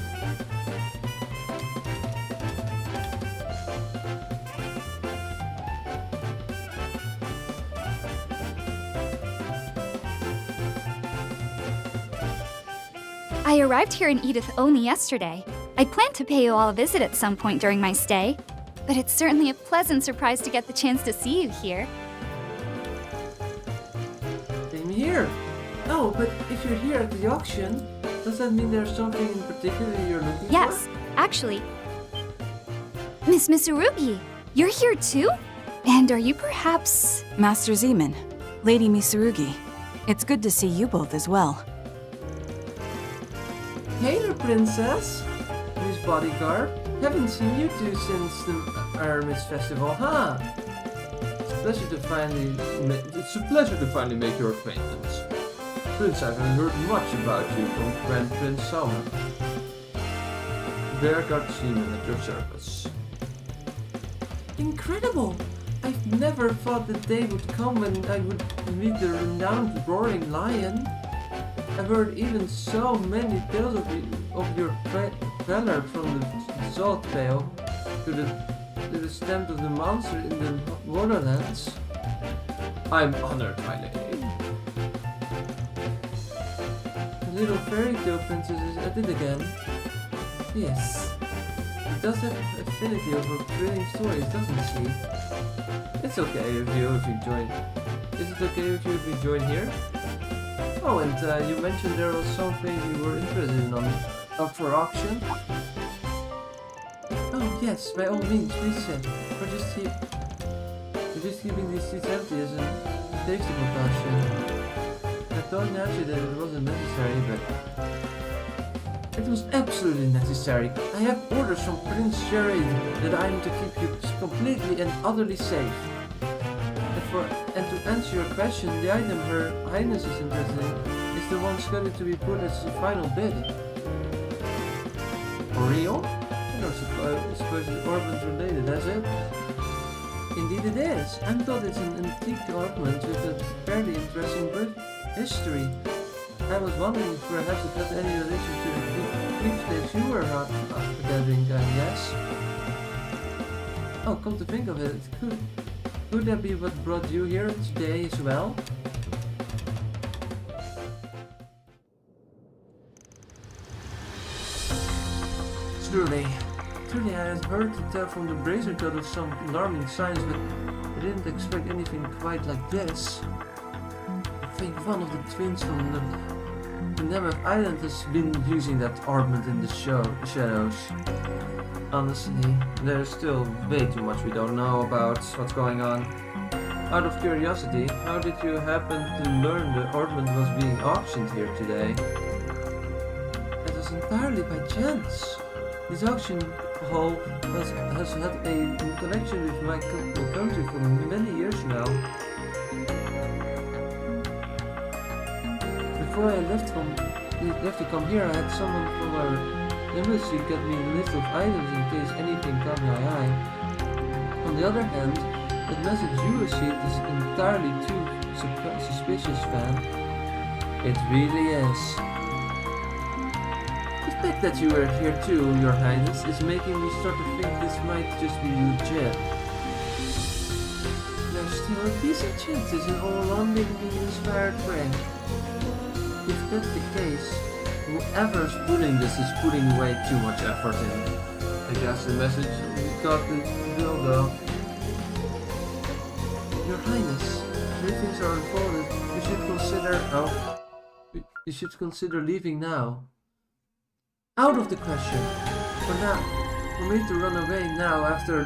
[SPEAKER 18] I arrived here in Edith only yesterday. I planned to pay you all a visit at some point during my stay, but it's certainly a pleasant surprise to get the chance to see you here.
[SPEAKER 13] Same here. Oh, but if you're here at the auction, does that mean there's something in particular you're looking for?
[SPEAKER 18] Yes, actually. Miss Misurugi, you're here too? And are you perhaps...
[SPEAKER 19] Master Zeman, Lady Misurugi. It's good to see you both as well.
[SPEAKER 13] Hey there, Princess! Miss Bodyguard. Haven't seen you two since the Aramis Festival, huh? It's a pleasure to finally make your acquaintance. Prince, I haven't heard much about you from Grand Prince Salman. Bergard Seaman at your service. Incredible! I've never thought the day would come when I would meet the renowned Roaring Lion. I've heard even so many tales of your valor, from the Salt Vale to the stamp of the monster in the Borderlands. I'm honored, my lady. The little fairy tale princess is at it again. Yes, it does have affinity over thrilling stories, doesn't she? It's okay if you join. Is it okay if you join here? Oh, and you mentioned there was something you were interested in up for auction? Oh yes, by all means, please send. We're just keeping these seats empty as a safety precaution. I thought naturally that it wasn't necessary, but it was absolutely necessary. I have orders from Prince Jrpg that I am to keep you completely and utterly safe. And to answer your question, the item Her Highness is interested in is the one scheduled to be put as the final bid. For real? I don't suppose it's ornament related, is it? Indeed it is. I thought it's an antique ornament with a fairly interesting history. I was wondering if perhaps it had any relation to the keepsakes you were gathering, yes? Oh, come to think of it, it could. Could that be what brought you here today as well? Truly I had heard to tell from the Brazier God of some alarming signs, but I didn't expect anything quite like this. I think one of the twins from the Nemeth Island has been using that ornament in the shadows. Honestly, there's still way too much we don't know about what's going on. Out of curiosity, how did you happen to learn the ornament was being auctioned here today? It was entirely by chance. This auction hall has had a connection with my country for many years now. Before I left to come here, I had someone from our embassy get me a list of items in case anything caught my eye. On the other hand, the message you received is entirely too suspicious, fan. It really is. The fact that you are here too, Your Highness, is making me start to think this might just be legit. There's still a decent chances in all landing in inspired way. If that's the case, whoever's putting this is putting way too much effort in. I guess the message we got the bill though. Your Highness, if things are unfolded, you should consider leaving now. Out of the question. For now, for me to run away now after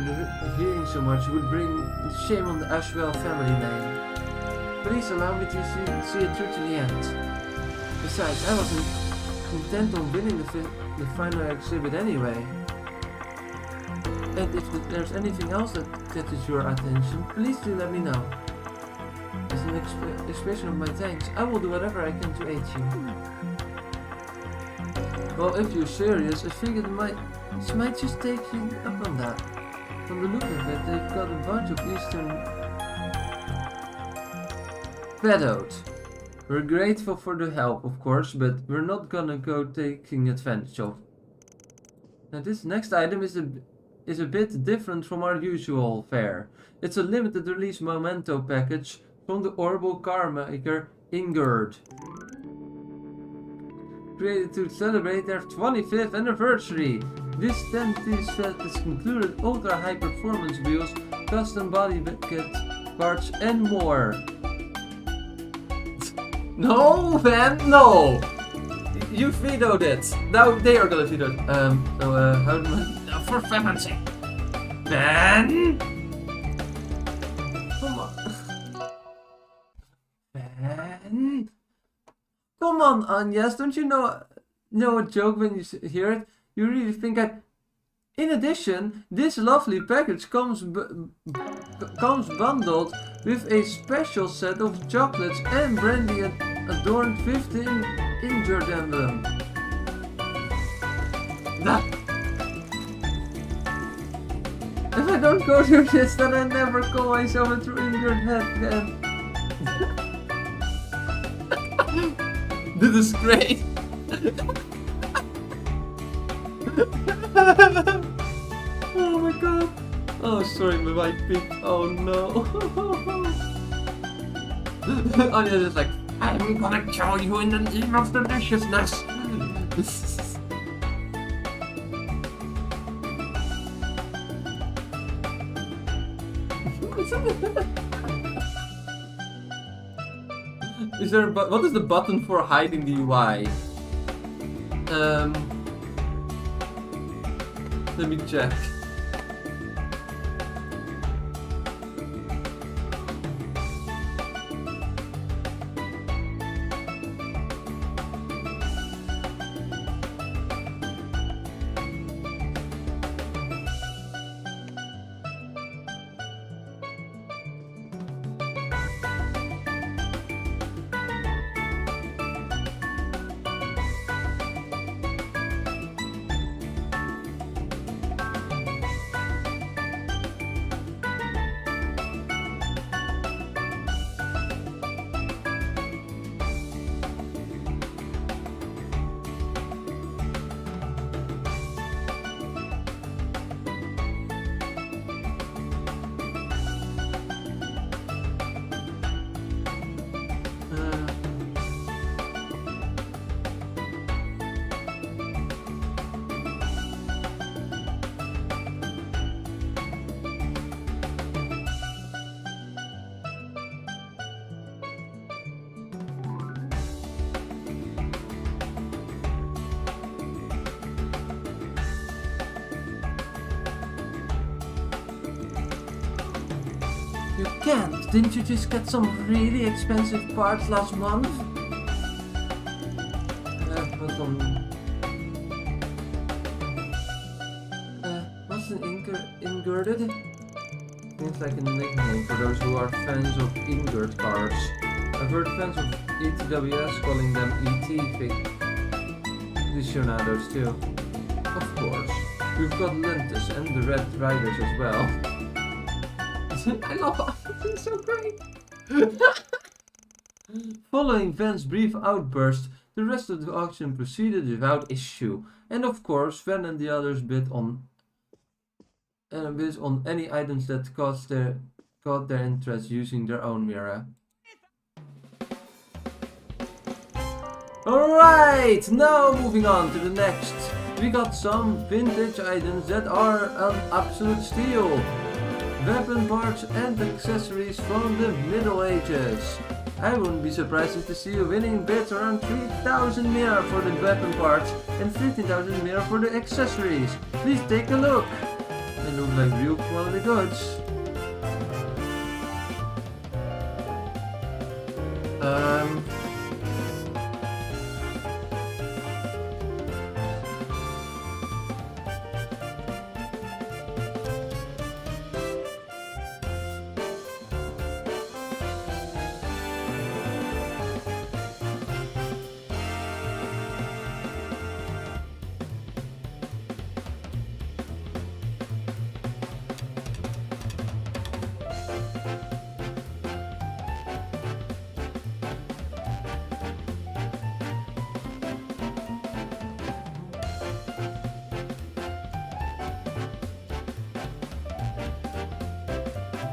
[SPEAKER 13] hearing so much would bring shame on the Ashwell family name. Please allow me to see it through to the end. Besides, I wasn't intent on winning the final exhibit anyway. And if there's anything else that catches your attention, please do let me know. It's an expression of my thanks. I will do whatever I can to aid you. Well, if you're serious, I figured she might just take you up on that. From the look of it, they've got a bunch of Eastern pedos. We're grateful for the help, of course, but we're not gonna go taking advantage of. Now this next item is a bit different from our usual fare. It's a limited release memento package from the horrible car maker Ingerd. Created to celebrate their 25th anniversary. This 10-piece set has included ultra high performance wheels, custom body kit, parts and more. No, man, no! You vetoed it. Now they are gonna veto it. How do I... For heaven's sake. Ben! Come on. Ben? Come on, Agnes, don't you know a joke when you hear it? You really think I... In addition, this lovely package comes bundled with a special set of chocolates and brandy adorned 15 injured emblem. If I don't go through this, then I never call myself a true injured head again. This is great. Oh my god. Oh, sorry, my white pig. Oh no. Oh yeah, it's like, I'm gonna kill you in the name of deliciousness. Is there what is the button for hiding the UI? Let me check. You can't. Didn't you just get some really expensive parts last month? What's an ingerded? Seems like a nickname for those who are fans of ingert cars. I've heard fans of ETWS calling them ET aficionados too. Of course. We've got Lentus and the Red Riders as well. I love it. It's so great. Following Van's brief outburst, the rest of the auction proceeded without issue. And of course, Van and the others bid on any items that caught their interest using their own mirror. Alright, now moving on to the next. We got some vintage items that are an absolute steal. Weapon parts and accessories from the Middle Ages. I wouldn't be surprised to see a winning bid around 3,000 mira for the weapon parts and 15,000 mira for the accessories. Please take a look. They look like real quality goods.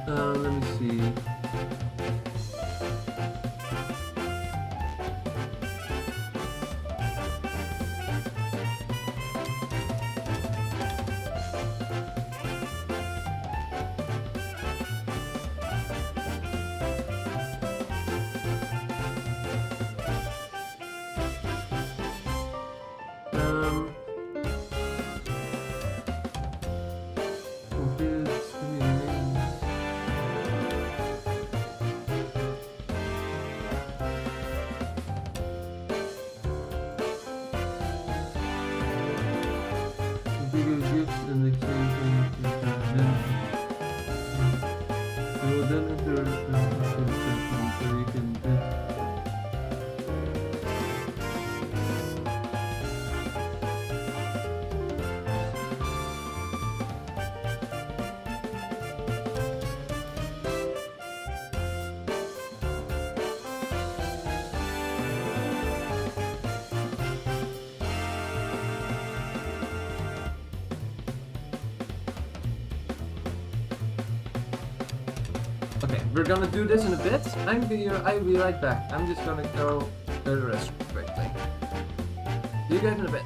[SPEAKER 13] Let me see. Okay, we're gonna do this in a bit. I'll be right back. I'm just gonna go to the restroom quickly. See you guys in a bit.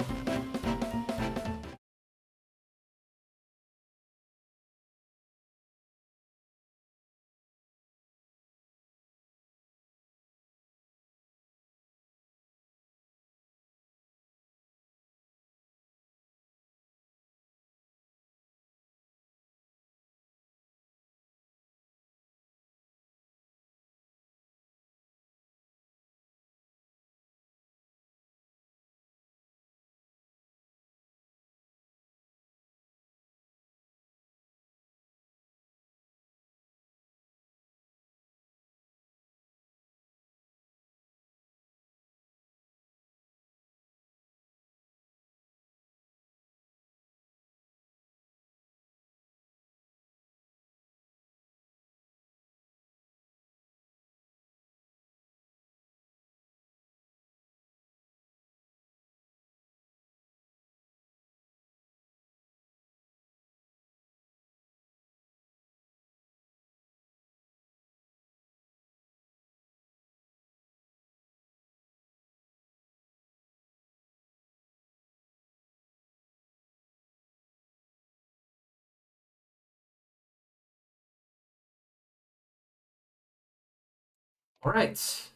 [SPEAKER 13] Alright.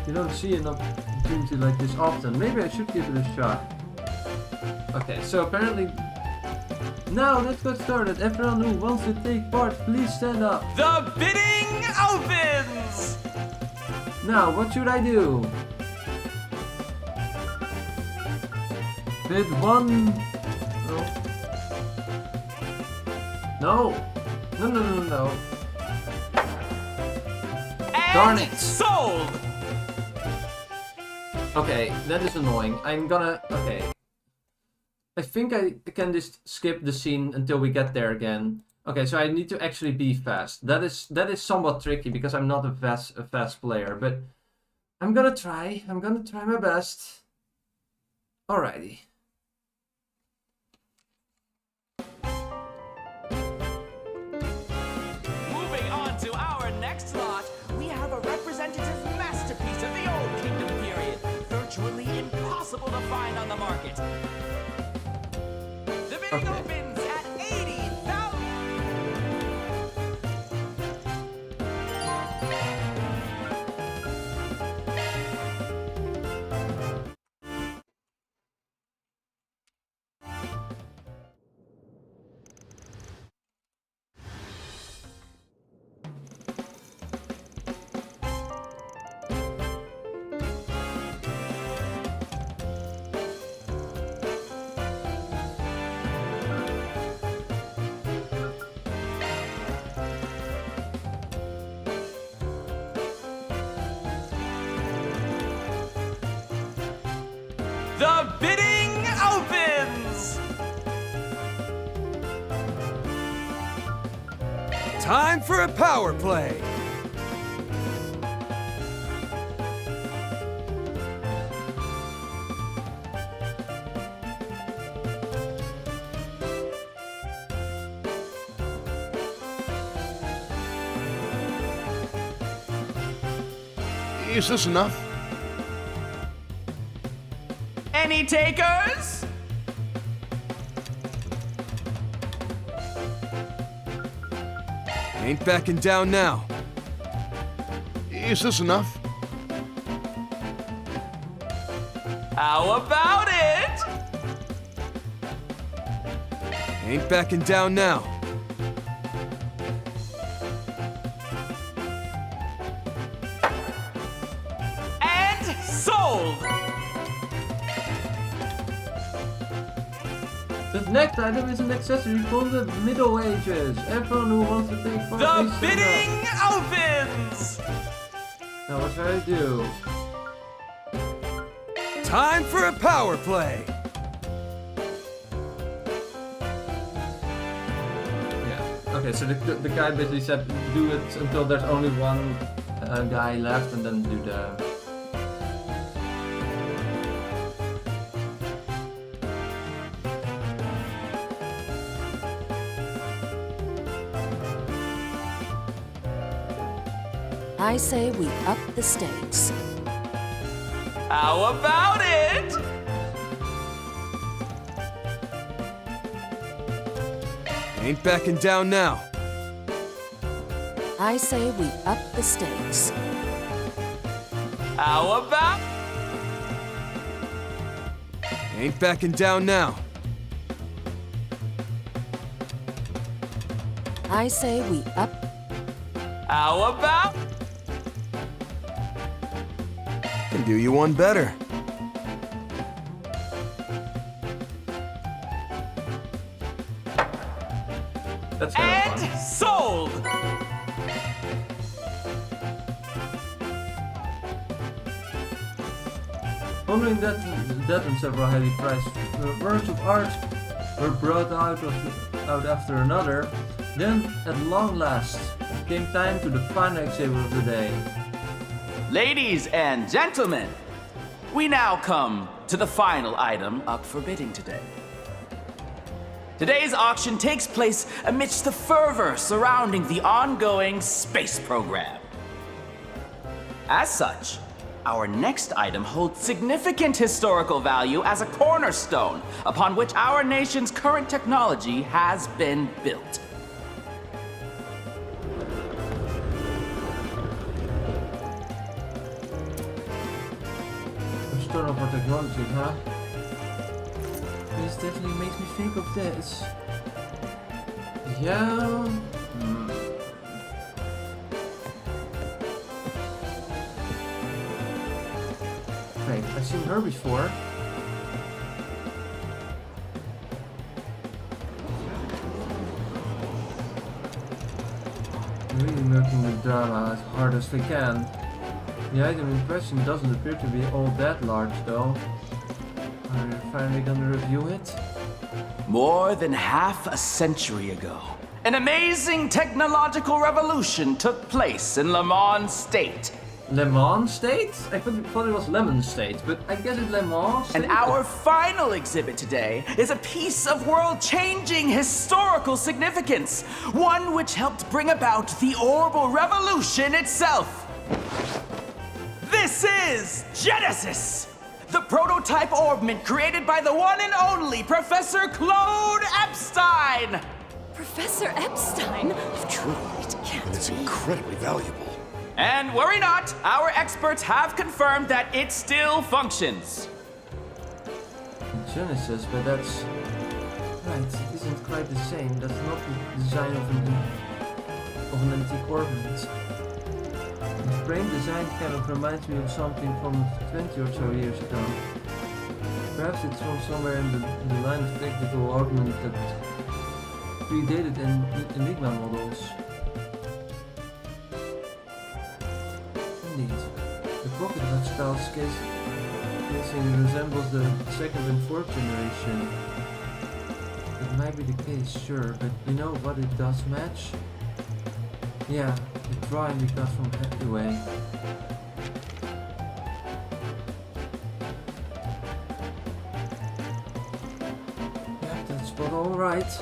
[SPEAKER 13] You don't see an opportunity like this often. Maybe I should give it a shot. Okay, so apparently... Now, let's get started. Everyone who wants to take part, please stand up.
[SPEAKER 3] The bidding opens!
[SPEAKER 13] Now, what should I do? Bid one... No. No. Darn it!
[SPEAKER 3] Sold!
[SPEAKER 13] Okay, that is annoying. I'm gonna... Okay. I think I can just skip the scene until we get there again. Okay, so I need to actually be fast. That is somewhat tricky because I'm not a fast player, but I'm gonna try. I'm gonna try my best. Alrighty.
[SPEAKER 3] Moving on to our next lot, we have a representative masterpiece of the Old Kingdom period, virtually impossible to find on the market. The bidding opens at 80,000. The bidding opens!
[SPEAKER 9] Time for a power play!
[SPEAKER 1] Is this enough?
[SPEAKER 3] Any takers?
[SPEAKER 16] Ain't backing down now.
[SPEAKER 1] Is this enough?
[SPEAKER 3] How about it?
[SPEAKER 16] Ain't backing down now.
[SPEAKER 3] And sold!
[SPEAKER 13] The next item is an accessory from the Middle Ages. Everyone who wants to take part,
[SPEAKER 3] The
[SPEAKER 13] please stand
[SPEAKER 3] bidding opens!
[SPEAKER 13] Now what should I do?
[SPEAKER 16] Time for a power play!
[SPEAKER 13] Yeah. Okay, so the guy basically said do it until there's only one guy left and then do the...
[SPEAKER 19] I say we up the stakes.
[SPEAKER 3] How about it?
[SPEAKER 16] Ain't backing down now.
[SPEAKER 19] I say we up the stakes.
[SPEAKER 3] How about...
[SPEAKER 16] Ain't backing down now.
[SPEAKER 19] I say we up.
[SPEAKER 3] How about...
[SPEAKER 16] Can do you one better.
[SPEAKER 13] That's kind of fun.
[SPEAKER 3] And sold!
[SPEAKER 13] Following that and several highly priced works of art were brought out after another, then at long last it came time to the final exhibit of the day.
[SPEAKER 3] Ladies and gentlemen, we now come to the final item up for bidding today. Today's auction takes place amidst the fervor surrounding the ongoing space program. As such, our next item holds significant historical value as a cornerstone upon which our nation's current technology has been built.
[SPEAKER 13] Turn off our technology, huh? This definitely makes me think of this. Yeah. Wait, I've seen her before. Really milking the drama as hard as they can. The item in question doesn't appear to be all that large, though. Are you finally gonna review it?
[SPEAKER 3] More than half a century ago, an amazing technological revolution took place in Le Mans State.
[SPEAKER 13] Le Mans State? I thought it was Lemon State, but I guess it's Le Mans State.
[SPEAKER 3] And our final exhibit today is a piece of world-changing historical significance, one which helped bring about the orbital revolution itself. This is Genesis, the prototype orbment created by the one and only Professor Claude Epstein.
[SPEAKER 4] Professor Epstein?
[SPEAKER 1] True.
[SPEAKER 4] It can't
[SPEAKER 1] And it's
[SPEAKER 4] be.
[SPEAKER 1] incredibly valuable.
[SPEAKER 3] And worry not, our experts have confirmed that it still functions.
[SPEAKER 13] Genesis, but that's... Right, it isn't quite the same. That's not the design of an antique orbment. The frame design kind of reminds me of something from 20 or so years ago. Perhaps it's from somewhere in the line of technical orbment that predated Enigma models. Indeed, the pocket watch style casing resembles the second and fourth generation. It might be the case, sure, but you know what it does match? Yeah, the drawing we got from Hathaway. Yeah, that's about alright.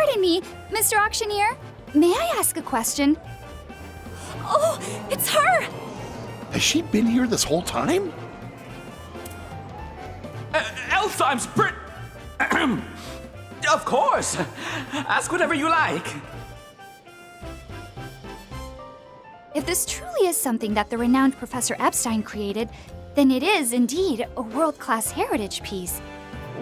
[SPEAKER 18] Pardon me, Mr. Auctioneer. May I ask a question? Oh, it's her!
[SPEAKER 1] Has she been here this whole time?
[SPEAKER 3] Elthime's Brit. Of course. Ask whatever you like.
[SPEAKER 18] If this truly is something that the renowned Professor Epstein created, then it is indeed a world-class heritage piece.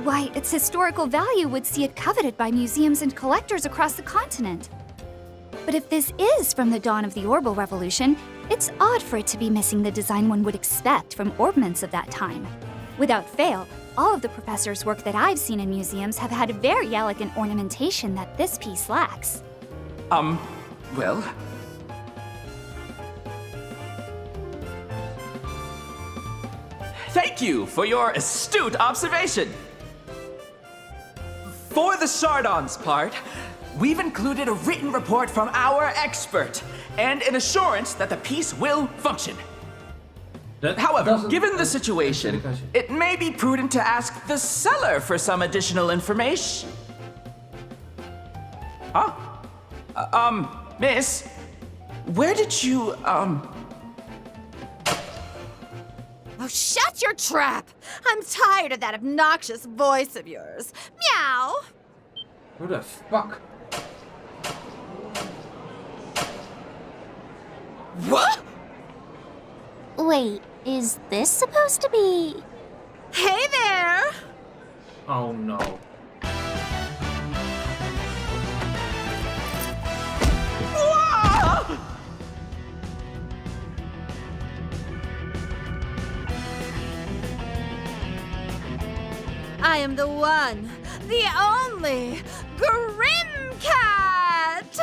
[SPEAKER 18] Why, its historical value would see it coveted by museums and collectors across the continent. But if this is from the dawn of the Orbal Revolution, it's odd for it to be missing the design one would expect from orbments of that time. Without fail, all of the professor's work that I've seen in museums have had very elegant ornamentation that this piece lacks.
[SPEAKER 3] Well... Thank you for your astute observation. For the Chardon's part, we've included a written report from our expert and an assurance that the piece will function. However, given the situation, it may be prudent to ask the seller for some additional information. Huh? Miss, where did you,
[SPEAKER 20] Oh, shut your trap! I'm tired of that obnoxious voice of yours. Meow!
[SPEAKER 13] Who the fuck?
[SPEAKER 20] What?
[SPEAKER 5] Wait, is this supposed to be...
[SPEAKER 20] Hey there!
[SPEAKER 13] Oh no.
[SPEAKER 20] I am the one, the only, Grim Cat!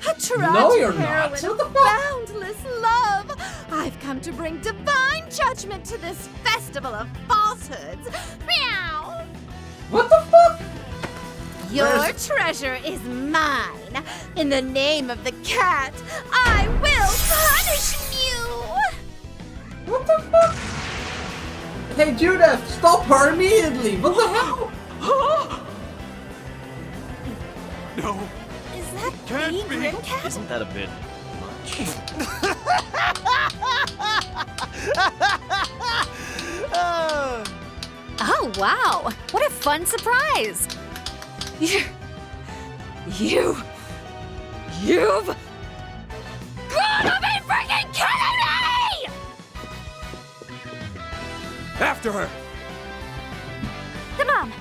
[SPEAKER 20] A tragic
[SPEAKER 13] No, you're not.
[SPEAKER 20] heroine
[SPEAKER 13] What
[SPEAKER 20] of
[SPEAKER 13] the fuck?
[SPEAKER 20] boundless love! I've come to bring divine judgment to this festival of falsehoods. Meow!
[SPEAKER 13] What the fuck?
[SPEAKER 20] Your treasure is mine. In the name of the cat, I will punish you!
[SPEAKER 13] What the fuck? Hey Judith, stop her immediately! What the hell?
[SPEAKER 8] No.
[SPEAKER 20] Is that
[SPEAKER 8] Can't
[SPEAKER 20] the
[SPEAKER 8] be.
[SPEAKER 20] Grim Cat?
[SPEAKER 17] Isn't that a bit much?
[SPEAKER 2] Oh, wow. What a fun surprise.
[SPEAKER 20] You've gotta be freaking kidding me!
[SPEAKER 9] After her!
[SPEAKER 5] Come on!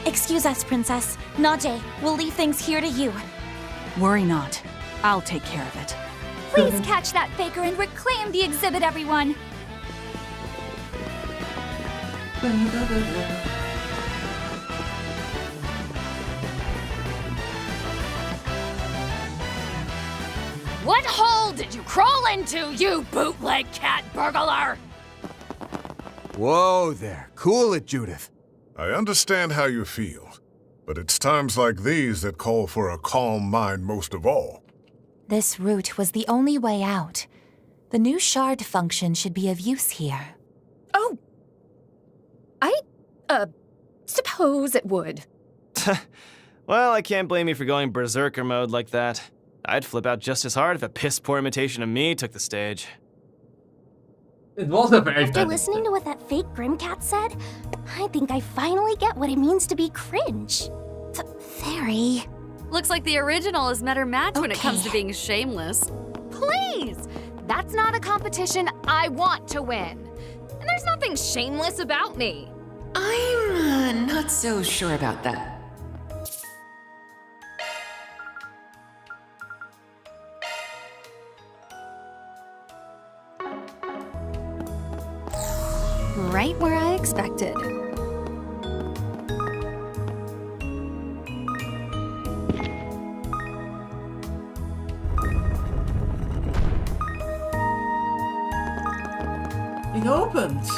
[SPEAKER 5] Excuse us, Princess. Najee, we'll leave things here to you.
[SPEAKER 19] Worry not. I'll take care of it.
[SPEAKER 18] Please catch that faker and reclaim the exhibit, everyone!
[SPEAKER 4] What hole did you crawl into, you bootleg cat burglar?
[SPEAKER 16] Whoa there. Cool it, Judith.
[SPEAKER 21] I understand how you feel, but it's times like these that call for a calm mind most of all.
[SPEAKER 5] This route was the only way out. The new shard function should be of use here.
[SPEAKER 4] Oh. I suppose it would.
[SPEAKER 17] Well, I can't blame you for going berserker mode like that. I'd flip out just as hard if a piss-poor imitation of me took the stage.
[SPEAKER 13] It was a very
[SPEAKER 5] After listening to what that fake Grimcat said, I think I finally get what it means to be cringe. Very.
[SPEAKER 2] Looks like the original has met her match when it comes to being shameless.
[SPEAKER 4] Please! That's not a competition I want to win. And there's nothing shameless about me.
[SPEAKER 19] I'm not so sure about that.
[SPEAKER 2] Right where I expected.
[SPEAKER 13] It opens!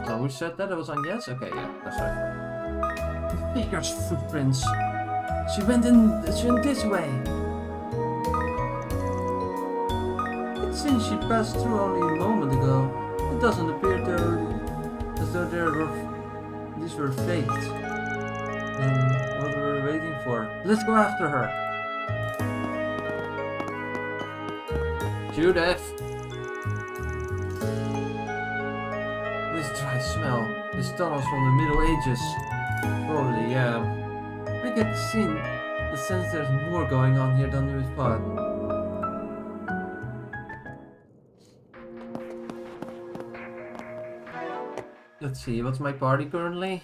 [SPEAKER 13] So who said that? It was on yes? Okay, yeah, that's right. Faker's footprints. She went this way. Since she passed through only a moment ago, it doesn't appear as though these were faked. And what were we waiting for? Let's go after her. Judith! This dry smell. This tunnel's from the Middle Ages. Probably, yeah. I get the sense there's more going on here than we thought. Let's see, what's my party currently?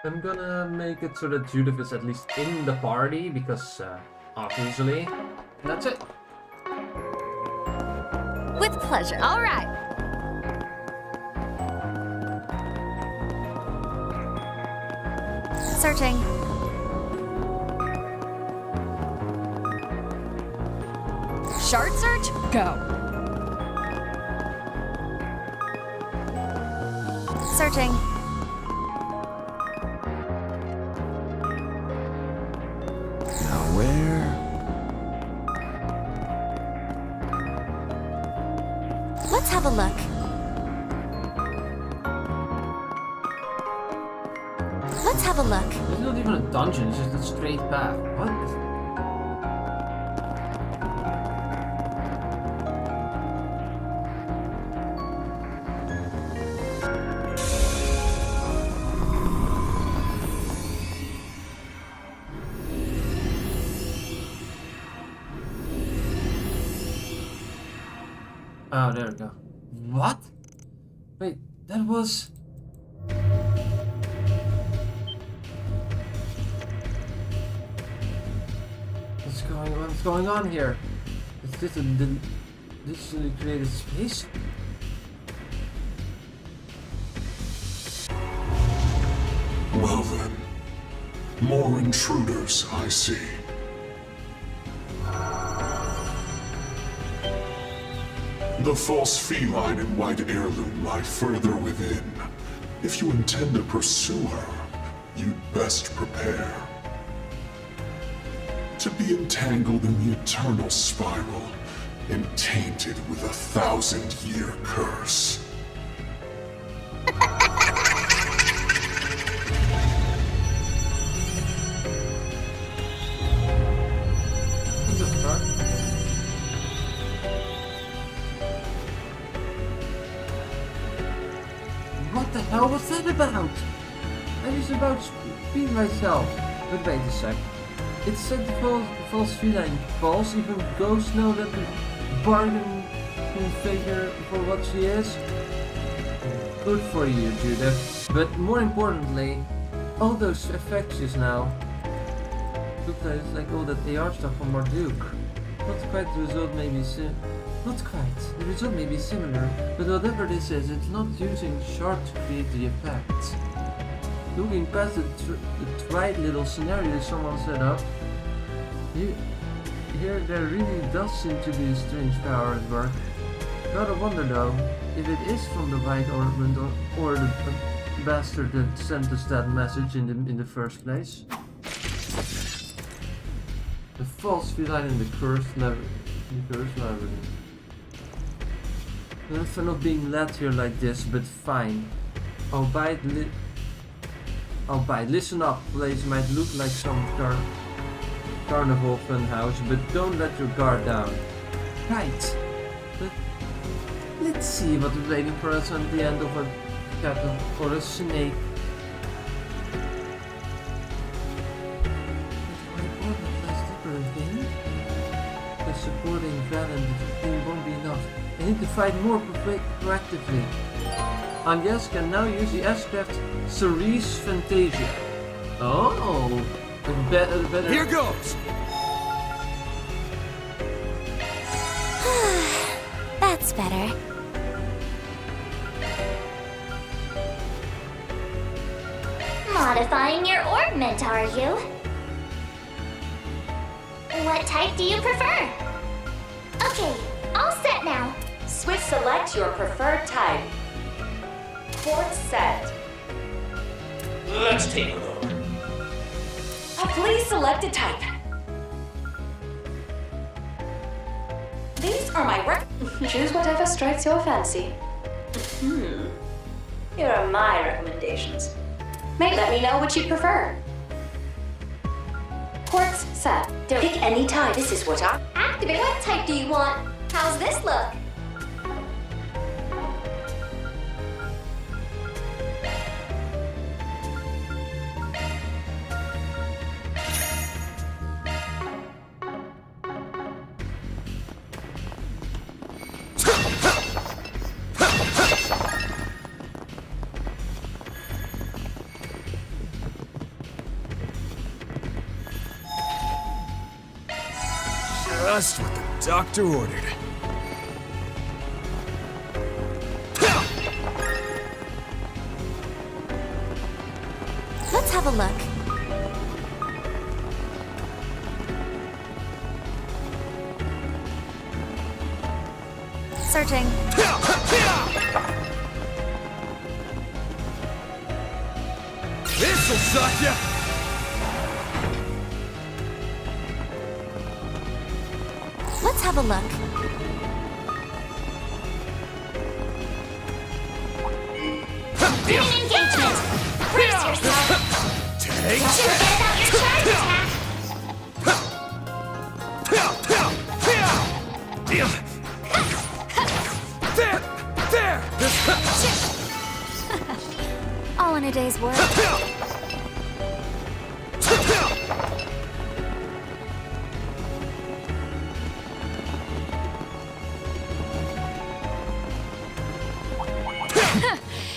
[SPEAKER 13] I'm gonna make it so that Judith is at least in the party, because obviously. And that's it.
[SPEAKER 2] With pleasure.
[SPEAKER 18] All right.
[SPEAKER 2] Searching. Shard search? Go. Searching. Let's have a look. Let's have a look.
[SPEAKER 13] It's not even a dungeon, it's just a straight path. What? Oh, there we go. What? Wait, that was... What's going on here? Is this a digitally created space?
[SPEAKER 21] Well then, more intruders, I see. The false feline and white heirloom lie further within. If you intend to pursue her, you'd best prepare to be entangled in the eternal spiral and tainted with a 1,000-year curse.
[SPEAKER 13] What the fuck? What the hell was that about? I was about to beat myself. But wait a sec. It said the false feline false, even ghosts know that the bargain figure for what she is. Good for you, Judith. But more importantly, all those effects just now look like all that AR stuff from Marduk. Not quite the result may be Not quite. The result may be similar, but whatever this is, it's not using shard to create the effects. Looking past the trite little scenario someone set up, here there really does seem to be a strange power at work. Gotta wonder though, if it is from the White Ornament or the bastard that sent us that message in the first place. The false feline in the cursed library. Well, for not being led here like this, but fine. Albeit, listen up, place might look like some carnival funhouse, but don't let your guard down. Right. But let's see what is waiting for us at the end of a cattle or a snake. The supporting Valen thing won't be enough. I need to fight more proactively. Agnes can now use the S-craft Cerise Fantasia. Oh, better.
[SPEAKER 9] Here goes.
[SPEAKER 5] That's better.
[SPEAKER 6] Modifying your orbment, are you?
[SPEAKER 5] what type do you prefer? Okay, all set now.
[SPEAKER 6] Select your preferred type. Port set.
[SPEAKER 12] Let's take a look.
[SPEAKER 6] Please select a type. These are my Choose whatever strikes your fancy. Here are my recommendations. Let me know what you prefer. Ports set. Pick any type. This is what I...
[SPEAKER 5] Activate. What type do you want? How's this look?
[SPEAKER 16] Just what the doctor ordered.
[SPEAKER 2] Let's have a look. Searching.
[SPEAKER 9] This'll suck ya!
[SPEAKER 2] Let's have a look.
[SPEAKER 5] Begin engagement. Brace yourself.
[SPEAKER 9] Take
[SPEAKER 5] Get out your charge attack.
[SPEAKER 9] There!
[SPEAKER 2] All in a day's work.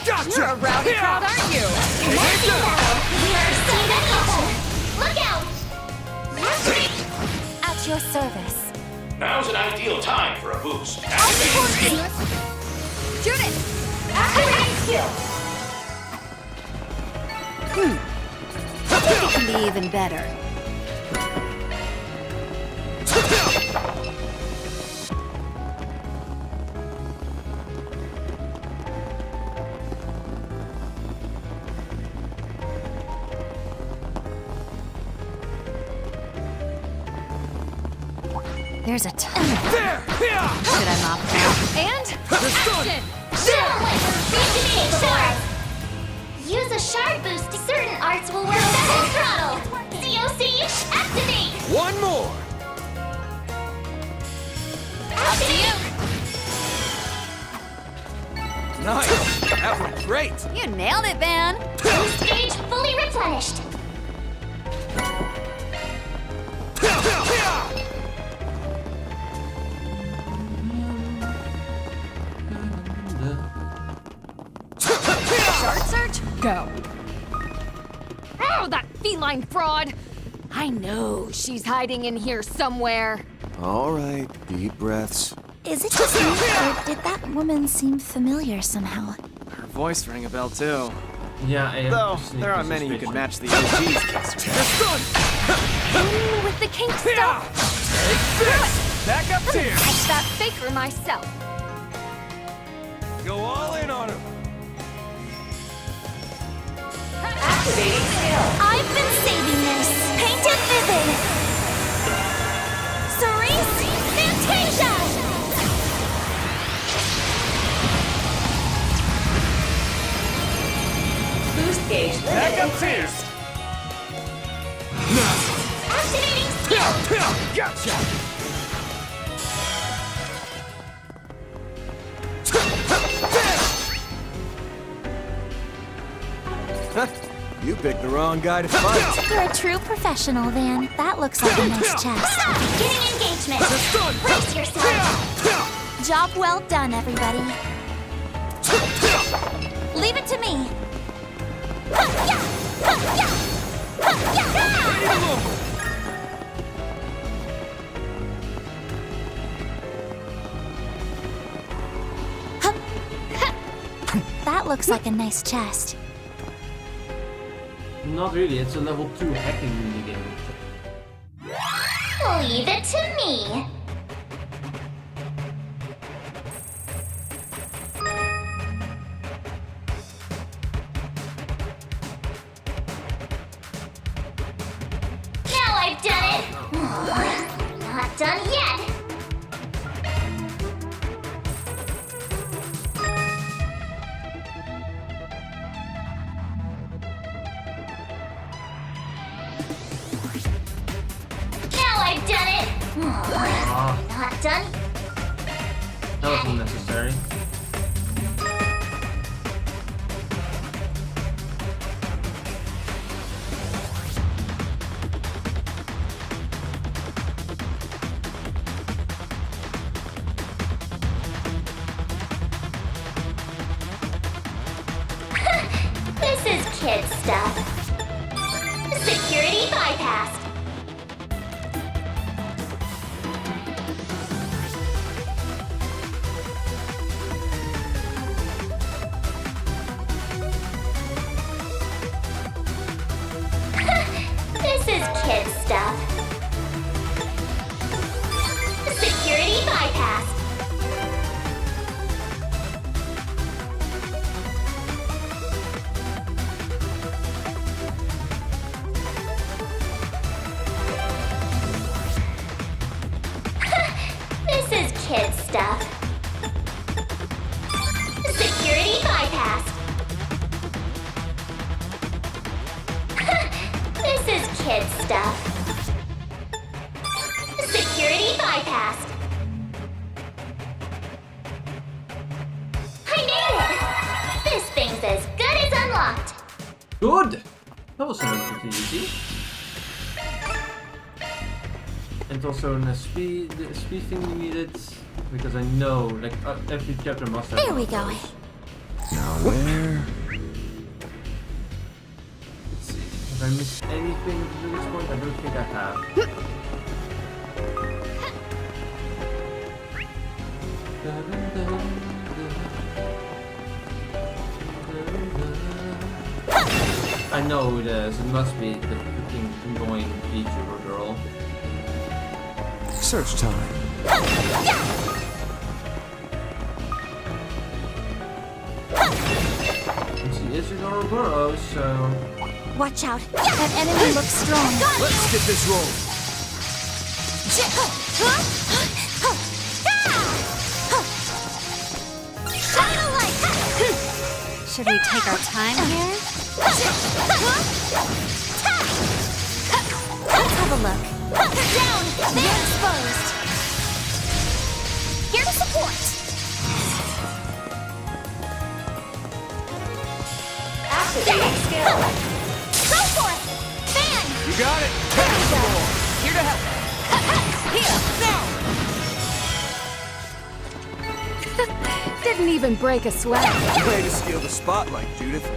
[SPEAKER 9] Gotcha!
[SPEAKER 4] You're a rowdy crowd, aren't you?
[SPEAKER 5] Look out!
[SPEAKER 2] At your service.
[SPEAKER 12] Now's an ideal time for a boost.
[SPEAKER 4] Judith!
[SPEAKER 5] Activating skill.
[SPEAKER 2] I think it can be even better. There's a ton of them. Should I mop them out?
[SPEAKER 4] And action!
[SPEAKER 5] Use a shard boost. Certain arts will work better. Throttle. COC, activate.
[SPEAKER 9] One more!
[SPEAKER 4] Up to you!
[SPEAKER 9] Nice! That went great!
[SPEAKER 2] You nailed it, Van.
[SPEAKER 5] Boost gauge fully replenished.
[SPEAKER 4] Shard search? Go. Oh, that feline fraud! I know she's hiding in here somewhere.
[SPEAKER 16] All right, deep breaths.
[SPEAKER 5] Is it just me, or did that woman seem familiar somehow?
[SPEAKER 17] Her voice rang a bell too.
[SPEAKER 13] Yeah, I have
[SPEAKER 17] Though
[SPEAKER 13] a sneaky
[SPEAKER 17] there aren't many who
[SPEAKER 13] suspicion.
[SPEAKER 17] could match the OG's
[SPEAKER 4] With the kink stuff.
[SPEAKER 9] Take this! Back up here!
[SPEAKER 4] Catch that faker myself.
[SPEAKER 9] Go all in on him!
[SPEAKER 6] Activating skill.
[SPEAKER 5] I've been saving this. Painted vivid. Cerise Fantasia.
[SPEAKER 6] Boost gauge
[SPEAKER 9] Back
[SPEAKER 6] limit
[SPEAKER 9] up here!
[SPEAKER 6] increased.
[SPEAKER 5] Activating skill.
[SPEAKER 9] Gotcha!
[SPEAKER 16] You picked the wrong guy to fight.
[SPEAKER 5] You're a true professional, Van. That looks like a nice chest. Beginning engagement. Brace yourself. Job well done, everybody. Leave it to me. That looks like a nice chest.
[SPEAKER 13] Not really, it's a level 2 hacking minigame.
[SPEAKER 5] Leave it to me. Now I've done it. Not done yet. I've done it! Not done.
[SPEAKER 13] That was unnecessary.
[SPEAKER 5] This is kid stuff. Security bypassed. This is kid stuff. Security bypassed. This is kid stuff. Security bypassed. This is kid stuff. Security bypassed. I made it! This thing's as good as unlocked.
[SPEAKER 13] Good! That was pretty easy. And also a speed thing we needed, because I know, like, every chapter must have.
[SPEAKER 5] There we go.
[SPEAKER 16] Now where?
[SPEAKER 13] Let's see. Have I missed anything to this point? I don't think I have. I know who it is. It must be the freaking annoying VTuber girl.
[SPEAKER 16] Search time.
[SPEAKER 13] She is an Ouroboros, so...
[SPEAKER 18] Watch out. That enemy looks strong.
[SPEAKER 16] Let's get this rolling.
[SPEAKER 2] Should we take our time here?
[SPEAKER 18] Let's have a look. Down! They're exposed! Here to support!
[SPEAKER 11] Activating skill.
[SPEAKER 18] Go for it! Fan!
[SPEAKER 9] You got it!
[SPEAKER 18] There we go!
[SPEAKER 10] Here to help!
[SPEAKER 4] Here, now! Didn't even break a sweat.
[SPEAKER 16] Way to steal the spotlight, Judith.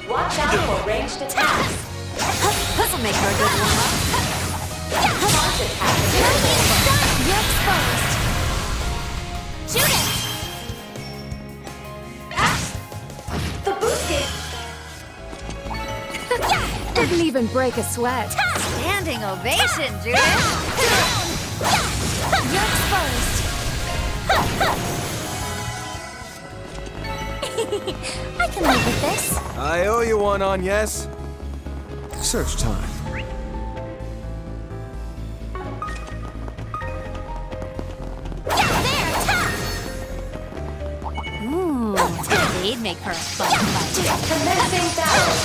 [SPEAKER 11] Watch out for ranged attacks.
[SPEAKER 2] This'll make her a good warm-up.
[SPEAKER 11] Launch attack.
[SPEAKER 18] You're exposed! Shoot it!
[SPEAKER 11] The boosted.
[SPEAKER 4] Didn't even break a sweat.
[SPEAKER 2] Standing ovation, Judith.
[SPEAKER 18] You're exposed! I can live with this.
[SPEAKER 16] I owe you one on yes. Search time.
[SPEAKER 2] Ooh, they'd make her a fun fight.
[SPEAKER 11] Commencing battle.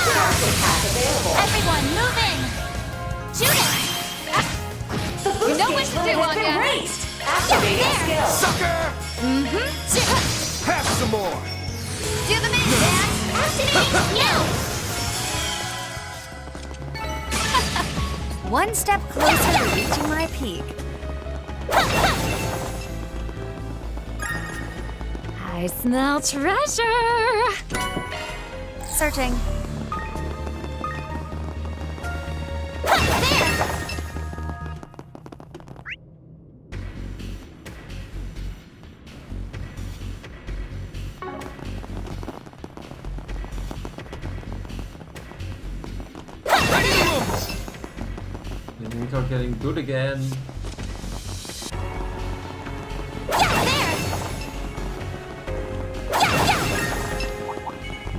[SPEAKER 11] Charge attack available.
[SPEAKER 18] Everyone, move in! Shoot it!
[SPEAKER 11] The
[SPEAKER 4] You know what to do,
[SPEAKER 11] has been
[SPEAKER 4] Anya.
[SPEAKER 11] raised. Activating skill.
[SPEAKER 16] Sucker! Have some more.
[SPEAKER 18] Do the mid, Dad! Activate now!
[SPEAKER 2] One step closer to reaching my peak.
[SPEAKER 4] I smell treasure.
[SPEAKER 2] Searching.
[SPEAKER 13] are getting good again.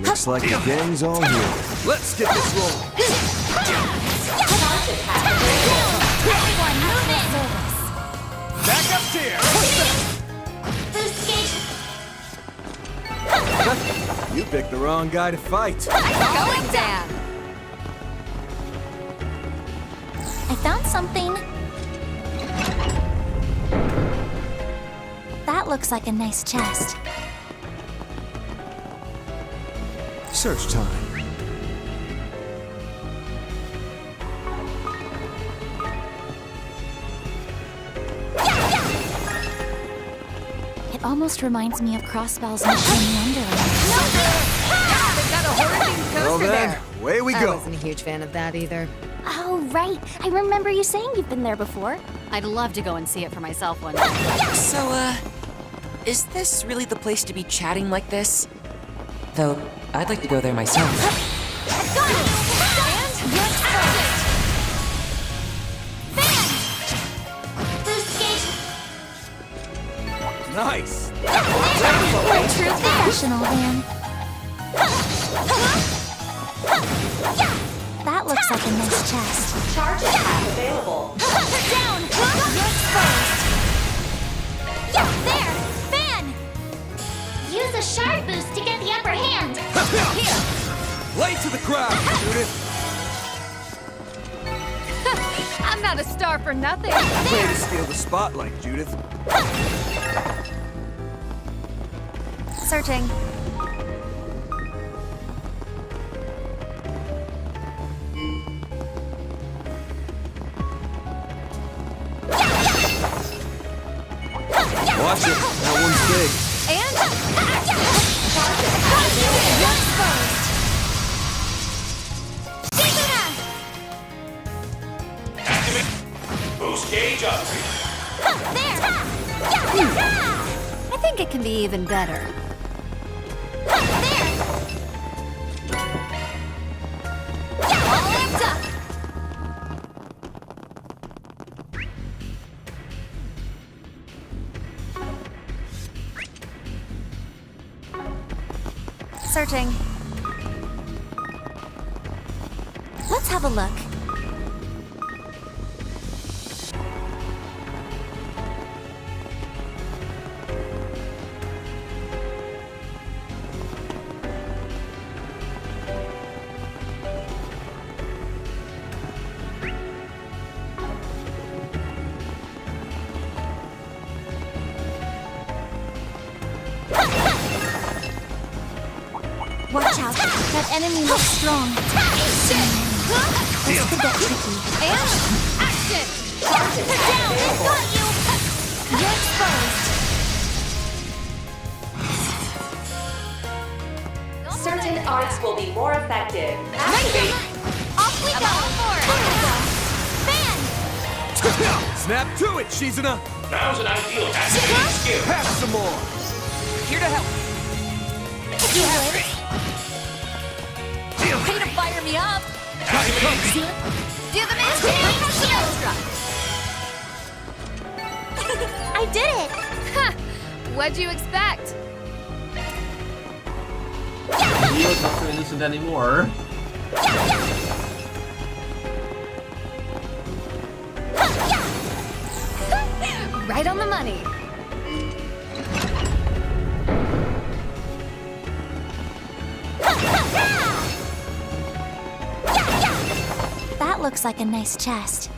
[SPEAKER 16] Looks like the gang's all here. Let's get this rolling.
[SPEAKER 5] Everyone, move in!
[SPEAKER 9] Back up here!
[SPEAKER 5] Boost gauge.
[SPEAKER 16] You picked the wrong guy to fight.
[SPEAKER 4] Going down.
[SPEAKER 5] I found something. That looks like a nice chest.
[SPEAKER 16] Search time.
[SPEAKER 5] It almost reminds me of Crossbell's mission in Wonderland.
[SPEAKER 4] They've got a horrifying coaster
[SPEAKER 16] Well then,
[SPEAKER 4] there.
[SPEAKER 16] away we
[SPEAKER 4] I
[SPEAKER 16] go.
[SPEAKER 4] wasn't a huge fan of that either.
[SPEAKER 5] Oh, right. I remember you saying you've been there before.
[SPEAKER 2] I'd love to go and see it for myself one day.
[SPEAKER 10] So, is this really the place to be chatting like this? Though, I'd like to go there myself.
[SPEAKER 9] Nice!
[SPEAKER 5] You're a true professional, Van. That looks like a nice chest.
[SPEAKER 11] Charge attack available.
[SPEAKER 5] Down! You're exposed! Yeah, there! Van! Use a shard boost to get the upper hand!
[SPEAKER 9] Here! Lay to the crowd, Judith!
[SPEAKER 4] I'm not a star for nothing.
[SPEAKER 9] Way to steal the spotlight, Judith.
[SPEAKER 2] Searching.
[SPEAKER 16] Watch it. That one's big.
[SPEAKER 4] And
[SPEAKER 12] Activate. Boost gauge up.
[SPEAKER 2] I think it can be even better. Searching.
[SPEAKER 5] Let's have a look. Watch out. That enemy looks strong. This could get tricky.
[SPEAKER 4] And action!
[SPEAKER 5] Put down! Got you! You're exposed.
[SPEAKER 11] Certain arts will be more effective. Activate.
[SPEAKER 5] Off we go! Fan!
[SPEAKER 9] Snap to it, Shizuna!
[SPEAKER 12] Now's an ideal activating skill.
[SPEAKER 9] Have some more!
[SPEAKER 10] Here to help.
[SPEAKER 5] You would.
[SPEAKER 4] Way to fire me up!
[SPEAKER 12] Activating.
[SPEAKER 4] Do the man
[SPEAKER 5] I did it!
[SPEAKER 4] Huh. What'd you expect?
[SPEAKER 13] He was not so innocent anymore.
[SPEAKER 4] Right on the money.
[SPEAKER 5] That looks like a nice chest.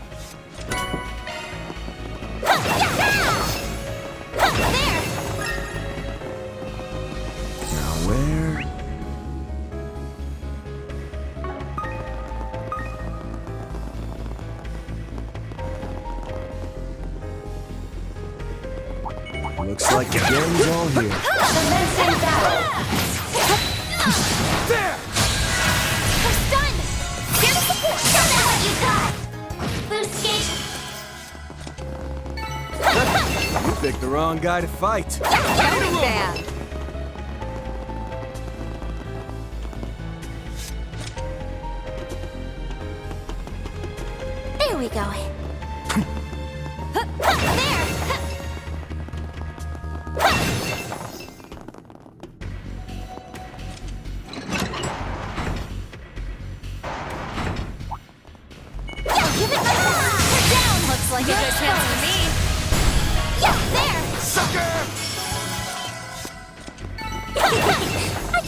[SPEAKER 16] Now where? Looks like the gang's all here.
[SPEAKER 11] Commencing battle.
[SPEAKER 9] There!
[SPEAKER 5] I'm stunned! Give us support! Show them what you got! Boost gauge.
[SPEAKER 16] You picked the wrong guy to fight.
[SPEAKER 4] Going down.
[SPEAKER 5] There we go.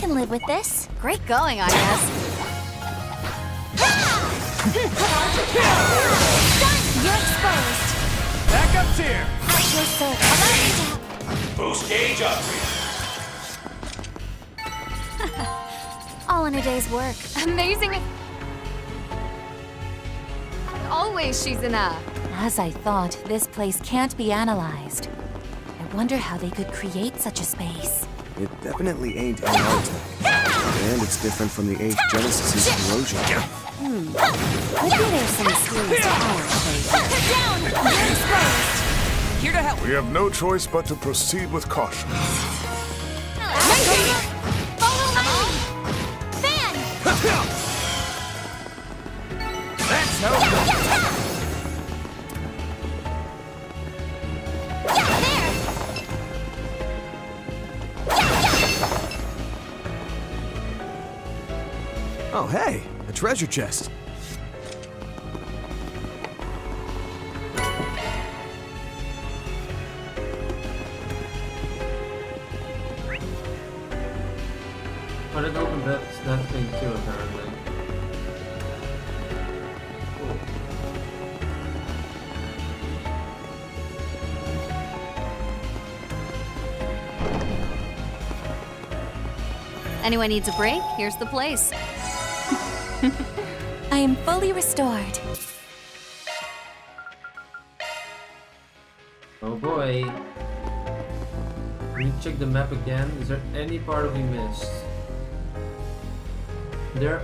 [SPEAKER 5] can live with this.
[SPEAKER 2] Great going, I guess.
[SPEAKER 5] You're exposed.
[SPEAKER 9] Backup's here.
[SPEAKER 5] I feel so. Allow me to.
[SPEAKER 12] Boost gauge upgrade.
[SPEAKER 2] All in a day's work.
[SPEAKER 4] Amazing. Always, Shizuna.
[SPEAKER 19] As I thought, this place can't be analyzed. I wonder how they could create such a space.
[SPEAKER 16] It definitely ain't Antarctic. And it's different from the 8th Genesis's corrosion.
[SPEAKER 2] Maybe there's some serious power at play.
[SPEAKER 5] Down. You're exposed.
[SPEAKER 10] Here to help.
[SPEAKER 21] We have no choice but to proceed with caution.
[SPEAKER 5] Follow my lead. Fan.
[SPEAKER 9] That's how it goes.
[SPEAKER 16] Oh, hey, a treasure chest.
[SPEAKER 13] But it opened that thing too, apparently. Cool.
[SPEAKER 2] Anyone needs a break? Here's the place.
[SPEAKER 19] I am fully restored.
[SPEAKER 13] Oh boy. Let me check the map again. Is there any part we missed? There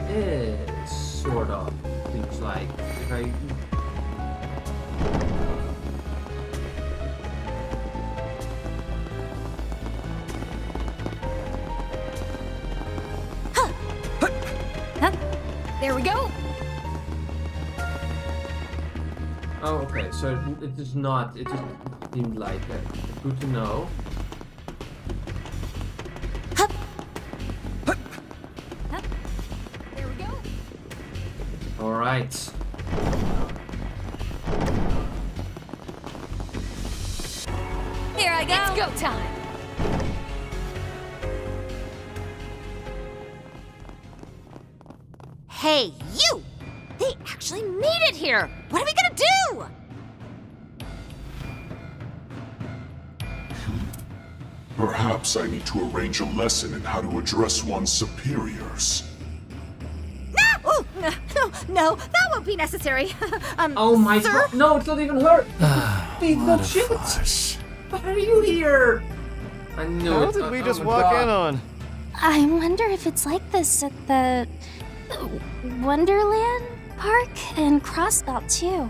[SPEAKER 13] is, sort of, seems like. If I...
[SPEAKER 4] There we go.
[SPEAKER 13] Oh, okay, so it is not, it just seemed like it. Good to know.
[SPEAKER 4] There we go.
[SPEAKER 13] Alright.
[SPEAKER 2] Here I go.
[SPEAKER 4] It's go time.
[SPEAKER 20] Hey, you! They actually made it here! What are we gonna do?
[SPEAKER 21] Perhaps I need to arrange a lesson in how to address one's superiors.
[SPEAKER 20] No, that won't be necessary.
[SPEAKER 13] Oh my
[SPEAKER 20] sir?
[SPEAKER 13] god! No, it's not even her! No shit! Why are you here? I knew
[SPEAKER 17] How
[SPEAKER 13] it.
[SPEAKER 17] did we
[SPEAKER 13] Oh
[SPEAKER 17] just
[SPEAKER 13] my
[SPEAKER 17] walk
[SPEAKER 13] God.
[SPEAKER 17] in on?
[SPEAKER 15] I wonder if it's like this at the Wonderland Park and Crossbelt too.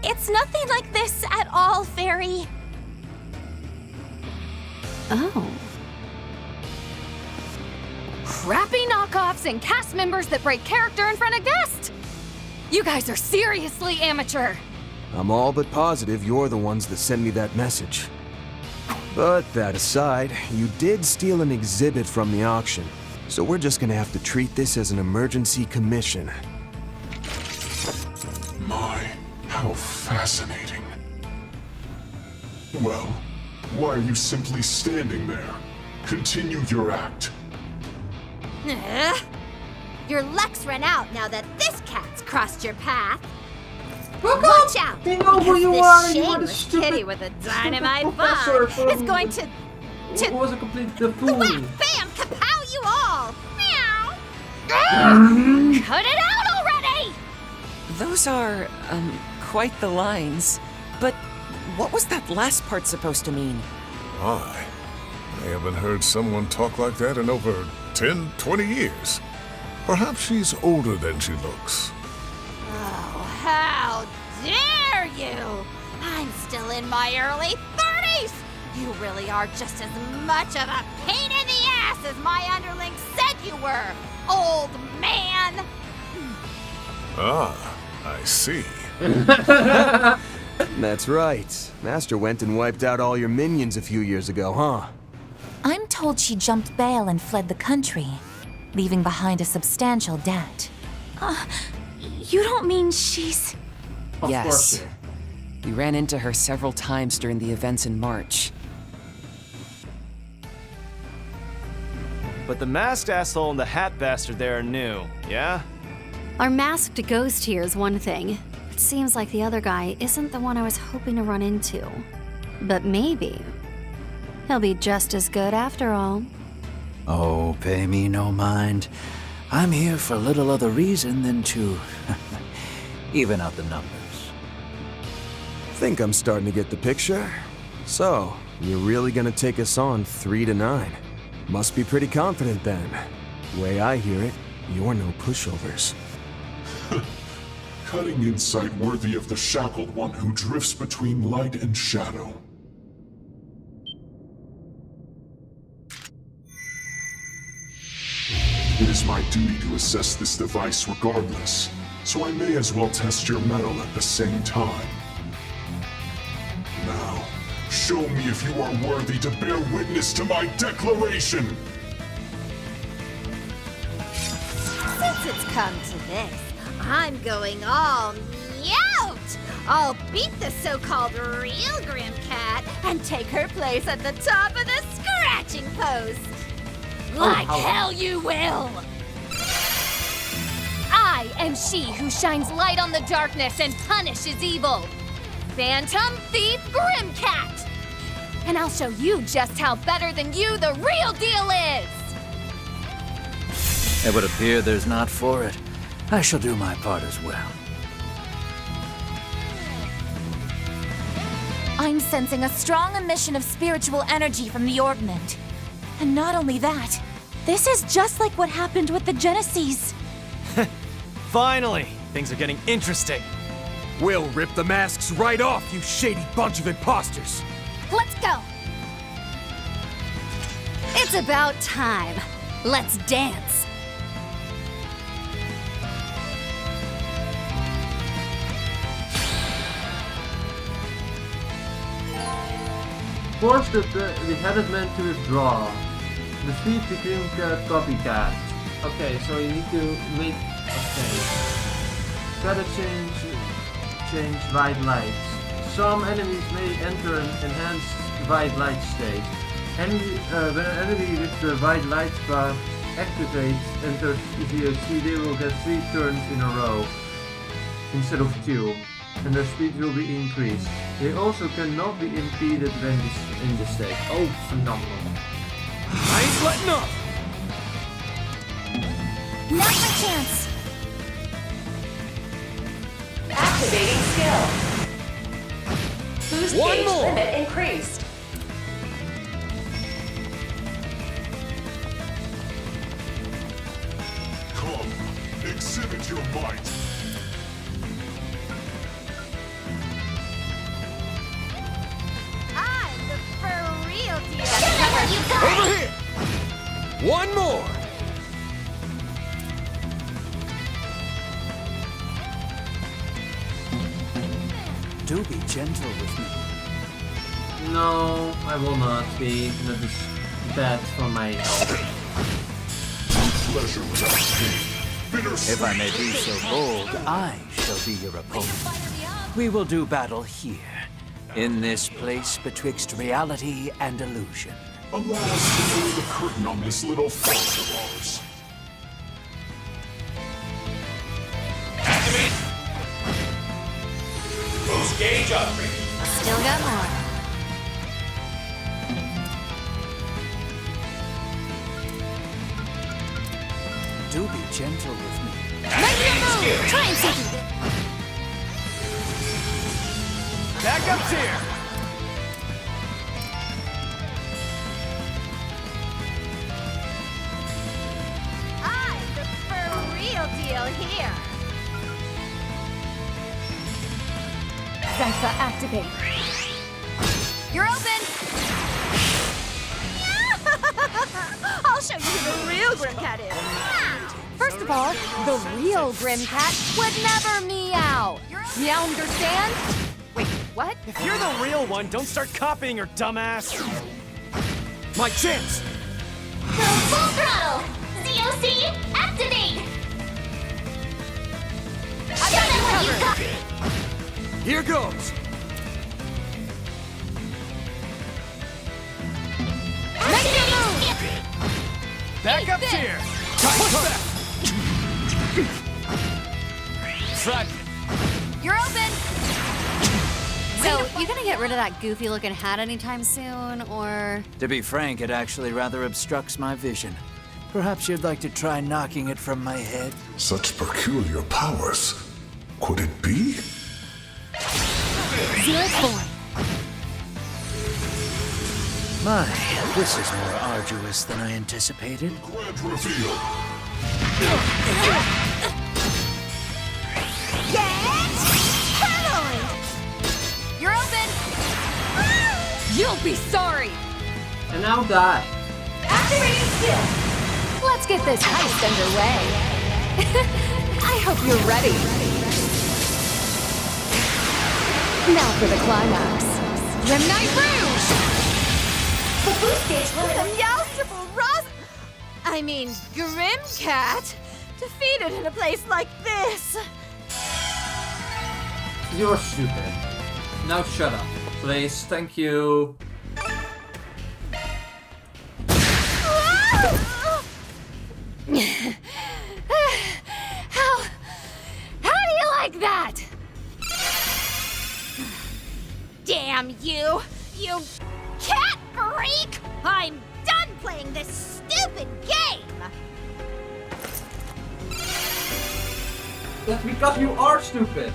[SPEAKER 5] It's nothing like this at all, Fairy.
[SPEAKER 15] Oh.
[SPEAKER 4] Crappy knockoffs and cast members that break character in front of guests. You guys are seriously amateur.
[SPEAKER 16] I'm all but positive you're the ones that sent me that message. But that aside, you did steal an exhibit from the auction, so we're just gonna have to treat this as an emergency commission.
[SPEAKER 21] My, how fascinating. Well, why are you simply standing there? Continue your act.
[SPEAKER 20] Your luck's run out now that this cat's crossed your path.
[SPEAKER 13] Watch
[SPEAKER 20] out!
[SPEAKER 13] They know who you
[SPEAKER 20] this
[SPEAKER 13] are! You are the
[SPEAKER 20] shameless
[SPEAKER 13] stupid
[SPEAKER 20] kitty with a dynamite
[SPEAKER 13] professor
[SPEAKER 20] bomb is going to
[SPEAKER 13] Who was a complete buffoon.
[SPEAKER 20] bam kapow you all! Meow!
[SPEAKER 4] Cut it out already!
[SPEAKER 10] Those are, quite the lines. But what was that last part supposed to mean?
[SPEAKER 21] I haven't heard someone talk like that in over 10, 20 years. Perhaps she's older than she looks.
[SPEAKER 20] Oh, how dare you! I'm still in my early 30s! You really are just as much of a pain in the ass as my underlings said you were, old man!
[SPEAKER 21] Ah, I see.
[SPEAKER 16] That's right. Master went and wiped out all your minions a few years ago, huh?
[SPEAKER 19] I'm told she jumped bail and fled the country, leaving behind a substantial debt.
[SPEAKER 15] You don't mean she's...
[SPEAKER 13] Of
[SPEAKER 10] Yes.
[SPEAKER 13] course.
[SPEAKER 10] We ran into her several times during the events in March.
[SPEAKER 17] but the masked asshole and the hat bastard there are new, yeah?
[SPEAKER 2] Our masked ghost here is one thing. It seems like the other guy isn't the one I was hoping to run into. But maybe he'll be just as good after all.
[SPEAKER 14] Oh, pay me no mind. I'm here for little other reason than to even out the numbers.
[SPEAKER 16] Think I'm starting to get the picture. So, you're really gonna take us on 3-9? Must be pretty confident then. Way I hear it, you're no pushovers.
[SPEAKER 21] Cutting insight worthy of the shackled one who drifts between light and shadow. It is my duty to assess this device regardless, so I may as well test your mettle at the same time. Now, show me if you are worthy to bear witness to my declaration!
[SPEAKER 20] Since it's come to this, I'm going all meowt! I'll beat the so-called real Grim Cat and take her place at the top of the scratching post! Like hell you will!
[SPEAKER 4] I am she who shines light on the darkness and punishes evil. Phantom Thief Grimcat! And I'll show you just how better than you the real deal is!
[SPEAKER 14] It would appear there's not for it. I shall do my part as well.
[SPEAKER 19] I'm sensing a strong emission of spiritual energy from the augment. And not only that, this is just like what happened with the Genesis.
[SPEAKER 17] Finally! Things are getting interesting.
[SPEAKER 9] We'll rip the masks right off, you shady bunch of imposters!
[SPEAKER 4] Let's go!
[SPEAKER 2] It's about time. Let's dance.
[SPEAKER 13] Force the headed man to withdraw. Defeat the Grimcat copycat. Okay, so you need to make... Okay. Gotta change white light. Some enemies may enter an enhanced white light state. When an enemy with the white light bar activates enters VOC, they will get 3 turns in a row instead of 2, and their speed will be increased. They also cannot be impeded when in this state. Oh, phenomenal.
[SPEAKER 9] I ain't letting up!
[SPEAKER 5] Now's my chance!
[SPEAKER 11] Activating skill. Boost
[SPEAKER 9] One
[SPEAKER 11] gauge
[SPEAKER 9] more.
[SPEAKER 11] limit increased.
[SPEAKER 21] Come, exhibit your might.
[SPEAKER 20] I'm the for real deal!
[SPEAKER 9] Over here! One more!
[SPEAKER 14] Do be gentle with me.
[SPEAKER 13] No, I will not be. That is bad for my health.
[SPEAKER 21] Pleasure without pain.
[SPEAKER 14] If I may be so bold, I shall be your opponent. We will do battle here, in this place betwixt reality and illusion.
[SPEAKER 21] Allow us to lower the curtain on this little farce of ours.
[SPEAKER 12] Activate! Boost gauge upgrade.
[SPEAKER 2] Still got more.
[SPEAKER 14] Do be gentle with me.
[SPEAKER 12] Activating skill.
[SPEAKER 2] Try and take it.
[SPEAKER 17] Backup's here!
[SPEAKER 20] I'm the for real deal here!
[SPEAKER 4] Zypha activate.
[SPEAKER 20] You're open! I'll show you who the real Grimcat is!
[SPEAKER 4] First of all, the real Grimcat would never meow. You understand? Wait, what?
[SPEAKER 17] If you're the real one, don't start copying her, dumbass!
[SPEAKER 9] My chance!
[SPEAKER 5] Go full throttle! ZOC, activate!
[SPEAKER 4] I got you covered!
[SPEAKER 9] Here goes!
[SPEAKER 17] Back up
[SPEAKER 4] this.
[SPEAKER 17] here! Fragment!
[SPEAKER 2] You're open! So, you gonna get rid of that goofy looking hat anytime soon, or?
[SPEAKER 14] To be frank, it actually rather obstructs my vision. Perhaps you'd like to try knocking it from my head?
[SPEAKER 21] Such peculiar powers. Could it be?
[SPEAKER 2] 0-4.
[SPEAKER 14] My, this is more arduous than I anticipated.
[SPEAKER 21] Grand reveal.
[SPEAKER 4] You're open! You'll be sorry!
[SPEAKER 13] And now die.
[SPEAKER 4] Activating skill! Let's get this heist underway. I hope you're ready. Now for the climax. Grim Knight Rouge!
[SPEAKER 20] The boost gauge will
[SPEAKER 4] Grimcat? Defeated in a place like this!
[SPEAKER 13] You're stupid. Now shut up, please. Thank you.
[SPEAKER 4] How do you like that?
[SPEAKER 20] Damn you! You cat freak! I'm done playing this stupid game!
[SPEAKER 13] That's because you are stupid.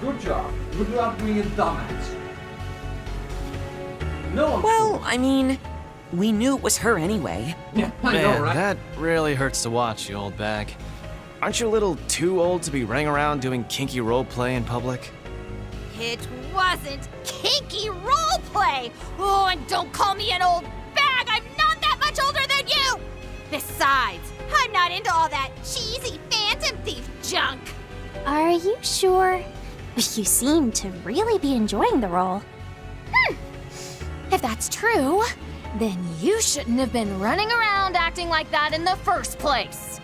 [SPEAKER 13] Good job. Good job being a dumbass. No one.
[SPEAKER 10] Well, I mean, we knew it was her anyway.
[SPEAKER 13] Yeah, I
[SPEAKER 17] Man,
[SPEAKER 13] know, right?
[SPEAKER 17] that really hurts to watch, you old bag. Aren't you a little too old to be running around doing kinky roleplay in public?
[SPEAKER 20] It wasn't kinky roleplay! Oh, and don't call me an old bag! I'm not that much older than you! Besides, I'm not into all that cheesy Phantom Thief junk!
[SPEAKER 5] Are you sure? You seem to really be enjoying the role.
[SPEAKER 4] If that's true, then you shouldn't have been running around acting like that in the first place.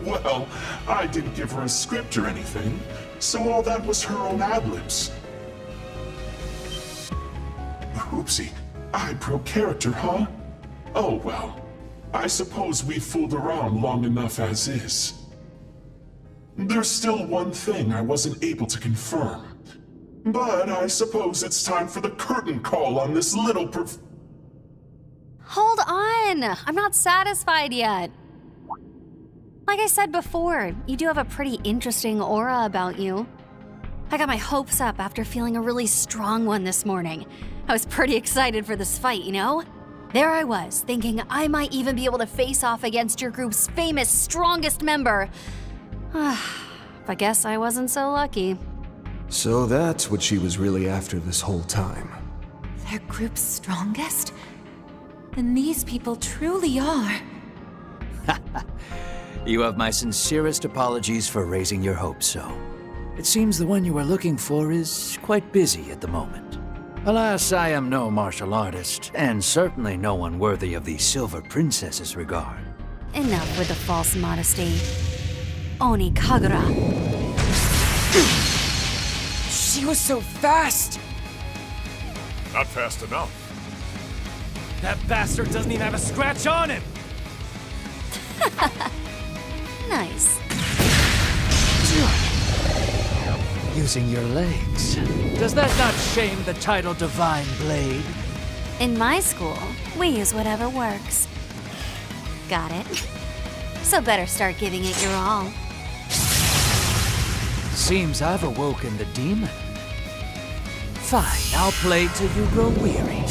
[SPEAKER 21] Well, I didn't give her a script or anything, so all that was her own ad-libs. Oopsie, I broke character, huh? Oh well, I suppose we fooled around long enough as is. There's still one thing I wasn't able to confirm. But I suppose it's time for the curtain call on this little
[SPEAKER 2] Hold on! I'm not satisfied yet. Like I said before, you do have a pretty interesting aura about you. I got my hopes up after feeling a really strong one this morning. I was pretty excited for this fight, you know? There I was, thinking I might even be able to face off against your group's famous strongest member. I guess I wasn't so lucky.
[SPEAKER 16] So that's what she was really after this whole time.
[SPEAKER 19] Their group's strongest? Then these people truly are.
[SPEAKER 14] You have my sincerest apologies for raising your hopes so. It seems the one you were looking for is quite busy at the moment. Alas, I am no martial artist, and certainly no one worthy of the Silver Princess's regard.
[SPEAKER 2] Enough with the false modesty. Oni Kagura.
[SPEAKER 9] She was so fast!
[SPEAKER 1] Not fast enough.
[SPEAKER 17] That bastard doesn't even have a scratch on him!
[SPEAKER 2] Nice.
[SPEAKER 14] Using your legs. Does that not shame the title Divine Blade?
[SPEAKER 2] In my school, we use whatever works. Got it. So better start giving it your all.
[SPEAKER 14] Seems I've awoken the demon. Fine, I'll play till you grow weary.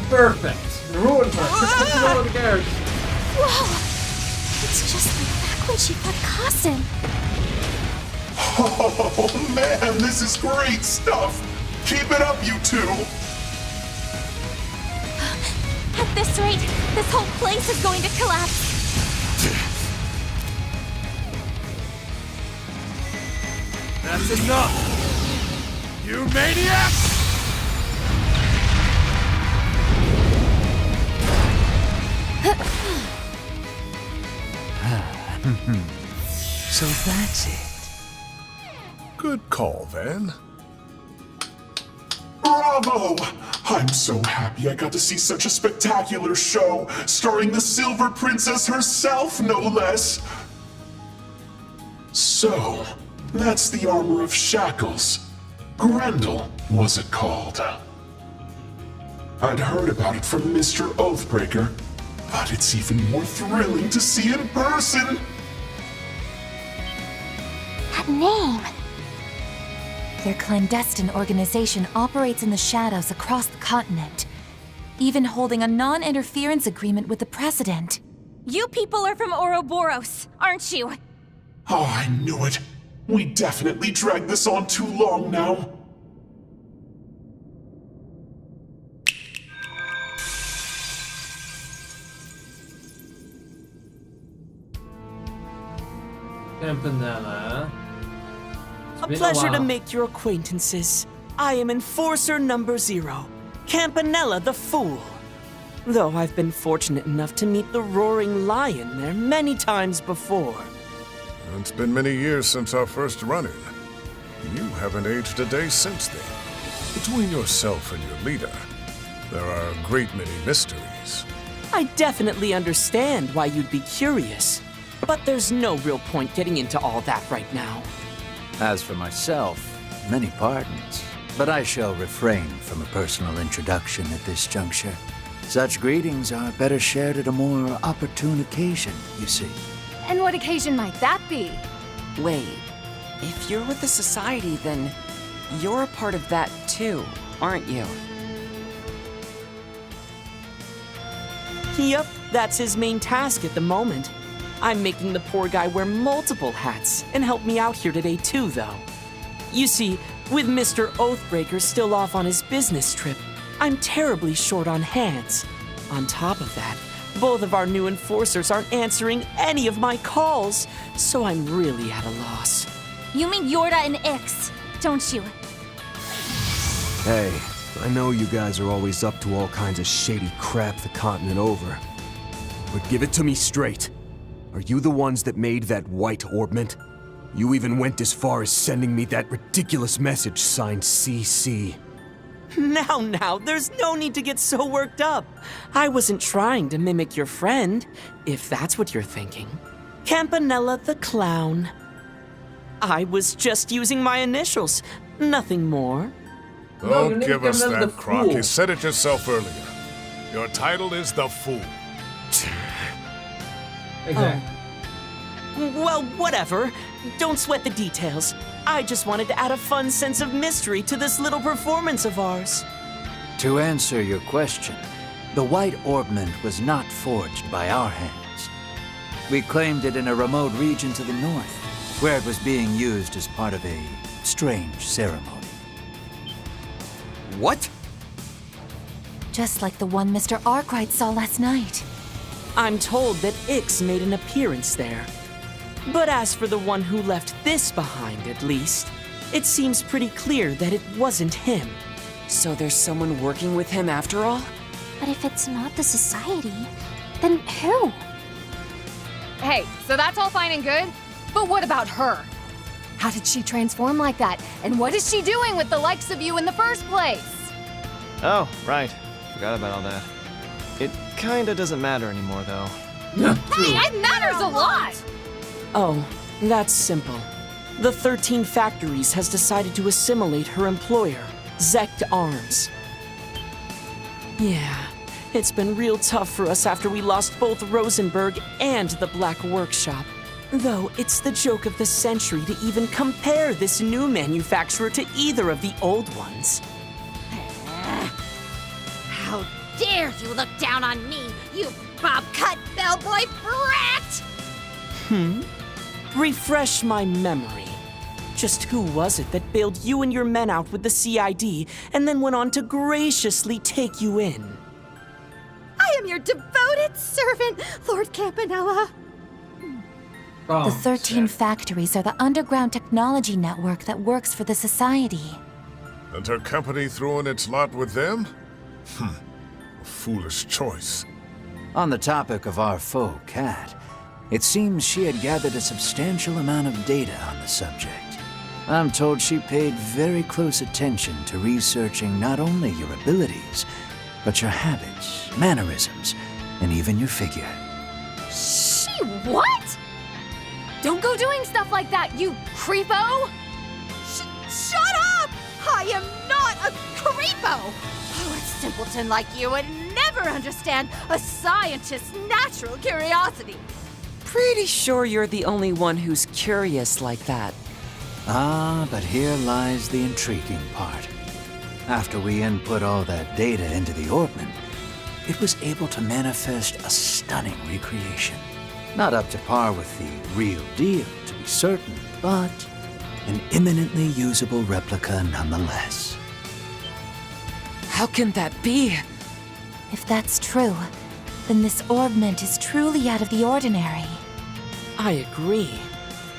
[SPEAKER 13] Perfect. Ruined her. No one cares.
[SPEAKER 5] Whoa! It's just like back when she fought Kasim.
[SPEAKER 21] Oh man, this is great stuff! Keep it up, you two!
[SPEAKER 19] At this rate, this whole place is going to collapse.
[SPEAKER 1] That's enough! You maniacs!
[SPEAKER 14] So that's it.
[SPEAKER 21] Good call, Van. Bravo! I'm so happy I got to see such a spectacular show, starring the Silver Princess herself, no less. So, that's the armor of Shackles. Grendel, was it called? I'd heard about it from Mr. Oathbreaker, but it's even more thrilling to see in person.
[SPEAKER 19] That name! Their clandestine organization operates in the shadows across the continent, even holding a non-interference agreement with the President.
[SPEAKER 4] You people are from Ouroboros, aren't you?
[SPEAKER 21] Oh, I knew it. We definitely dragged this on too long now.
[SPEAKER 13] Campanella.
[SPEAKER 7] A pleasure to make your acquaintances. I am Enforcer Number 0, Campanella the Fool. Though I've been fortunate enough to meet the Roaring Lion there many times before.
[SPEAKER 21] It's been many years since our first run-in. You haven't aged a day since then. Between yourself and your leader, there are a great many mysteries.
[SPEAKER 7] I definitely understand why you'd be curious, but there's no real point getting into all that right now.
[SPEAKER 14] As for myself, many pardons, but I shall refrain from a personal introduction at this juncture. Such greetings are better shared at a more opportune occasion, you see.
[SPEAKER 4] And what occasion might that be?
[SPEAKER 10] Wait, if you're with the Society, then you're a part of that too, aren't you?
[SPEAKER 7] Yep, that's his main task at the moment. I'm making the poor guy wear multiple hats and help me out here today too, though. You see, with Mr. Oathbreaker still off on his business trip, I'm terribly short on hands. On top of that, both of our new enforcers aren't answering any of my calls, so I'm really at a loss.
[SPEAKER 4] You mean Yorda and Ix, don't you?
[SPEAKER 16] Hey, I know you guys are always up to all kinds of shady crap the continent over. But give it to me straight. Are you the ones that made that white orbment? You even went as far as sending me that ridiculous message signed CC.
[SPEAKER 7] Now, there's no need to get so worked up. I wasn't trying to mimic your friend, if that's what you're thinking. Campanella the Clown. I was just using my initials, nothing more.
[SPEAKER 21] Don't give us that, Croc. You said it yourself earlier. Your title is the Fool.
[SPEAKER 13] Exactly.
[SPEAKER 7] Well, whatever. Don't sweat the details. I just wanted to add a fun sense of mystery to this little performance of ours.
[SPEAKER 14] To answer your question, the white orbment was not forged by our hands. We claimed it in a remote region to the north, where it was being used as part of a strange ceremony.
[SPEAKER 7] What?
[SPEAKER 19] Just like the one Mr. Arkwright saw last night.
[SPEAKER 7] I'm told that Ix made an appearance there. But as for the one who left this behind, at least, it seems pretty clear that it wasn't him.
[SPEAKER 10] So there's someone working with him after all?
[SPEAKER 18] But if it's not the Society, then who?
[SPEAKER 4] Hey, so that's all fine and good, but what about her? How did she transform like that? And what is she doing with the likes of you in the first place?
[SPEAKER 17] Oh, right. Forgot about all that. It kinda doesn't matter anymore, though.
[SPEAKER 4] Hey, it matters a lot!
[SPEAKER 7] Oh, that's simple. The 13 Factories has decided to assimilate her employer, Zect Arms. Yeah, it's been real tough for us after we lost both Rosenberg and the Black Workshop. Though it's the joke of the century to even compare this new manufacturer to either of the old ones.
[SPEAKER 20] How dare you look down on me, you bob-cut bellboy brat!
[SPEAKER 7] Refresh my memory. Just who was it that bailed you and your men out with the CID and then went on to graciously take you in?
[SPEAKER 20] I am your devoted servant, Lord Campanella.
[SPEAKER 19] The 13 Factories are the underground technology network that works for the Society.
[SPEAKER 21] And her company threw in its lot with them? A foolish choice.
[SPEAKER 14] On the topic of our foe, Cat, It seems she had gathered a substantial amount of data on the subject. I'm told she paid very close attention to researching not only your abilities, but your habits, mannerisms, and even your figure.
[SPEAKER 4] She what? Don't go doing stuff like that, you creepo!
[SPEAKER 20] Shut up! I am not a creepo! Oh, a simpleton like you would never understand a scientist's natural curiosity.
[SPEAKER 10] Pretty sure you're the only one who's curious like that.
[SPEAKER 14] Ah, but here lies the intriguing part. After we input all that data into the orbment, it was able to manifest a stunning recreation. Not up to par with the real deal, to be certain, but an eminently usable replica nonetheless.
[SPEAKER 10] How can that be?
[SPEAKER 19] If that's true, then this orbment is truly out of the ordinary.
[SPEAKER 7] I agree.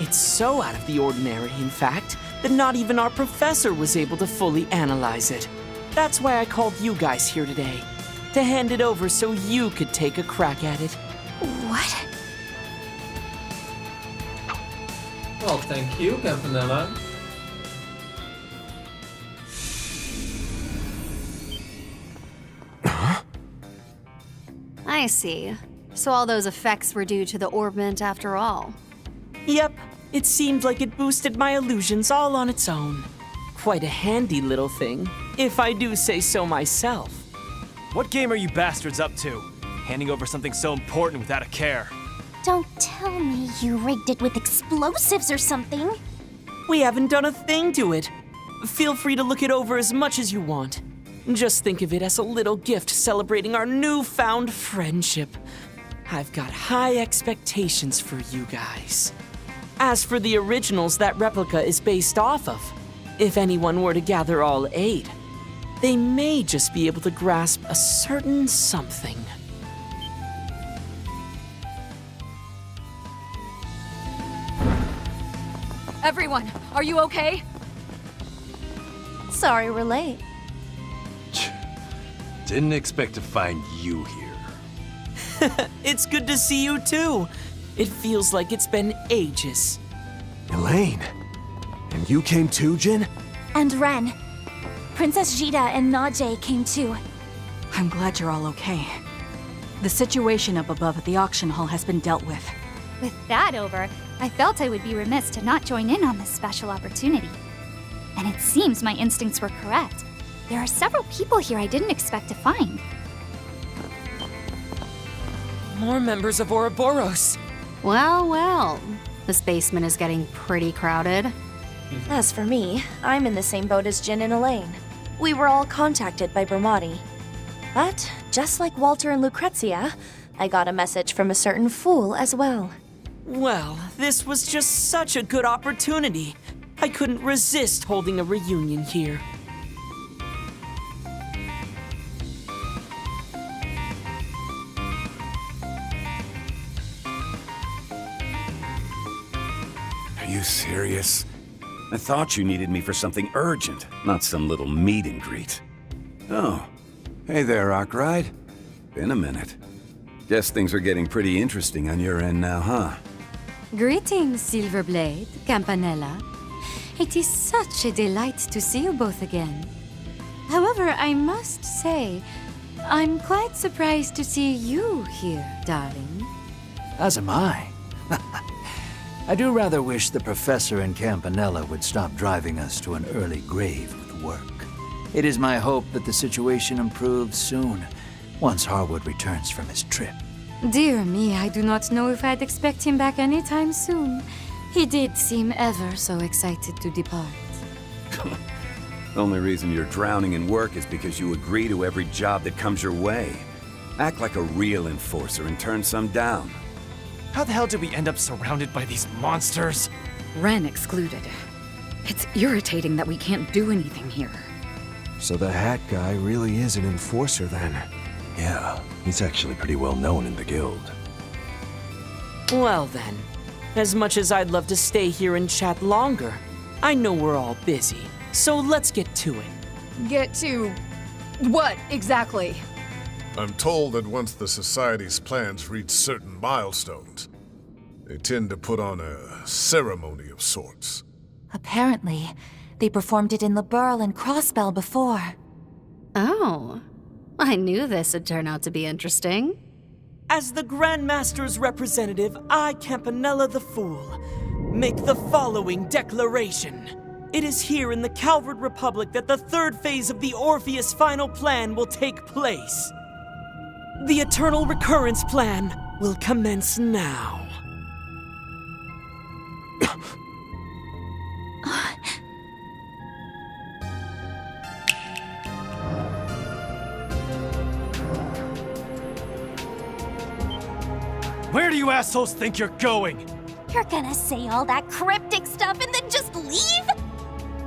[SPEAKER 7] It's so out of the ordinary, in fact, that not even our professor was able to fully analyze it. That's why I called you guys here today, to hand it over so you could take a crack at it.
[SPEAKER 19] What?
[SPEAKER 13] Well, thank you, Campanella.
[SPEAKER 2] I see. So all those effects were due to the orbment after all.
[SPEAKER 7] Yep, it seemed like it boosted my illusions all on its own. Quite a handy little thing, if I do say so myself.
[SPEAKER 17] What game are you bastards up to? Handing over something so important without a care.
[SPEAKER 5] Don't tell me you rigged it with explosives or something.
[SPEAKER 7] We haven't done a thing to it. Feel free to look it over as much as you want. Just think of it as a little gift celebrating our newfound friendship. I've got high expectations for you guys. As for the originals that replica is based off of, if anyone were to gather all 8, they may just be able to grasp a certain something.
[SPEAKER 4] Everyone, are you okay?
[SPEAKER 15] Sorry we're late.
[SPEAKER 8] Didn't expect to find you here.
[SPEAKER 7] It's good to see you too. It feels like it's been ages.
[SPEAKER 16] Elaine, and you came too, Jin?
[SPEAKER 5] And Ren. Princess Jida and Najee came too.
[SPEAKER 3] I'm glad you're all okay. The situation up above at the auction hall has been dealt with.
[SPEAKER 18] With that over, I felt I would be remiss to not join in on this special opportunity. And it seems my instincts were correct. There are several people here I didn't expect to find.
[SPEAKER 10] More members of Ouroboros.
[SPEAKER 2] Well, well. This basement is getting pretty crowded.
[SPEAKER 6] As for me, I'm in the same boat as Jin and Elaine. We were all contacted by Brahmati. But, just like Walter and Lucrezia, I got a message from a certain fool as well.
[SPEAKER 7] Well, this was just such a good opportunity. I couldn't resist holding a reunion here.
[SPEAKER 8] Are you serious? I thought you needed me for something urgent, not some little meet and greet. Oh, hey there, Arkwright. Been a minute. Guess things are getting pretty interesting on your end now, huh?
[SPEAKER 15] Greetings, Silverblade, Campanella. It is such a delight to see you both again. However, I must say, I'm quite surprised to see you here, darling.
[SPEAKER 14] As am I. I do rather wish the Professor and Campanella would stop driving us to an early grave with work. It is my hope that the situation improves soon, once Harwood returns from his trip.
[SPEAKER 15] Dear me, I do not know if I'd expect him back anytime soon. He did seem ever so excited to depart.
[SPEAKER 8] The only reason you're drowning in work is because you agree to every job that comes your way. Act like a real enforcer and turn some down.
[SPEAKER 17] How the hell did we end up surrounded by these monsters?
[SPEAKER 3] Ren excluded. It's irritating that we can't do anything here.
[SPEAKER 16] So the hat guy really is an enforcer then?
[SPEAKER 22] Yeah, he's actually pretty well known in the guild.
[SPEAKER 7] Well then, as much as I'd love to stay here and chat longer, I know we're all busy, so let's get to it.
[SPEAKER 4] Get to what exactly?
[SPEAKER 1] I'm told that once the Society's plans reach certain milestones, They tend to put on a ceremony of sorts.
[SPEAKER 19] Apparently, they performed it in Liberl and Crossbell before.
[SPEAKER 2] Oh, I knew this would turn out to be interesting.
[SPEAKER 7] As the Grandmaster's representative, I, Campanella the Fool, make the following declaration. It is here in the Calverd Republic that the third phase of the Orpheus final plan will take place. The Eternal Recurrence plan will commence now.
[SPEAKER 9] Where do you assholes think you're going?
[SPEAKER 5] You're gonna say all that cryptic stuff and then just leave?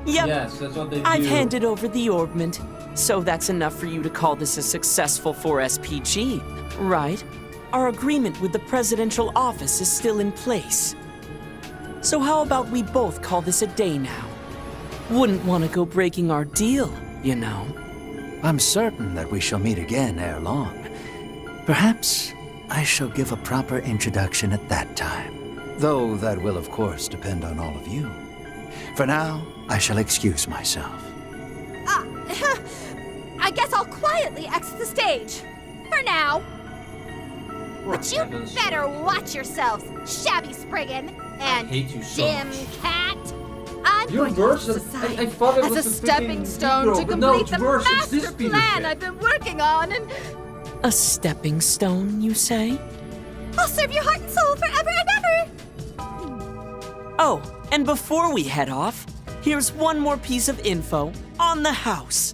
[SPEAKER 7] Yep.
[SPEAKER 13] Yes, that's what they do.
[SPEAKER 7] I've handed over the orbment, so that's enough for you to call this a successful 4SPG, right? Our agreement with the presidential office is still in place. So how about we both call this a day now? Wouldn't want to go breaking our deal, you know.
[SPEAKER 14] I'm certain that we shall meet again ere long. Perhaps I shall give a proper introduction at that time. Though that will, of course, depend on all of you. For now, I shall excuse myself.
[SPEAKER 20] I guess I'll quietly exit the stage. For now. But you better watch yourselves, shabby Spriggan and
[SPEAKER 13] hate you so
[SPEAKER 20] dim
[SPEAKER 13] much.
[SPEAKER 20] cat. I'm
[SPEAKER 13] Your
[SPEAKER 20] going to
[SPEAKER 13] verse,
[SPEAKER 20] use society
[SPEAKER 13] I thought it
[SPEAKER 20] as
[SPEAKER 13] was
[SPEAKER 20] a
[SPEAKER 13] the
[SPEAKER 20] stepping
[SPEAKER 13] freaking
[SPEAKER 20] stone
[SPEAKER 13] hero,
[SPEAKER 20] to
[SPEAKER 13] but no,
[SPEAKER 20] complete
[SPEAKER 13] it's
[SPEAKER 20] the
[SPEAKER 13] worse, it's this
[SPEAKER 20] master
[SPEAKER 13] piece of
[SPEAKER 20] plan
[SPEAKER 13] shit.
[SPEAKER 20] I've been working on, and
[SPEAKER 7] A stepping stone, you say?
[SPEAKER 20] I'll serve your heart and soul forever and ever!
[SPEAKER 7] Oh, and before we head off, here's one more piece of info on the house.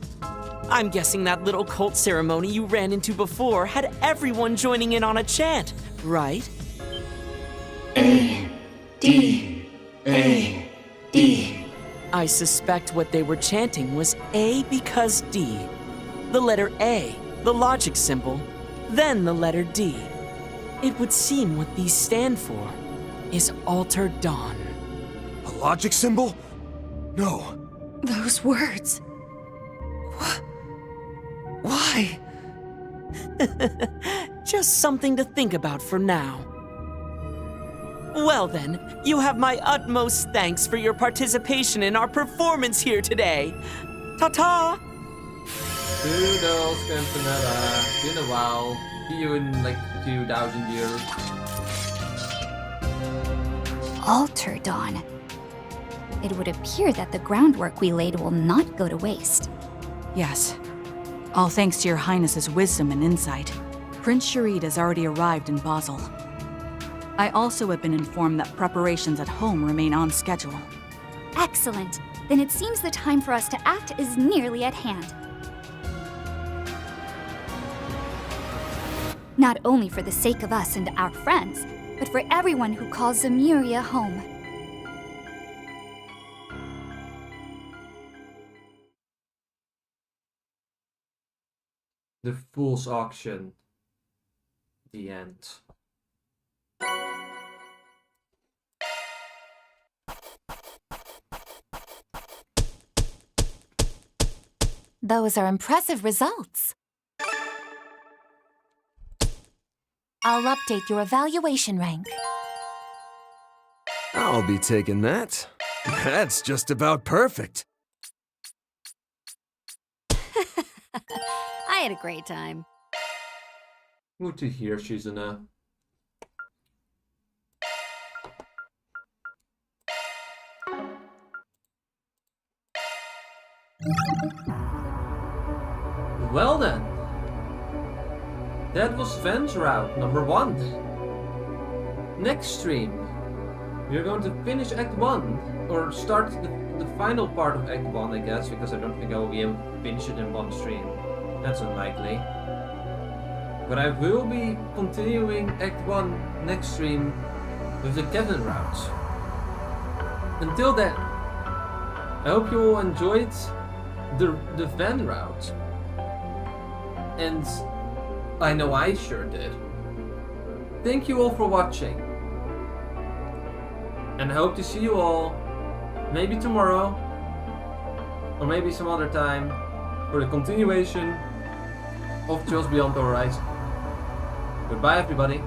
[SPEAKER 7] I'm guessing that little cult ceremony you ran into before had everyone joining in on a chant, right?
[SPEAKER 11] A, D, A, D.
[SPEAKER 7] I suspect what they were chanting was A because D. The letter A, the logic symbol, then the letter D. It would seem what these stand for is Alter Dawn.
[SPEAKER 9] A logic symbol? No.
[SPEAKER 15] Those words.
[SPEAKER 7] Why? Just something to think about for now. Well then, you have my utmost thanks for your participation in our performance here today. Ta-ta!
[SPEAKER 13] Toodles, Campanella. Been a while. See you in like 2,000 years.
[SPEAKER 18] Alter Dawn. It would appear that the groundwork we laid will not go to waste.
[SPEAKER 3] Yes. All thanks to your Highness's wisdom and insight. Prince Sharid has already arrived in Basel. I also have been informed that preparations at home remain on schedule.
[SPEAKER 18] Excellent. Then it seems the time for us to act is nearly at hand. Not only for the sake of us and our friends, but for everyone who calls Zemuria home.
[SPEAKER 13] The Fool's Auction. The end.
[SPEAKER 19] Those are impressive results. I'll update your evaluation rank.
[SPEAKER 16] I'll be taking that. That's just about perfect.
[SPEAKER 2] I had a great time.
[SPEAKER 13] Good to hear, Shizuna. Well then. That was Van's route number 1. Next stream, we're going to finish Act 1, or start the final part of Act 1, I guess, because I don't think I will be able to finish it in one stream. That's unlikely. But I will be continuing Act 1 next stream with the Kevin route. Until then, I hope you all enjoyed the Van route. And I know I sure did. Thank you all for watching. And I hope to see you all maybe tomorrow or maybe some other time for the continuation of Trails Beyond the Horizon. Goodbye everybody.